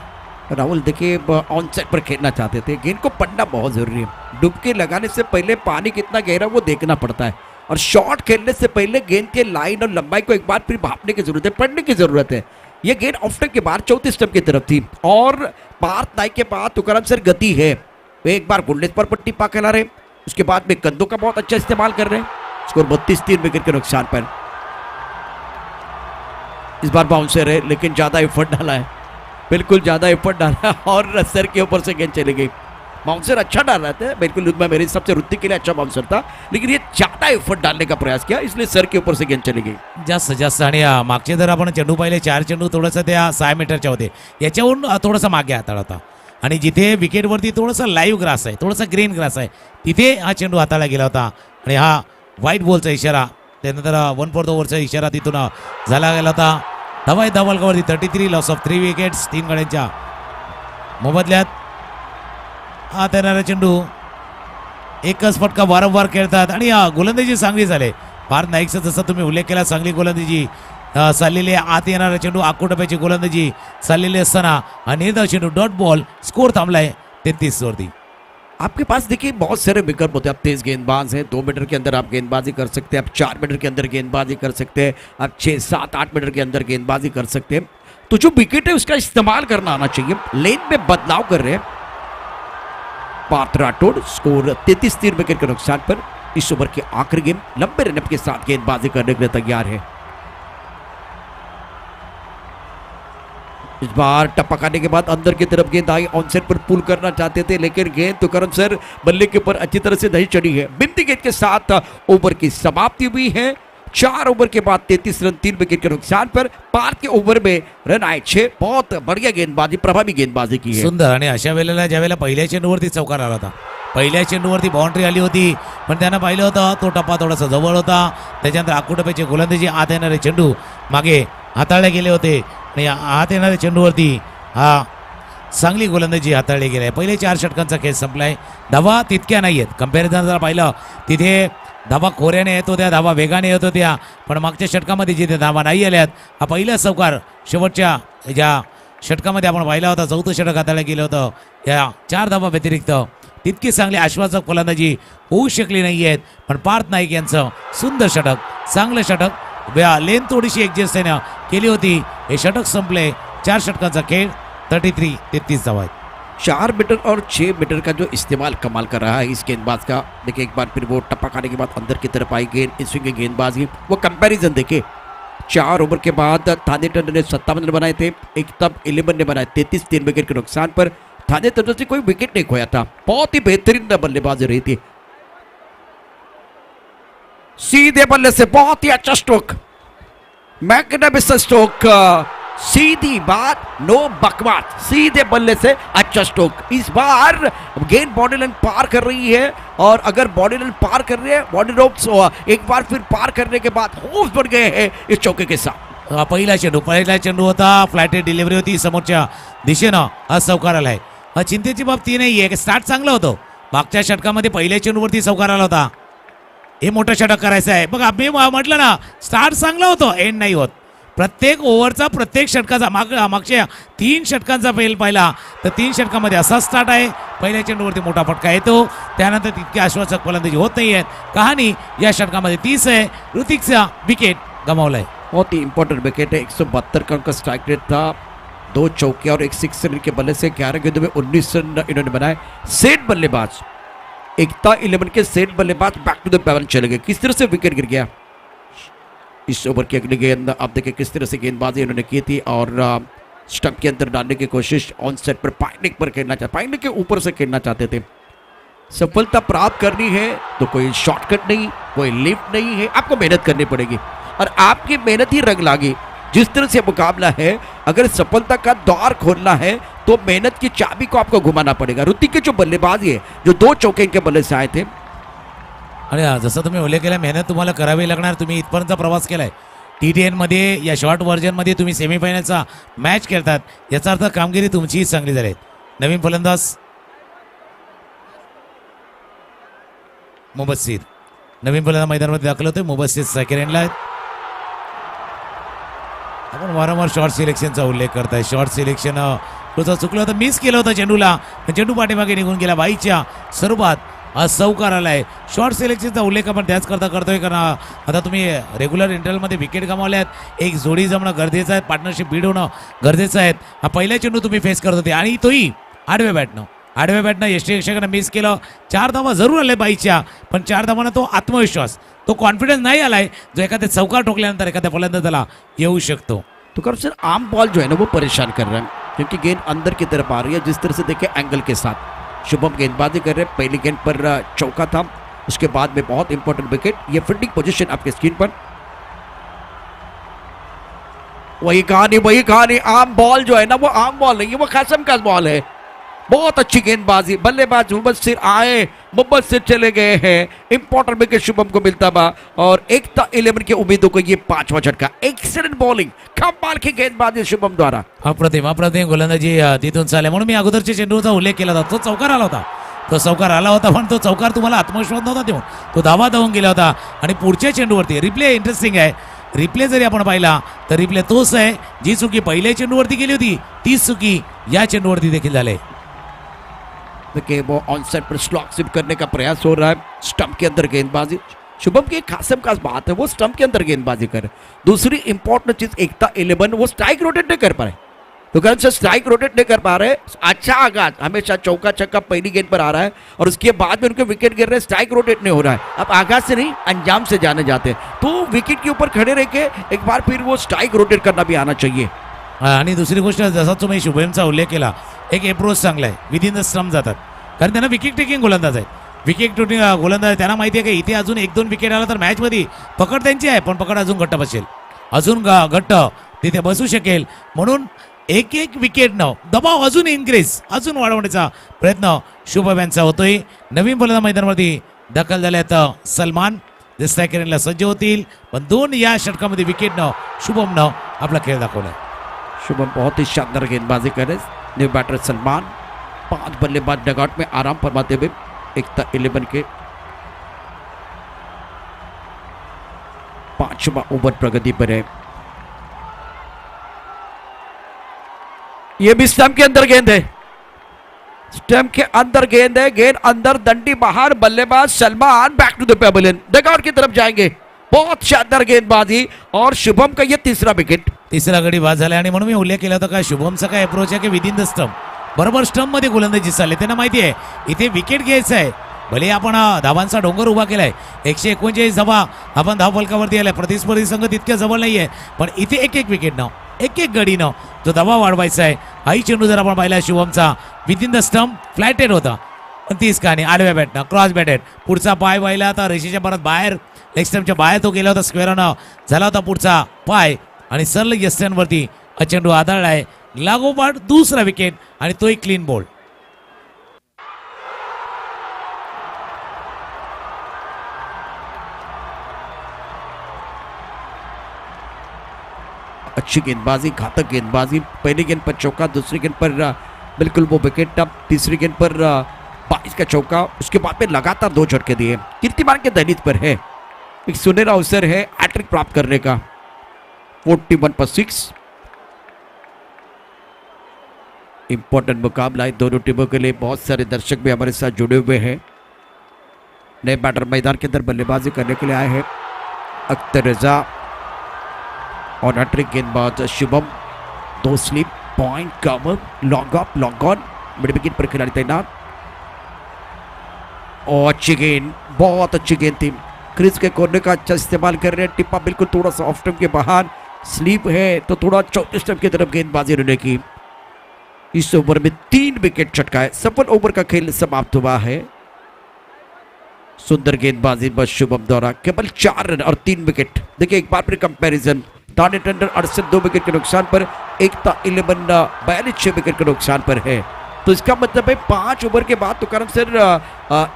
राहुल देखिए ऑन साइड पर खेलना चाहते थे. गेंद को पढ़ना बहुत जरूरी है. डुबकी लगाने से पहले पानी कितना गहरा वो देखना पड़ता है और शॉट खेलने से पहले गेंद के लाइन और लंबाई को एक बार फिर भापने की जरूरत है, पढ़ने की जरूरत है. ये गेंद ऑफ स्टंप के बाहर चौथे स्टंप की तरफ थी और पार्थ नाइक के पास तुकाराम सर गति है. वे एक बार गुंडेज पर पट्टी पा खेला रहे, उसके बाद में कंधों का बहुत अच्छा इस्तेमाल कर रहे हैं. स्कोर 32-3 विकेट के नुकसान पर. इस बार बाउंसर है, लेकिन ज्यादा एफर्ट डाला है, बिल्कुल ज्यादा एफर्ट डाला और सर के ऊपर से गेंद चली गई. बाउंसर अच्छा डाल रहा था, बिल्कुल मेरे हिसाब से ऋतिक के लिए अच्छा बाउंसर था, लेकिन ये ज्यादा एफर्ट डालने का प्रयास किया, इसलिए सर के ऊपर से गेंद चली गई. जास्त आणि मागचे जर आपण चेंडू पाहिले, 4 चेंडू थोडंसं त्या 6 मीटरच्या होते, याच्यावरून थोडासा मागे हाताळा होता आणि जिथे विकेटवरती थोडासा लाईव्ह ग्रास आहे, थोडासा ग्रीन ग्रास आहे, तिथे हा चेंडू हाताळला गेला होता आणि हा व्हाईट बॉलचा इशारा त्यानंतर 1/4 ओव्हरचा इशारा तिथून झाला गेला होता. धावा आहे धावलकावरती 33 लॉस ऑफ 3 विकेट्स 3 गड्यांच्या मोबदल्यात. हा येणारा चेंडू एकच फटका वारंवार खेळतात आणि गोलंदाजी चांगली झाले. पार्थ नाईकचा जसा तुम्ही उल्लेख केला चांगली गोलंदाजी चाललेली आहे. आत येणारा चेंडू आकोटप्याची गोलंदाजी चाललेली असताना हा निर्धाव चेंडू डॉट बॉल स्कोर थांबलाय 33 वरती. आपके पास देखिए बहुत सारे विकल्प होते हैं. आप तेज गेंदबाज हैं, 2 मीटर के अंदर आप गेंदबाजी कर सकते हैं, आप 4 मीटर के अंदर गेंदबाजी कर सकते हैं, आप 6, 7, 8 मीटर के अंदर गेंदबाजी कर सकते हैं. तो जो विकेट है उसका इस्तेमाल करना आना चाहिए. लेन में बदलाव कर रहे हैं पार्थ राठौड़. स्कोर 33 विकेट के नुकसान पर इस ओवर के आखिरी गेम लंबे रनअप के साथ गेंदबाजी करने के लिए तैयार है. इस बार टप्पा खाने के बाद अंदर की तरफ गेंद आई. ऑन साइड पर पुल करना चाहते थे लेकिन गेंद तो करम सर बल्ले के ऊपर अच्छी तरह से नहीं चढ़ी है. बिंदी गेंद के साथ ओवर की समाप्ति हुई है. 4 ओवर के बाद 33 रन 3 विकेट के नुकसान पर. पार्थ के ओवर में रन आए 6. बहुत बढ़िया गेंदबाजी, प्रभावी गेंदबाजी की है. सुंदर. आणि अशा वेळेला ज्या वेळेला पहिल्या चेंडूवरती चौकार आला होता, पहिल्या चेंडूवरती बाउंड्री आली होती, पण त्यानं पाहिलं होतं तो टप्पा थोडासा जवळ होता. त्याच्यानंतर आकुटप्याची गोलंदाजी आत येणारे चेंडू मागे हाताळले गेले होते आणि आत येणाऱ्या चेंडूवरती हा चांगली गोलंदाजी हाताळली गेली आहे. पहिले 4 षटकांचा खेळ संपलाय. धावा तितक्या नाही आहेत. कम्पॅरिझन जर पाहिलं तिथे धावा खोऱ्याने येत होत्या, धावा वेगाने येत होत्या, पण मागच्या षटकामध्ये जिथे धावा नाही आल्यात हा पहिला चौकार शेवटच्या ज्या षटकामध्ये आपण पाहिला होता, 4थं षटक हाताळलं गेलं होतं. या 4 धावा व्यतिरिक्त तितकी चांगली आश्वासक फलंदाजी होऊ शकली नाही आहेत. पण पार्थ नाईक यांचं सुंदर षटक, चांगलं षटक, लेन थोडीशी ॲडजस्ट त्यानं केली होती. हे षटक संपले. 4 षटकांचा खेळ 33 धावा आहेत. 4 मीटर और 6 मीटर का जो इस्तेमाल कमाल कर रहा है इस गेंदबाज का. देखिए एक बार फिर वो टप्पा खाने के बाद अंदर की तरफ आई गेंद, इस स्विंग की गेंदबाजी, वो कंपैरिजन देखिए. 4 ओवर के बाद थाने टंडन ने 57 रन बनाए थे, एक तब 11 ने बनाए 33 3 विकेट के नुकसान पर. थाने टंडन से कोई विकेट नहीं खोया था. बहुत ही बेहतरीन बल्लेबाजी रही थी. सीधे बल्ले से बहुत ही अच्छा स्ट्रोक, मैग्निफिसेंट स्ट्रोक. सीधी बात, नो बकवास. सीधे बल्ले से अच्छा स्ट्रोक. इस बार गेंद बॉडी लाइन पार कर रही है और अगर बॉडी लाइन पार कर रही है, बॉडी रोप्स एक बार फिर पार करने के बाद होप्स बढ़ गए हैं इस चौके के साथ. पहिला चेंडू होता, फ्लॅटेड डिलिव्हरी होती समोरच्या दिशेनं. हा चौकार आलाय. हा चिंतेची बाब ती नाही आहे की स्टार्ट चांगलं होतं. मागच्या षटकामध्ये पहिल्या चेंडूवरती चौकार आला होता. हे मोठं षटक करायचं आहे. बघा मी म्हटलं ना, स्टार्ट चांगलं होतं, एंड नाही होत. प्रत्येक ओव्हरचा, प्रत्येक षटकाचा मागच्या 3 षटकांचा फेल पाहिला तर 3 षटकामध्ये असा स्टार्ट आहे. पहिल्या चेंडूवरती मोठा फटका येतो, त्यानंतर तितकी आश्वासक फलंदाजी होत नाही आहेत. कहाणी या षटकामध्ये 30 आहे. ऋतिकचा विकेट गमावलाय. बहुत ही इंपॉर्टेंट विकेट है. 172 का उनका स्ट्राइक रेट था. 2 चौके और एक 6 रन के बल्ले से 11 गेंदों में 19 रन इन्होंने बनाए. सेट बल्लेबाज, एकता 11 के सेट बल्लेबाज बैक टू द पैवन चले गए. किस तरह से विकेट गिर गया. इस ओवर की अगली गेंद आप देखिए किस तरह से गेंदबाजी इन्होंने की थी और स्टंप के अंदर डालने की कोशिश. ऑन सेट पर पाइनिक पर खेलना चाहते, पाइनिक के ऊपर से खेलना चाहते थे. सफलता प्राप्त करनी है तो कोई शॉर्टकट नहीं, कोई लिफ्ट नहीं है, आपको मेहनत करनी पड़ेगी और आपकी मेहनत ही रंग लागी. जिस तरह से मुकाबला है, अगर सफलता का द्वार खोलना है तो मेहनत की चाबी को आपको घुमाना पड़ेगा. ऋतिक के जो बल्लेबाजी है, जो 2 चौके इनके बल्ले से आए थे. आणि जसं तुम्ही उल्लेख केला, मेहनत तुम्हाला करावी लागणार. तुम्ही इथपर्यंतचा प्रवास केलाय. T10 मध्ये या शॉर्ट व्हर्जनमध्ये तुम्ही सेमीफायनलचा मॅच खेळतात, याचा अर्थ कामगिरी तुमचीही चांगली झाली. नवीन फलंदाज मुबस्सिर, नवीन फलंदाज मैदानामध्ये दाखल होते. मुबस्सिर सेकंड एंडला आहेत. आपण वारंवार शॉर्ट सिलेक्शनचा उल्लेख करताय. शॉर्ट सिलेक्शन तुझं चुकलं होतं, मिस केलं होतं चेंडूला, चेंडू पाठीमागे निघून गेला. बाईच्या स्वरूपात हा चौकार आलाय. शॉर्ट सिलेक्शनचा उल्लेख आपण त्याच करता करतोय, कारण आता तुम्ही रेग्युलर इंटरव्हलमध्ये विकेट गमावल्यात. एक जोडी जमणं गरजेचं आहे, पार्टनरशिप बीड होणं गरजेचं आहे. हा पहिला चेंडू तुम्ही फेस करत होते आणि तोही आडव्या बॅटनं यष्टीरक्षकानं मिस केलं. 4 धावा जरूर आले बाईच्या, पण 4 धावांना तो आत्मविश्वास, तो कॉन्फिडन्स नाही आलाय जो एखाद्या चौकार ठोकल्यानंतर एखाद्या फलंदाजाला येऊ शकतो. तो कर सर आम बॉल जो है ना वो परेशान कर रहा है, क्योंकि गेंद अंदर की तरफ आ रही है. जिस तरह से देखे एंगल के साथ शुभम गेंदबाजी कर रहे हैं. पहली गेंद पर चौका था, उसके बाद में बहुत इंपॉर्टेंट विकेट. ये फील्डिंग पोजीशन आपके स्क्रीन पर. वही कहानी. आम बॉल जो है ना वो आम बॉल नहीं है, वो कसम का बॉल है. बहुत अच्छी गेंदबाजी, बल्लेबाज मुबस्सिर आए, मुबस्सिर चले गए हैं, इंपॉर्टेंट विकेट शुभम को मिलता बा और एकता 11 के उम्मीदों को ये 5वां झटका। एक्सीलेंट बॉलिंग, कमाल की गेंदबाजी शुभम द्वारा। अप्रतिम गोलंदाजी तिथून चालले म्हणून मी अगोदरच्या चेंडूचा उल्लेख केला होता. तो चौकार आला होता, तो चौकार आला होता, पण तो चौकार तुम्हाला आत्मविश्वास नव्हता देऊन तो धावा धावून गेला होता. आणि पुढच्या चेंडूवरती रिप्ले इंटरेस्टिंग आहे. रिप्ले जरी आपण पाहिला तर रिप्ले तोच आहे जी चुकी पहिल्या चेंडूवरती गेली होती, तीच चुकी या चेंडूवरती देखील झाले. देखिए वो ऑन साइड पर स्लॉक स्विप करने का प्रयास हो रहा है, स्टंप के अंदर गेंदबाजी। शुभम की एक खास बात है, वो स्टंप के अंदर गेंदबाजी कर। दूसरी इंपॉर्टेंट चीज एकता 11 वो स्ट्राइक रोटेट नहीं कर पा रहे, तो कारण से स्ट्राइक रोटेट नहीं कर पा रहे। अच्छा आगाज, हमेशा चौका छक्का पहली गेंद पर आ रहा है और उसके बाद में उनके विकेट गिर रहे हैं, स्ट्राइक रोटेट नहीं हो रहा है। अब आगाज से नहीं अंजाम से जाने जाते हैं, तो विकेट के ऊपर खड़े रह के एक बार फिर वो स्ट्राइक रोटेट करना भी आना चाहिए। आणि दुसरी गोष्ट जसा तुम्ही शुभमचा उल्लेख केला, एक अप्रोच चांगला आहे, विदिन द स्टंप जातात, कारण त्यांना विकेट टेकिंग गोलंदाज आहे. विकेट टेकिंग गोलंदाज आहे, त्यांना माहिती आहे की इथे अजून 1-2 विकेट आला तर मॅचमध्ये पकड त्यांची आहे, पण पकड अजून घट्ट बसेल, अजून घट्ट तिथे बसू शकेल. म्हणून एक विकेट न दबाव अजून इन्क्रीज, अजून वाढवण्याचा प्रयत्न शुभम यांचा होतोय. नवीन फलंदाज मैदानावरती दाखल झाल्यात सलमान, जे स्ट्रायकरला सज्ज होतील, पण 2 या षटकामध्ये विकेटनं शुभमनं आपला खेळ दाखवलाय. शुभम बहुत ही शानदार गेंदबाजी करे, न्यू बैटर सलमान 5 बल्लेबाज डगआउट में आराम फरमाते हुए एकता 11 के 5वां ओवर प्रगति पर है। ये भी स्टंप के अंदर गेंद है, स्टंप के अंदर गेंद है, गेंद अंदर, दंडी बाहर, बल्लेबाज Salman back to the pavilion, dugout की तरफ जाएंगे। बहुत शानदार गेंदबाजी और शुभम का ये तीसरा विकेट, तिसरा गडी बाद झाला. आणि म्हणून मी उल्लेख केला होता का शुभमचा काय अप्रोच आहे की विदिन द स्टंप, बरोबर स्टंप मध्ये गोलंदाजी चालली, त्यांना माहिती आहे इथे विकेट घ्यायचं आहे. भले आपण धावांचा डोंगर उभा केलाय, 139 धावा आपण धावफलकावरती आलाय, प्रतिस्पर्धी संघ तितक्या जवळ नाहीये, पण इथे एक विकेट न एक गडीनं जो धावा वाढवायचा आहे. हाही चेंडू जर आपण पाहिला शुभमचा विदिन द स्टंप फ्लॅटेड होता, पण तीच कहाणी आडव्या बॅटनं क्रॉस बॅटेड, पुढचा पाय पाहिला तर रेषेच्या परत बाहेर, लेग स्टंपच्या बाहेर तो गेला होता, स्क्वेअरनं झाला होता पुढचा पाय आणि सरळ यस्टनवरती चेंडू आदळलाय. लागोपाठ दुसरा विकेट आणि तो एक क्लीन बॉल. अच्छी गेंदबाजी, घातक गेंदबाजी, पहली गेंद पर चौका, दूसरी गेंद पर बिल्कुल वो विकेट, अब तीसरी गेंद पर 22 का चौका, उसके बाद में लगातार 2 झटके दिए। कीर्तिमान के दहलीज पर है, एक सुनहरा अवसर है हैट्रिक प्राप्त करने का। 41 पर 6 इंपॉर्टेंट मुकाबला है दोनों टीमों के लिए। बहुत सारे दर्शक भी हमारे साथ जुड़े हुए हैं। नए बैटर मैदान के अंदर बल्लेबाजी करने के लिए आए हैं अख्तर रजा और हैट्रिक गेंदबाज Shubham. 2 slip, point, cover, long off, long on, mid wicket पर खिलाड़ी तैनात। और अच्छी गेंद, बहुत अच्छी गेंद थी, क्रीज के कोने का अच्छा इस्तेमाल कर रहे हैं। टिप्पा बिल्कुल थोड़ा सा ऑफ स्टंप के बाहर, स्लीप है तो थोड़ा चौथे स्टंप की तरफ गेंदबाजी रहने की। इस ओवर में 3 विकेट चटकाए, सफल ओवर का खेल समाप्त हुआ है। सुंदर गेंदबाजी बस शुभम द्वारा, केवल 4 रन और 3 विकेट। देखिए एक बार फिर कंपैरिजन, ताने टंडन 68 2 विकेट के नुकसान पर, एकता 11 42 6 विकेट के नुकसान पर है। तो इसका मतलब है 5 ओवर के बाद तो कारण सर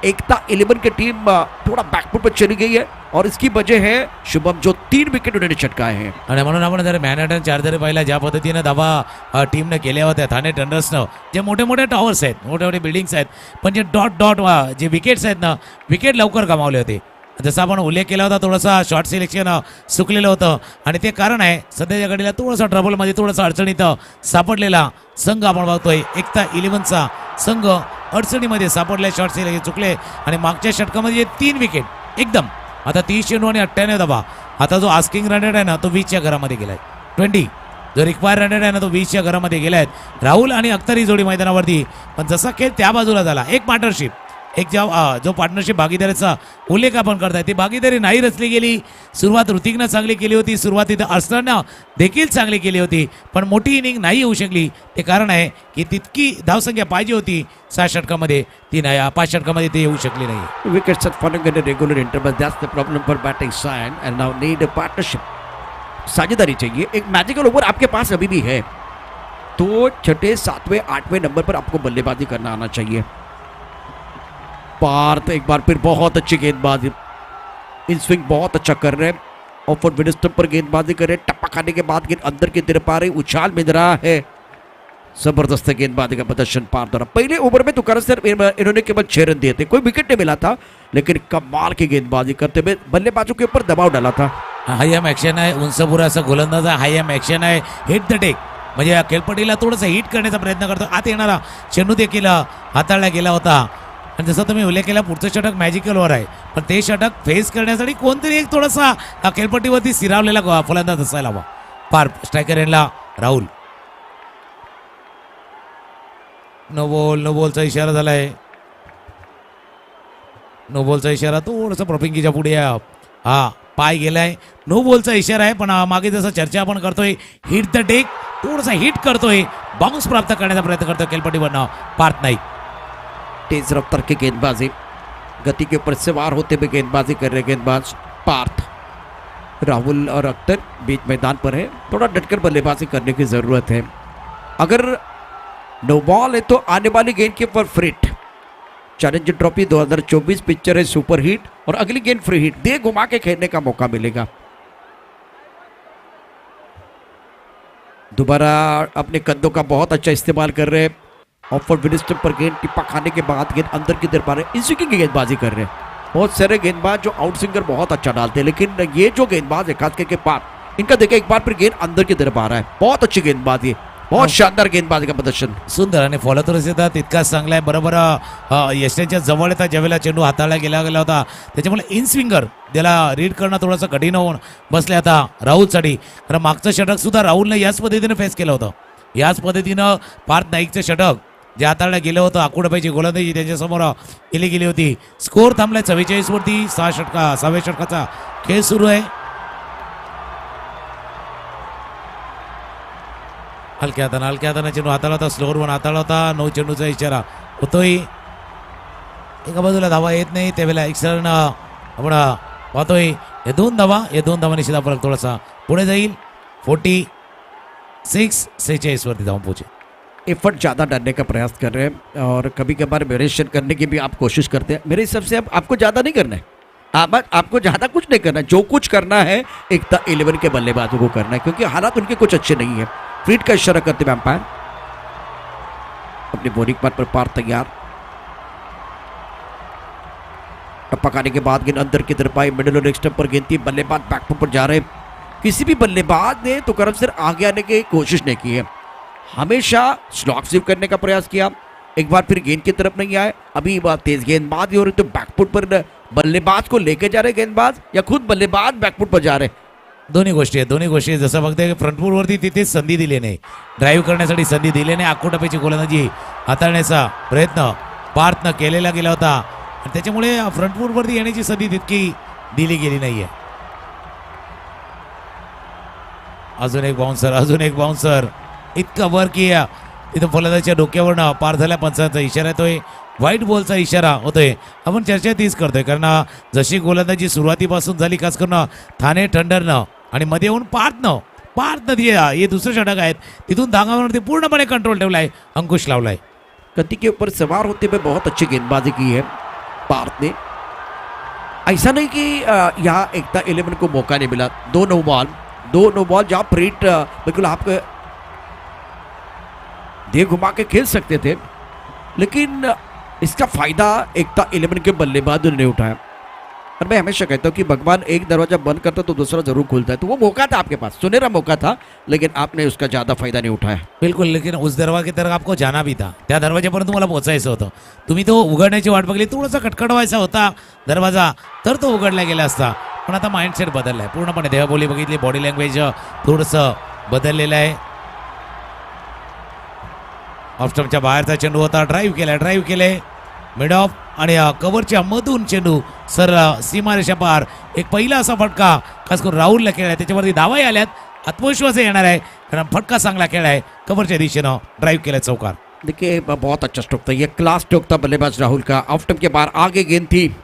एकता 11 की टीम थोड़ा बैकफुट पर चली गई है और इसकी वजह है शुभम जो 3 विकेट उन्होंने चटकाए हैं। आणि म्हणून आपण जर मॅनहॅटन चार्जर पाहिला, ज्या पद्धतीने धावा टीमनं केल्या होत्या ठाणे थंडर्सनं, जे मोठे मोठे टॉवर्स आहेत, मोठे मोठे बिल्डिंग्स आहेत, पण जे डॉट जे विकेट्स आहेत ना, विकेट लवकर गमावले होते. जसं आपण उल्लेख केला होता, थोडंसं शॉर्ट सिलेक्शन चुकलेलं होतं आणि ते कारण आहे सध्याच्या घडीला थोडंसं ट्रबलमध्ये, थोडंसं अडचणीत सापडलेला संघ आपण बघतोय. एकता 11चा संघ अडचणीमध्ये सापडले, शॉर्ट सिलेक्शन चुकले आणि मागच्या षटकामध्ये 3 विकेट एकदम. आता 30 चेंडू आणि 98 धावा. आता जो आस्किंग रन रेट आहे ना तो 20च्या घरामध्ये गेलाय. 20 जो रिक्वायर रन रेट आहे ना तो 20च्या घरामध्ये गेलाय. राहुल आणि अख्तर ही जोडी मैदानावरती, पण जसा खेळ त्या बाजूला झाला, एक पार्टनरशिप, एक जो पार्टनरशिप भागीदारीचा उल्लेख आपण करताय, ती भागीदारी नाही रचली गेली. सुरुवात ऋतिकनं चांगली केली होती, सुरुवातीत अर्सननं देखील चांगली केली होती, पण मोठी इनिंग नाही होऊ शकली. ते कारण आहे की तितकी धावसंख्या पाहिजे होती 6 षटकामध्ये, ती नाही 5 षटकामध्ये ते येऊ शकली नाही. Wickets are following in regular interval, that's the problem for batting side and now need a partnership. साझेदारी चाहिए, एक मैजिकल ओवर आपके पास अभी भी है। तो छठे, सातवें, आठवें नंबर पर आपको बल्लेबाजी करना आना चाहिए। पार्थ एक बार फिर बहुत अच्छी गेंदबाजी, इन स्विंग बहुत अच्छा कर रहे हैं, ऑफ और मिड स्टंप पर गेंदबाजी कर रहे हैं। टप्पा खाने के बाद गेंद अंदर की तरफ आ रही, उछाल मिल रहा है। जबरदस्त गेंदबाजी का प्रदर्शन पार्थ द्वारा। पहले ओवर में तुकार सर इन्होंने केवल 6 रन दिए थे, कोई विकेट नहीं मिला था, लेकिन कमाल की गेंदबाजी करते हुए बल्लेबाजों के ऊपर दबाव डाला था। हाय एम ॲक्शन आहे, उंचपुरा असा गोलंदाज आहे, हाय एम ॲक्शन आहे, हिट द टेक म्हणजे या खेळपट्टीला थोडंसं हिट करण्याचा प्रयत्न करतो. आत येणारा चेंडू देखील हाताळला गेला होता. आणि जसं तुम्ही उल्लेख केला पुढचं षटक मॅजिकलवर आहे, पण ते षटक फेस करण्यासाठी कोणतरी एक थोडासा खेळपट्टीवरती स्थिरावलेला फलंदाज असायला हवा. पार स्ट्रायकर एंडला राहुल. नो बॉलचा इशारा झालाय. नो बॉलचा इशारा थोडंसं प्रॉपिंगीच्या पुढे हा पाय गेलाय. नो बॉलचा इशारा आहे, पण मागे जसं चर्चा आपण करतोय हिट द टेक, थोडासा हिट करतोय, बाउन्स प्राप्त करण्याचा प्रयत्न करतोय खेळपट्टीवरनं पार्थ नाईक. तेज रफ्तार की गेंदबाजी, गति के ऊपर सवार होते हुए गेंदबाजी कर रहे गेंदबाज पार्थ। राहुल और अख्तर बीच मैदान पर है, थोड़ा डटकर बल्लेबाजी करने की ज़रूरत है। अगर नो बॉल है तो आने वाली गेंद के ऊपर फ्रिट। चैलेंजर ट्रॉफी 2024 पिक्चर है सुपर हिट, और अगली गेंद फ्री हिट, दे घुमा के खेलने का मौका मिलेगा। दोबारा अपने कंधों का बहुत अच्छा इस्तेमाल कर रहे हैं। ऑफर विनिस्टम पर गेंद टिप्पा खाने के बाद गेंद अंदर की तरफ आ रहे हैं, इन स्विंगिंग की गेंदबाजी कर रहे हैं। बहुत सारे गेंदबाज जो आउट स्विंगर बहुत अच्छा डालते हैं, लेकिन ये जो गेंदबाज है खास करके पार, इनका देखिए एक बार फिर गेंद अंदर की तरफ आ रहा है। बहुत अच्छी गेंदबाजी, बहुत शानदार गेंदबाजी का प्रदर्शन। सुंदर आणि फॉलोथ्रूज येतात तितकाच चांगला आहे. बरोबर यष्टीच्या जवळ येतात ज्यावेळेला चेंडू हाताळला गेला होता, त्याच्यामुळे इन स्विंगर त्याला रीड करणं थोडंसं कठीण होऊन बसले आता राहुलसाठी. कारण मागचं षटक सुद्धा राहुलने याच पद्धतीने फेस केलं होतं. याच पद्धतीनं पार्थ नाईकचं षटक जे हाताळलं गेलं होतं, आकुडपायची गोलंदाजी त्यांच्यासमोर केली गेली होती. स्कोर थांबलाय 44 वरती. 6व्या षटकाचा खेळ सुरू आहे. हलक्या हाताने चेंडू हाताळला होता, स्लोअर वन हाताळला होता. 9 चेंडूचा इशारा होतोय. एका बाजूला धावा येत नाही त्यावेळेला एक्स्ट्रा रन आपण पाहतोय. हे दोन धावा निश्चित फरक थोडासा पुढे जाईल. 46 वरती धावा पोहोचे. एफर्ट ज़्यादा डालने का प्रयास कर रहे हैं, और कभी कभार वेरिएशन करने की भी आप कोशिश करते हैं। मेरे हिसाब से अब आपको ज़्यादा नहीं करना है, आपको ज़्यादा कुछ नहीं करना है। जो कुछ करना है एकता 11 के बल्लेबाजों को करना है, क्योंकि हालात उनके कुछ अच्छे नहीं है। फ्रीट का इशारा करते हुए अंपायर अपनी बॉलिंग पर पार तैयार। टप्पा खाने के बाद गेंद अंदर की तरफ आई, मिडिल और लेग स्टंप पर गेंद थी, बल्लेबाज बैकफुट पर जा रहे। किसी भी बल्लेबाज ने तो करम सिर आगे आने की कोशिश नहीं की है, हमेशा स्लॉक स्वीप करने का प्रयास किया। एक बार फिर गेंद की तरफ नहीं आए। अभी तेज गेंदबाजी हो रही तो बैकफुट पर बल्लेबाज को लेके जा रहे गेंदबाज, या खुद बल्लेबाज बैकफुट पर जा रहे। दोन्ही गोष्टी आहेत. जसं बघते फ्रंटफूटवरती तिथेच संधी दिली नाही, ड्राईव्ह करण्यासाठी संधी दिली नाही. आकुटप्याची गोलंदाजी हाताळण्याचा प्रयत्न पार्थनं केलेला गेला होता, आणि त्याच्यामुळे फ्रंटफूटवरती येण्याची संधी तितकी दिली गेली नाहीये. अजून एक बाउन्सर इतका वर की तिथं फलंदाजच्या डोक्यावरनं पार झाल्या. पंचांचा इशारा येतोय, व्हाईट बॉलचा इशारा होतोय. आपण चर्चा तीच करतोय, कारण जशी गोलंदाजी सुरुवातीपासून झाली खास करून ठाणे थंडरनं आणि मध्ये येऊन पार्थनं हे दुसरं षटक आहेत तिथून धागावरती पूर्णपणे कंट्रोल ठेवलाय, अंकुश लावलाय. गति के ऊपर सवार होते हुए बहुत अच्छी गेंदबाजी की है पार्थ ने। ऐसा नहीं कि यहाँ एकता 11 को मौका नहीं मिला। दो नो बॉल जहाँ फ्रीट बिल्कुल आपको दे घुमा के खेल सकते थे, लेकिन इसका फायदा एकता 11 के बल्लेबाजों ने उठाया। और मैं हमेशा कहता हूँ कि भगवान एक दरवाजा बंद करता तो दूसरा जरूर खुलता है। तो वो मौका था आपके पास, सुनहरा मौका था, लेकिन आपने उसका ज़्यादा फायदा नहीं उठाया। बिल्कुल, लेकिन उस दरवाजे की तरफ आपको जाना भी था. त्या दरवाजेपर्यंत तुम्हाला पोहोचायचं होतं. तुम्ही तो उघडण्याची वाट बघली, थोडासा खटखटवायचा होता दरवाजा, तर तो उघडला गेला असता. पण आता माइंडसेट बदलला आहे पूर्णपणे. देहबोली बघितली, बॉडी लँग्वेज थोडंसं बदललेलं आहे. ऑफस्टमच्या बाहेरचा चेंडू होता, ड्राईव्ह केले मिड ऑफ, आणि कव्हरच्या मधून चेंडू सर सीमारेषा पार. एक पहिला असा फटका खास करून राहुलला खेळलाय, त्याच्यावरती धावाही आल्यात. आत्मविश्वास येणार आहे, कारण फटका चांगला खेळाय. कव्हरच्या दिशेनं ड्राईव्ह केलाय चौकार. देखिए बहुत अच्छा स्ट्रोक था, ये क्लास स्ट्रोक था बल्लेबाज राहुल का। ऑफ स्टंप के बाहर आगे गेंद थी,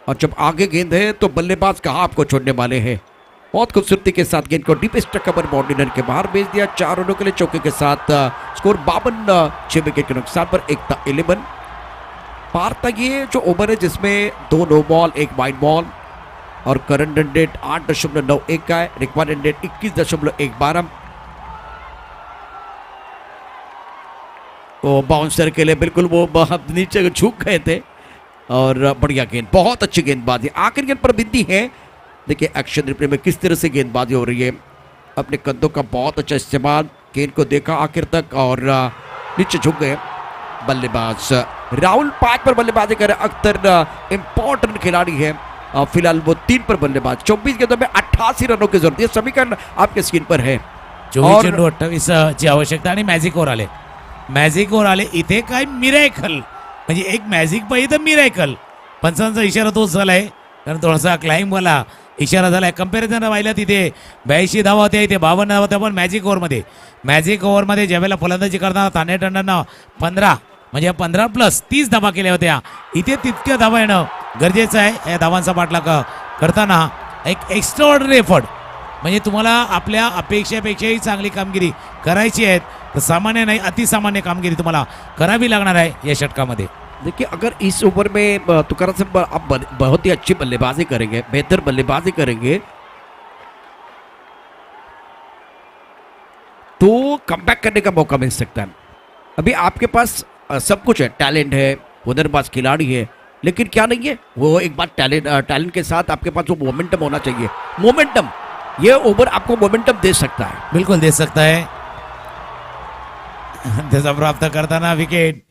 और जब आगे गेंद है तो बल्लेबाज कहाँ आपको छोड़ने वाले हैं। बहुत खूबसूरती के साथ गेंद को डीप स्टक कवर बाउंड्री लाइन के बाहर भेज दिया। 4 रनों के लिए चौके के साथ स्कोर 52, 6 विकेट के नुकसान पर 11 पार था ये जो ओवर है जिसमें 2 नो बॉल 1 वाइड बॉल और करंट रन रेट 8.91 का है। Required run rate 21.12। तो बाउंसर के लिए बिल्कुल वो नीचे झुक गए थे और बढ़िया गेंद, बहुत अच्छी गेंदबाजी। आखिरी गेंद पर बिंदी है। देखिए एक्शन रिप्ले में किस तरह से गेंदबाजी हो रही है। अपने कंधों का बहुत अच्छा इस्तेमाल, गेंद को देखा आखिर तक और नीचे झुक गए बल्लेबाज राहुल। 5 पर बल्लेबाजी कर रहे। अख्तर इंपॉर्टेंट खिलाड़ी है, फिलहाल वो 3 पर बल्लेबाज। 24 गेंदों में 88 रनों की जरूरत है। समीकरण आपके स्क्रीन पर है। 24 चेंडू 28 ची आवश्यकता आणि मॅजिक ओव्हर आले. मॅजिक ओव्हर आले. इथे काय मिरॅकल, म्हणजे एक मॅजिक पाहिजे तर मिरॅकल. पंचांचा इशारा तोच झालाय, कारण थोडासा क्लाइंबवाला इशारा झालाय. कंपॅरिझन पाहिलं तिथे 82 धावा होत्या, इथे 52 धावा होत्या. पण मॅजिक ओव्हरमध्ये ज्यावेळेला फलंदाजी करताना तान्हे टंडननं 15 म्हणजे 15 प्लस 30 धावा केल्या होत्या. इथे तितक्या धावा येणं गरजेचं आहे. या धावांचा पाठलाग करताना एक एक्स्ट्राऑर्डिनरी एफर्ट, म्हणजे तुम्हाला आपल्या अपेक्षेपेक्षाही चांगली कामगिरी करायची आहे, तर सामान्य नाही अतिसामान्य कामगिरी तुम्हाला करावी लागणार आहे या षटकामध्ये. देखिए अगर इस ओवर में तुकाराम सिंह आप बहुत ही अच्छी बल्लेबाजी करेंगे, बेहतर बल्लेबाजी करेंगे, तो कमबैक करने का मौका मिल सकता है। अभी आपके पास सब कुछ है, टैलेंट है, हुनरबाज खिलाड़ी है, लेकिन क्या नहीं है वो एक बात टैलेंट के साथ आपके पास वो मोमेंटम होना चाहिए। मोमेंटम, ये ओवर आपको मोमेंटम दे सकता है। बिलकुल दे सकता है. त्याचा प्राप्त करताना विकेट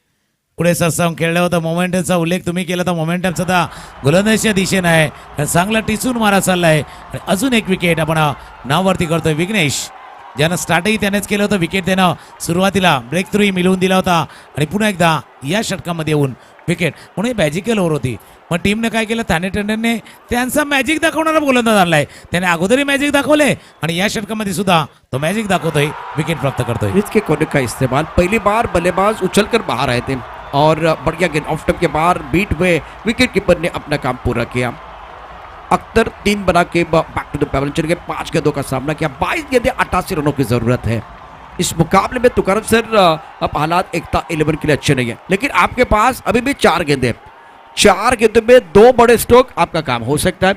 पुढे सरसावून खेळलं होतं. मोमेंटमचा उल्लेख तुम्ही केला तर मोमेंटमचा आता गोलंदाजीच्या दिशेनं आहे, कारण चांगला टिचून मारा चाललाय. आणि अजून एक विकेट आपण नाववरती करतोय. विघ्नेश ज्यानं स्टार्टही त्यानेच केलं होतं, विकेट त्यानं सुरुवातीला ब्रेक थ्रूही मिळवून दिला होता आणि पुन्हा एकदा या षटकामध्ये येऊन विकेट. म्हणून मॅजिकल ओव्हर होती. मग टीमने काय केलं, तान्हे टंडनने त्यांचा मॅजिक दाखवणारा गोलंदाज आणलाय. त्याने अगोदरही मॅजिक दाखवले आणि या षटकामध्ये सुद्धा तो मॅजिक दाखवतोय, विकेट प्राप्त करतोय. इसके कोने का इस्तेमाल, पहली बार बल्लेबाज उछलकर बाहर आए थे और बढ़िया गेंद ऑफ स्टंप के बाहर बीट हुए, विकेट कीपर ने अपना काम पूरा किया। अख्तर 3 बना के बैक टू द पेवलियन चल गए। 5 गेंदों का सामना किया। 22 गेंदें 88 रनों की जरूरत है। इस मुकाबले में तुकाराम सर अब हालात 11 के लिए अच्छे नहीं है, लेकिन आपके पास अभी भी 4 गेंदें, 4 गेंदों में 2 बड़े स्ट्रोक आपका काम हो सकता है।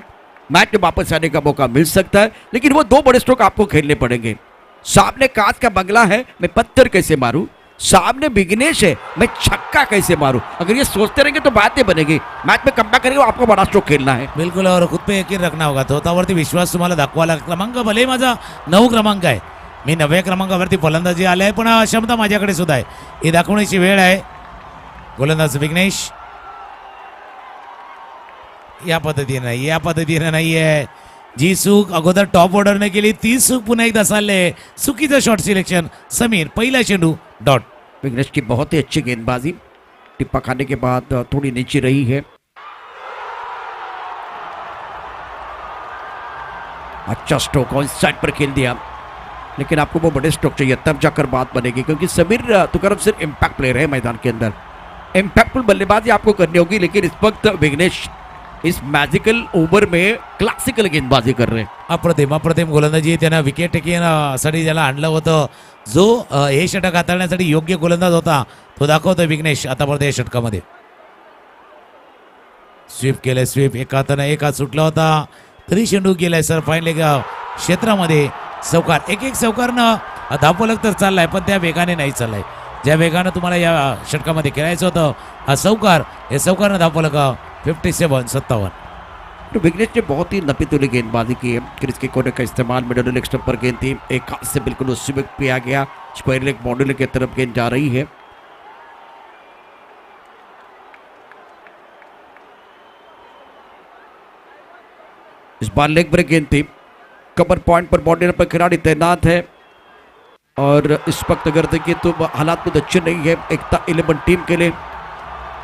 मैच में वापस आने का मौका मिल सकता है, लेकिन वो 2 बड़े स्ट्रोक आपको खेलने पड़ेंगे। सामने कांच का बंगला है, मैं पत्थर कैसे मारूं, सामने विघ्नेश है, मैं छक्का कैसे मारूं। अगर ये सोचते रहेंगे तो बातें बनेगी। मैच में कमबैक करेंगे, आपको बड़ा स्ट्रोक खेलना है। बिलकुल, और खुद पे यकीन रखना होगा. स्वतःवरती विश्वास तुम्हाला दाखवा लागला. क्रमांक भले माझा 9 क्रमांक आहे, मी 9व्या क्रमांकावरती फलंदाजी आले आहे, पण क्षमता माझ्याकडे सुद्धा आहे, ही दाखवण्याची वेळ आहे. गोलंदाज विघ्नेश या पद्धतीने नाही आहे. जी चूक अगोदर टॉप ऑर्डरने केली ती चूक पुन्हा एकदा चालले. चुकीचं शॉट सिलेक्शन. समीर पहिला चेंडू डॉट. विघ्नेश की बहुत ही अच्छी गेंदबाजी, टिप्पा खाने के बाद थोड़ी नीचे रही है। अच्छा स्ट्रोक ऑन साइड पर खेल दिया, लेकिन आपको वो बड़े स्ट्रोक चाहिए, तब जाकर बात बनेगी, क्योंकि समीर तुकाराम सिर्फ इम्पैक्ट प्लेयर है मैदान के अंदर। इम्पैक्टफुल बल्लेबाजी आपको करनी होगी, लेकिन इस वक्त विघ्नेश इस मॅजिकल ओव्हर में क्लासिकल गेंदबाजी कर रहे हैं। अप्रतिम गोलंदाजी. त्यानं विकेट टेकिंगसाठी ज्याला आणलं होतं, जो हे षटक हाताळण्यासाठी योग्य गोलंदाज होता, तो दाखवतोय विघ्नेश आतापर्यंत या षटकामध्ये. स्वीप केलंय, स्वीप एका हातानं एक हात सुटला होता, तरी चेंडू गेलाय सर फाईन लेग क्षेत्रामध्ये. चौकार, एक चौकारनं धावफलक तर चाललाय, पण त्या वेगाने नाही चाललाय ज्या वेगानं तुम्हाला या षटकामध्ये खेळायचं होतं. हा चौकार, हे चौकारनं धावफलक 57. तो विघ्नेश ने बहुत ही नपीतुली गेंदबाजी की है। क्रीज के कोने का इस्तेमाल, मिडल लेग स्टंप पर गेंद थी, एक हाथ से बिल्कुल उसी वक्त किया गया। स्क्वायर लेग बाउंड्री की तरफ गेंद जा रही है। इस बार लेग ब्रेक गेंद थी, कवर पॉइंट पर बाउंड्री पर खिलाड़ी तैनात है, और इस वक्त अगर देखिए तो हालात तो अच्छे नहीं है 11 टीम के लिए।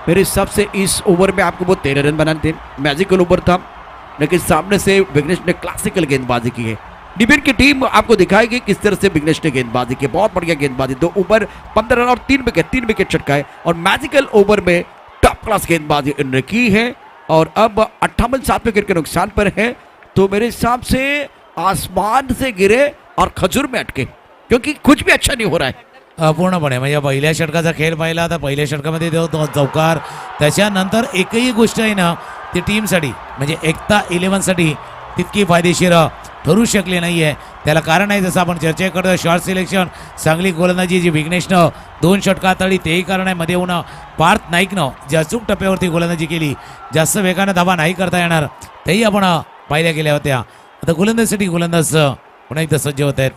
मेरे हिसाब से इस ओवर में आपको वो 13 रन बनाने थे। मैजिकल ओवर था, लेकिन सामने से विघ्नेश ने क्लासिकल गेंदबाजी की है। डिबेट की टीम आपको दिखाएगी किस तरह से विघ्नेश ने गेंदबाजी की। बहुत बढ़िया गेंदबाजी, 2 ओवर 15 रन और 3 विकेट छटकाए, और मैजिकल ओवर में टॉप क्लास गेंदबाजी इन्होंने की है। और अब 58 विकेट के नुकसान पर है, तो मेरे हिसाब से आसमान से गिरे और खजूर में अटके, क्योंकि कुछ भी अच्छा नहीं हो रहा है. पूर्णपणे म्हणजे पहिल्या षटकाचा खेळ पाहिला तर पहिल्या षटकामध्ये तो चौकार, त्याच्यानंतर एकही गोष्ट आहे ना ती टीमसाठी म्हणजे एकता 11साठी तितकी फायदेशीर ठरू शकली नाही आहे. त्याला कारण आहे जसं आपण चर्चा करतो शॉर्ट सिलेक्शन, चांगली गोलंदाजी जी विघ्नेशनं 2 षटका हाताळली तेही कारण आहे. मध्ये येऊन पार्थ नाईकनं जी अचूक टप्प्यावरती गोलंदाजी केली, जास्त वेगानं धावा नाही करता येणार तेही आपण पाहिल्या गेल्या होत्या. आता गोलंदाजीसाठी गोलंदाज पुन्हा एकदा सज्ज होत आहेत.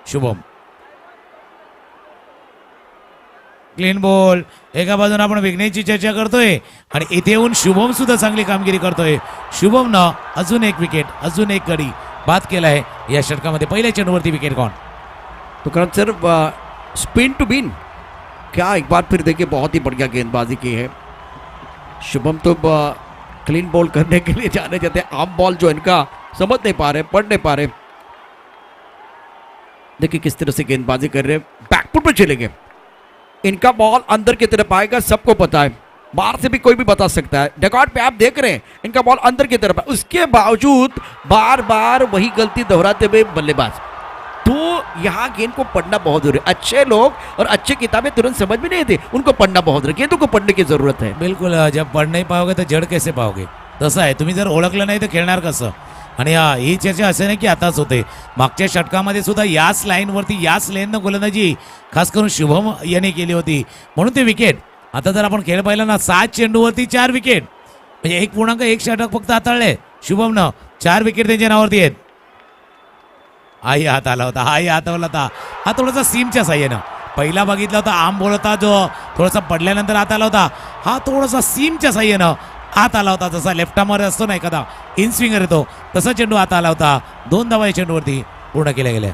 शुभम क्लीन बॉल, एका बाजूने आपण विघ्नेशची चर्चा करतोय आणि इथे येऊन शुभम सुद्धा चांगली कामगिरी करतोय. शुभमनं अजून एक विकेट, अजून एक गडी बाद केला आहे या षटकामध्ये. पहिल्या चेंडूवरती विकेट कोण? तो करण सर स्पिन टू बिन, क्या एक बार फिर देखिए बहुत ही बढ़िया गेंदबाजी की है. शुभम तो क्लीन बॉल करने के लिए जाने जाते हैं. आम बॉल जो इनका समझ नहीं पा रहे, पढ़ नहीं पा रहे. देखिए किस तरह से गेंदबाजी कर रहे हैं, बैकफुट पे चलेंगे. इनका बॉल अंदर की तरफ आएगा, सबको पता है, बाहर से भी कोई भी बता सकता है. रिकॉर्ड पे आप देख रहे हैं इनका बॉल अंदर की तरफ है, उसके बावजूद बार बार वही गलती दोहराते हुए बल्लेबाज. तो यहाँ गेंद को पढ़ना बहुत जरूरी है. अच्छे लोग और अच्छी किताबें तुरंत समझ में नहीं आती, उनको पढ़ना बहुत जरूरी है. गेंदों को पढ़ने की जरूरत है. बिलकुल, जब पढ़ नाही पाओगे तर जड कैसे पाओगे, तसं आहे. तुम्ही जर ओळखलं नाही तर खेळणार कसं. आणि ही चर्चा असे नाही की आताच होते, मागच्या षटकामध्ये सुद्धा याच लाईनवरती याच लेननं गोलंदाजी खास करून शुभम यांनी केली होती, म्हणून ते विकेट. आता जर आपण खेळ पाहिला ना 7 चेंडूवरती 4 विकेट, म्हणजे 1.1 षटक फक्त हाताळले शुभमनं. 4 विकेट त्यांच्या नावावरती आहेत. हाही हात आला होता, हाही हातावला होता. हा थोडासा सीमच्या साह्यानं पहिला बघितला होता, आम बॉल होता जो थोडासा पडल्यानंतर हात आला होता. हा थोडासा सीमच्या साह्यानं हात आला होता, जसा लेफ्ट आर्मर असतो ना एखादा इन स्विंगर येतो तसा चेंडू हात आला होता. 2 धावा या चेंडूवरती पूर्ण केल्या गेल्या.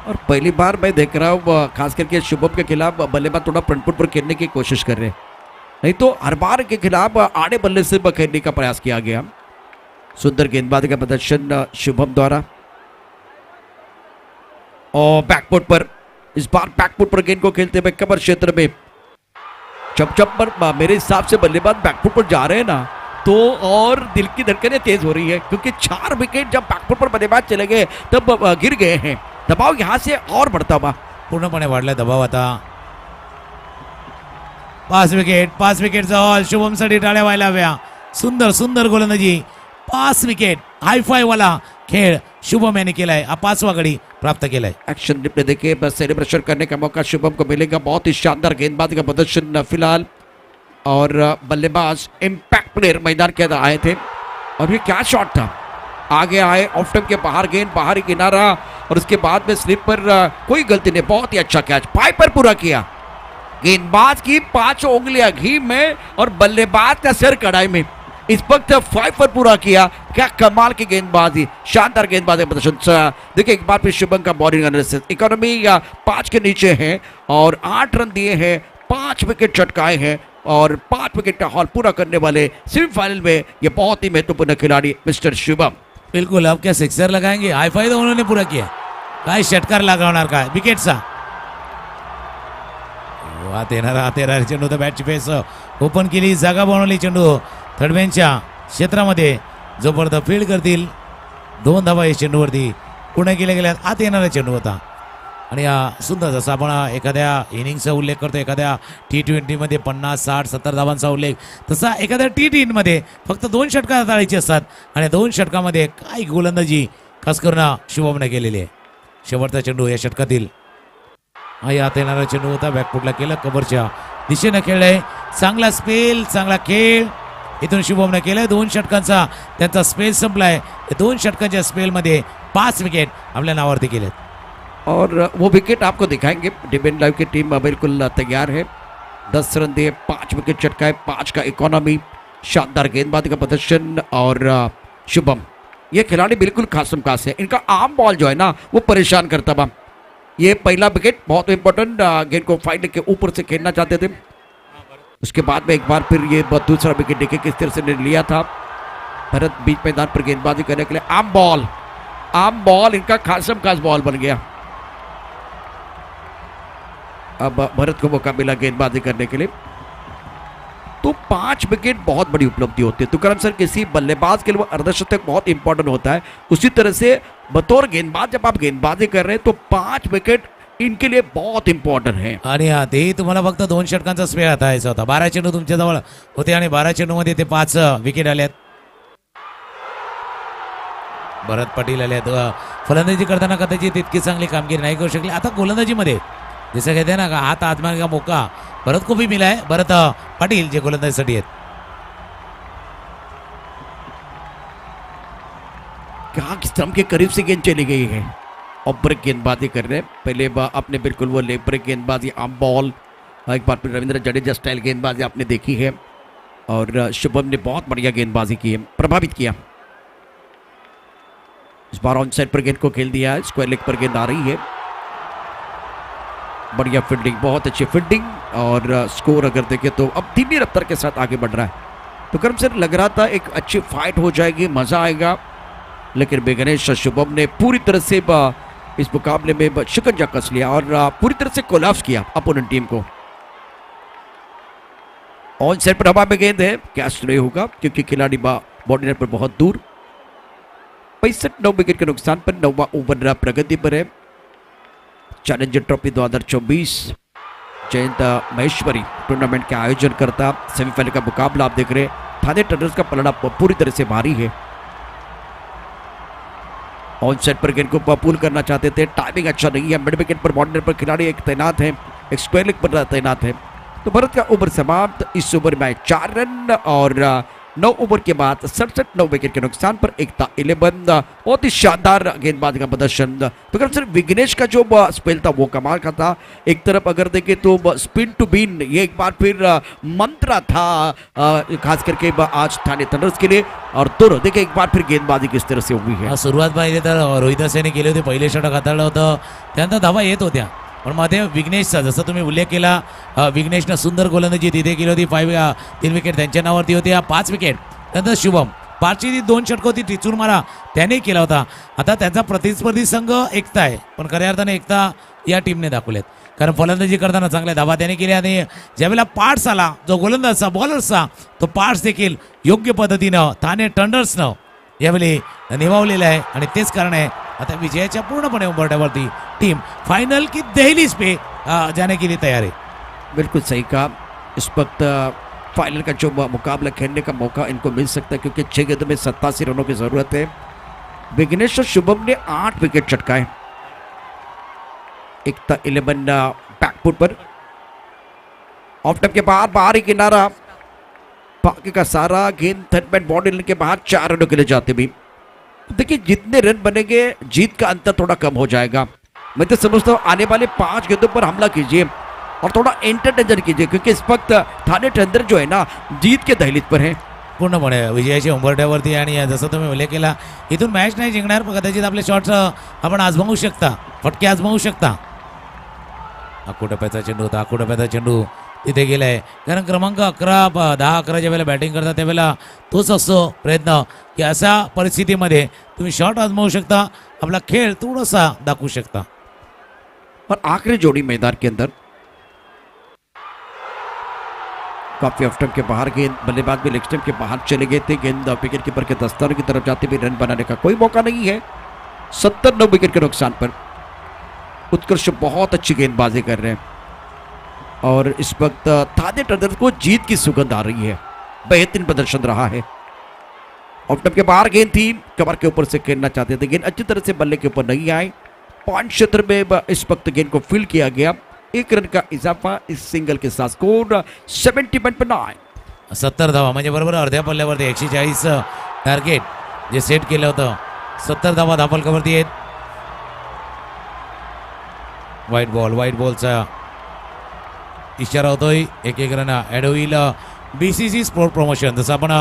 और पहली बार मैं देख रहा हूँ खास करके शुभम के खिलाफ बल्लेबाज थोड़ा फ्रंट फुट पर खेलने की कोशिश कर रहे हैं, नहीं तो हर बार के खिलाफ आड़े बल्ले से खेलने का प्रयास किया गया. सुंदर गेंदबाजी का प्रदर्शन शुभम द्वारा. और बैकफुट पर, इस बार बैकफुट पर गेंद को खेलते हुए कवर क्षेत्र में. जब पर मेरे हिसाब से बल्लेबाज बैकफुट पर जा रहे हैं ना, तो और दिल की धड़कनें तेज हो रही है, क्योंकि 4 विकेट जब बैकफुट पर बल्लेबाज चले गए तब गिर गए हैं. दबाव यहां से और बढ़ता हुआ पूर्णपणे वाढलाय दबाव. आता 5 विकेटचा हॉल शुभमसाठी टाळ्या व्हायला हव्या. सुंदर सुंदर गोलंदाजी, 5 विकेट, हायफाय वाला खेळ शुभम यांनी केलाय. हा 5वा गडी प्राप्त केलाय. एक्शन रिप्ले देखिए, बस सेलिब्रेशन करने का मौका शुभम को मिलेगा. बहुत ही शानदार गेंदबाजी का प्रदर्शन फिलहाल. और बल्लेबाज इम्पैक्ट प्लेयर मैदान के अंदर आए थे, और ये क्या शॉट था. आगे आए, ऑफ स्टंप के बाहर गेंद, बाहरी किनारा, और उसके बाद में स्लिप पर कोई गलती नहीं. बहुत ही अच्छा कैच, पाई पर पूरा किया. गेंदबाज की 5 उंगलियां घी में और बल्लेबाज का सिर कढ़ाई में. इस वक्त 5 पर पूरा किया. क्या कमाल की गेंदबाजी, शानदार गेंदबाजी प्रदर्शन. देखिए एक बार फिर शुभम का बॉलिंग एनालिसिस. इकोनॉमी 5 के नीचे है और 8 रन दिए हैं, 5 विकेट चटकाए हैं, और 5 विकेट का हॉल पूरा करने वाले सेमीफाइनल में ये बहुत ही महत्वपूर्ण खिलाड़ी मिस्टर शुभम. बिलकुल, अब क्या सिक्सर लगाएंगे. हायफाय तो उन्होंने पूरा किया, काय षटकार लगावणार काय विकेटचा. आत येणार चेंडू तर बॅटची फेस ओपन केली, जागा बनवली. चेंडू थर्डमॅनच्या क्षेत्रामध्ये जोपर्यंत फील्ड करतील 2 धावा या चेंडूवरती पूर्ण केल्या गेल्या. आत येणारा चेंडू होता. आणि सुंदर जसं आपण एखाद्या इनिंगचा उल्लेख करतो, एखाद्या T20मध्ये 50, 60, 70 धावांचा उल्लेख, तसा एखाद्या T10मध्ये फक्त 2 षटकं हाताळायची असतात. आणि 2 षटकामध्ये काय गोलंदाजी खास करून शुभमने केलेली आहे. शेवटचा चेंडू या षटकातील. हा यात येणारा चेंडू होता, बॅकफुटला केलं, कव्हरच्या दिशेनं खेळलंय. चांगला स्पेल, चांगला खेळ इथून शुभमने केलाय. 2 षटकांचा त्यांचा स्पेल संपलाय. 2 षटकांच्या स्पेलमध्ये 5 विकेट आपल्या नावावरती केलेत. और वो विकेट आपको दिखाएंगे. डिबेन लाइव की टीम बिल्कुल तैयार है. 10 रन दिए, 5 विकेट चटकाए, 5 का इकोनॉमी. शानदार गेंदबाजी का प्रदर्शन. और शुभम ये खिलाड़ी बिल्कुल खासम खास है. इनका आम बॉल जो है ना वो परेशान करता था. ये पहला विकेट बहुत इंपॉर्टेंट, गेंद को फाइट के ऊपर से खेलना चाहते थे. उसके बाद में एक बार फिर ये दूसरा विकेट देखिए किस तरह से लिया था. भरत बीच मैदान पर गेंदबाजी करने के लिए. आम बॉल इनका खासम खास बॉल बन गया. अब भरत को मौका मिला गेंदबाजी करने के लिए. तो 5 विकेट बहुत बड़ी उपलब्धि होती है। तुकाराम सर, किसी बल्लेबाज के लिए वो अर्धशतक बहुत इंपॉर्टेंट होता है, उसी तरह से बतौर गेंदबाज जब आप गेंदबाजी कर रहे हैं तो 5 विकेट इनके लिए बहुत इंपॉर्टंट है। आणि हा तेही तुम्हाला फक्त 2 षटकांचा स्पेअर हाताळायचा होता. 12 चेंडू तुमच्याजवळ होते आणि 12 चेंडूमध्ये ते 5 विकेट आल्यात. भरत पाटील आल्यात. फलंदाजी करताना कदाचित इतकी चांगली कामगिरी नाही करू शकले. आता गोलंदाजीमध्ये जसं कहते ना का हात आजमाने का मौका भरत को भी मिला है. भरत पाटील जे गोलंदाजीसाठी आहेत. क्या स्टंप के करीब से गेंद चली गई है और ब्रेक गेंदबाजी कर रहे हैं. पहले आपने बिल्कुल वो लेग ब्रेक गेंदबाजी, आम बॉल, एक बार फिर रविंद्र जडेजा स्टाइल गेंदबाजी आपने देखी है और शुभम ने बहुत बढ़िया गेंदबाजी की है, प्रभावित किया. इस बार ऑन साइड पर गेंद को खेल दिया है. स्क्वायर लेग पर गेंद आ रही है. बढ़िया फील्डिंग, बहुत अच्छी फील्डिंग और स्कोर अगर देखें तो अब धीमी रफ्तार के साथ आगे बढ़ रहा है. तो कर्म सर लग रहा था एक अच्छी फाइट हो जाएगी, मजा आएगा, लेकिन विघ्नेश शुभम ने पूरी तरह से इस मुकाबले में शिकंजा कस लिया और पूरी तरह से कोलैप्स किया अपोनेंट टीम को. ऑन साइड पर हवा में गेंद है, कैच नहीं होगा क्योंकि खिलाड़ी बॉडी पर बहुत दूर. 65 9 विकेट के नुकसान पर 9वां ओवर प्रगति पर है. Challenger trophy 2024 Jayant Maheshwari tournament का आयोजन करता. सेमीफाइनल का मुकाबला आप देख रहे हैं. थाने टंडर्स का पलड़ा पूरी तरह से भारी है. ऑन साइड पर गेंद को पूल करना चाहते थे, टाइमिंग अच्छा नहीं है. मिड विकेट पर बॉर्डर पर खिलाड़ी एक तैनात है, एक स्क्वायर लेग पर तैनात है. तो भारत का ओवर समाप्त. इस ओवर में 4 रन और 9 ओवर के बाद 67 9 विकेट के नुकसान पर एकता 11. बहुत ही शानदार गेंदबाजी का प्रदर्शन. तो सर विघ्नेश का जो स्पेल था वो कमाल का था. एक तरफ अगर देखें तो स्पिन टू बिन ये एक बार फिर मंत्र था खास करके आज थाने थंडर्स के लिए. और दोनों देखिए एक बार फिर गेंदबाजी किस तरह से हुई है. सुरुवात पाहिजे तर रोहित सेने केली होती. पहिले षटक हाताळलं होतं, त्यानंतर धावा येत होत्या. पण मध्ये विघ्नेशचा जसं तुम्ही उल्लेख केला, विघ्नेशनं सुंदर गोलंदाजी तिथे केली होती. 3 विकेट त्यांच्या नावावरती होती. 5 विकेट. त्यानंतर शुभम 5ची ती 2 षटकं होती, टिचून मारा त्याने केला होता. आता त्याचा प्रतिस्पर्धी संघ एकता आहे, पण खऱ्या अर्थाने एकता या टीमने दाखवलेत. कारण फलंदाजी करताना चांगल्या धावा त्याने केल्या आणि ज्यावेळेला पार्ट्स आला जो गोलंदाजचा बॉलर्सचा तो पार्ट्स देखील योग्य पद्धतीनं ठाणे थंडर्सनं यावेळी निभावलेला आहे आणि तेच कारण आहे आता विजयाच्या पूर्णपणे उंबरठ्यावरती टीम फाइनल की दहलीज पे जाने के लिए तैयार है. बिल्कुल सही कहा. इस वक्त फाइनल का जो मुकाबला खेलने का मौका इनको मिल सकता है क्योंकि 6 गेंदों में 87 रनों की जरूरत है. विघ्नेश और शुभम ने 8 विकेट चटकाए. एकता 11 बैकफुट पर. ऑफ टप के बाहरी किनारा, बाकी का सारा गेंद थर्ड मैन बॉडी के बाहर 4 रनों के लिए जाते भी. देखिए जितने रन बनेंगे जीत का अंतर थोड़ा कम हो जाएगा. मैं तो समझता हूँ आने वाले 5 गेंदों पर हमला कीजिए और थोड़ा एंटरटेनर कीजिए क्योंकि इस वक्त थाने थंडर जो है ना जीत के दहलीज पर है. पूर्णपणे विजयाच्या उंबरठ्यावरती आणि जसं तुम्ही उल्लेख केला इथून मॅच नाही जिंकणार पण कदाचित आपले शॉट्स आपण आजमावू शकता, फटके आजमावू शकता. आकुटप्याचा चेंडू होता, आकुटप्याचा चेंडू तिथे गेलाय. कारण क्रमांक 11 10 11 ज्या वेळेला बॅटिंग करतात त्यावेळेला तोच असतो प्रयत्न की अशा परिस्थितीमध्ये तुम्ही शॉट आजमावू शकता, आपला खेळ थोडासा दाखवू शकता. और आखिरी जोड़ी मैदान के अंदर काफी ऑफ स्टंप के बाहर गेंद, बल्लेबाज भी लेग स्टंप के बाहर चले गए थे. गेंद विकेट कीपर के दस्तानों की तरफ जाते भी रन बनाने का कोई मौका नहीं है. 70 9 विकेट के नुकसान पर उत्कर्ष बहुत अच्छी गेंदबाजी कर रहे हैं और इस वक्त थाने थंडर्स को जीत की सुगंध आ रही है. बेहतरीन प्रदर्शन रहा है. ऑफ टप के बाहर गेंद थी, कवर के ऊपर से खेलना चाहते थे, गेंद अच्छी तरह से बल्ले के ऊपर नहीं आए. पॉइंट क्षेत्र में इस वक्त गेंद को फील किया गया. 1 रन का इजाफा इस सिंगल के साथ. स्कोर 70.9. 70 धावा म्हणजे बरोबर अर्ध्या पल्ल्यावरती 140 टार्गेट जे सेट केलं होतं. 70 धावा धापलकावरती आहेत. व्हाईट बॉलचा इशारा होतोय. 1 रन ॲड होईल. BCC स्पोर्ट प्रमोशन जसं आपण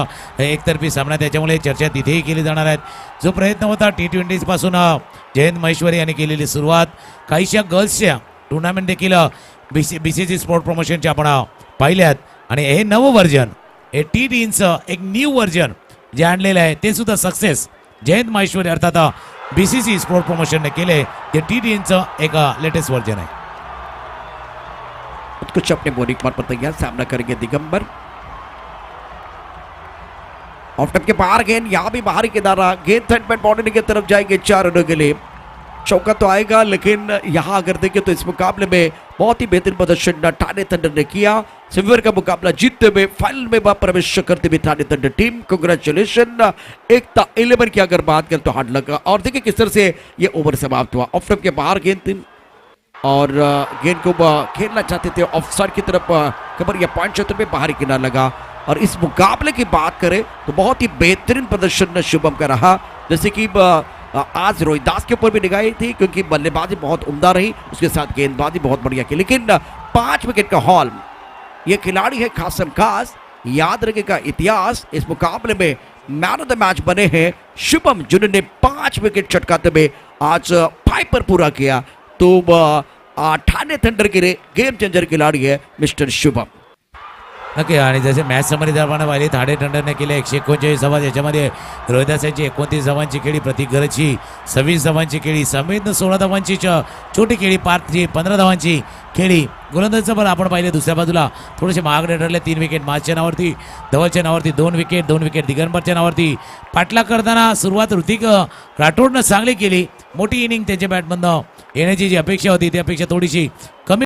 एकतर्फी सामना त्याच्यामुळे चर्चा तिथेही केली जाणार आहेत. जो प्रयत्न होता T20 पासून जयंत महेश्वरी यांनी केलेली सुरुवात, काहीशा गर्ल्सच्या टुर्नामेंट देखील BCC स्पोर्ट प्रमोशनच्या आपण पाहिल्यात आणि हे नवं व्हर्जन, हे T10चं एक न्यू व्हर्जन जे आणलेलं आहे ते सुद्धा सक्सेस जयंत महेश्वरी अर्थात BCC स्पोर्ट प्रमोशनने केले. ते T10चं एक लेटेस्ट व्हर्जन आहे. उत्कृष्ट अपने बॉलिंग पर तैयार, सामना करेंगे दिगंबर. ऑफ टप के बाहर गेंद, यहाँ भी बाहरी किनारा, गेंद थर्ड बैट बाउंड्री की तरफ जाएंगे 4 रनों के लिए। चौका तो आएगा, लेकिन यहाँ अगर देखें तो इस मुकाबले में बहुत ही बेहतरीन प्रदर्शन ठाणे थंडर ने किया। सिल्वर का मुकाबला जीतते हुए फाइनल में प्रवेश करते हुए ठाणे थंडर टीम, कांग्रेचुलेशन। एकता 11 की अगर बात करें तो हार्ड लगा, और देखिए किस तरह से ये ओवर समाप्त हुआ। ऑफ टप के बाहर गेंद थी और गेंद को खेलना चाहते थे ऑफ साइड की तरफ, खबर या पॉइंट क्षेत्र में बाहरी किनारा लगा। और इस मुकाबले की बात करें तो बहुत ही बेहतरीन प्रदर्शन शुभम का रहा, जैसे कि आज रोहित दास के ऊपर भी निगाही थी क्योंकि बल्लेबाजी बहुत उम्दा रही, उसके साथ गेंदबाजी बहुत बढ़िया की। लेकिन 5 विकेट का हॉल, ये खिलाड़ी है खासम खास, याद रखेगा इतिहास। इस मुकाबले में मैन ऑफ द मैच बने हैं शुभम, जिन्होंने 5 विकेट चटकाते हुए आज 5 पर पूरा किया। तो ठाणे थंडर के गेम चेंजर खिलाड़ी है मिस्टर शुभम। नक्की, आणि जसे मॅच समरी आपण पाहिली ठाणे थंडरने केले 139 धावा, याच्यामध्ये रोहिदास यांची 29 धावांची खेळी, प्रतीक गरजची 26 धावांची खेळी, समीरनं 16 धावांची छोटी खेळी, पार्थची 15 धावांची खेळी। गोलंदाजीचं पण आपण पाहिले दुसऱ्या बाजूला थोडेसे महागडे ठरले, 3 विकेट माझच्या नावावरती, धवलच्या नावावरती 2 विकेट दिगंबरच्या नावावरती। पाठला करताना सुरुवात ऋतिक राठोडनं चांगली केली, मोठी इनिंग त्यांच्या बॅटमधनं येण्याची जी अपेक्षा होती ती अपेक्षा थोडीशी कमी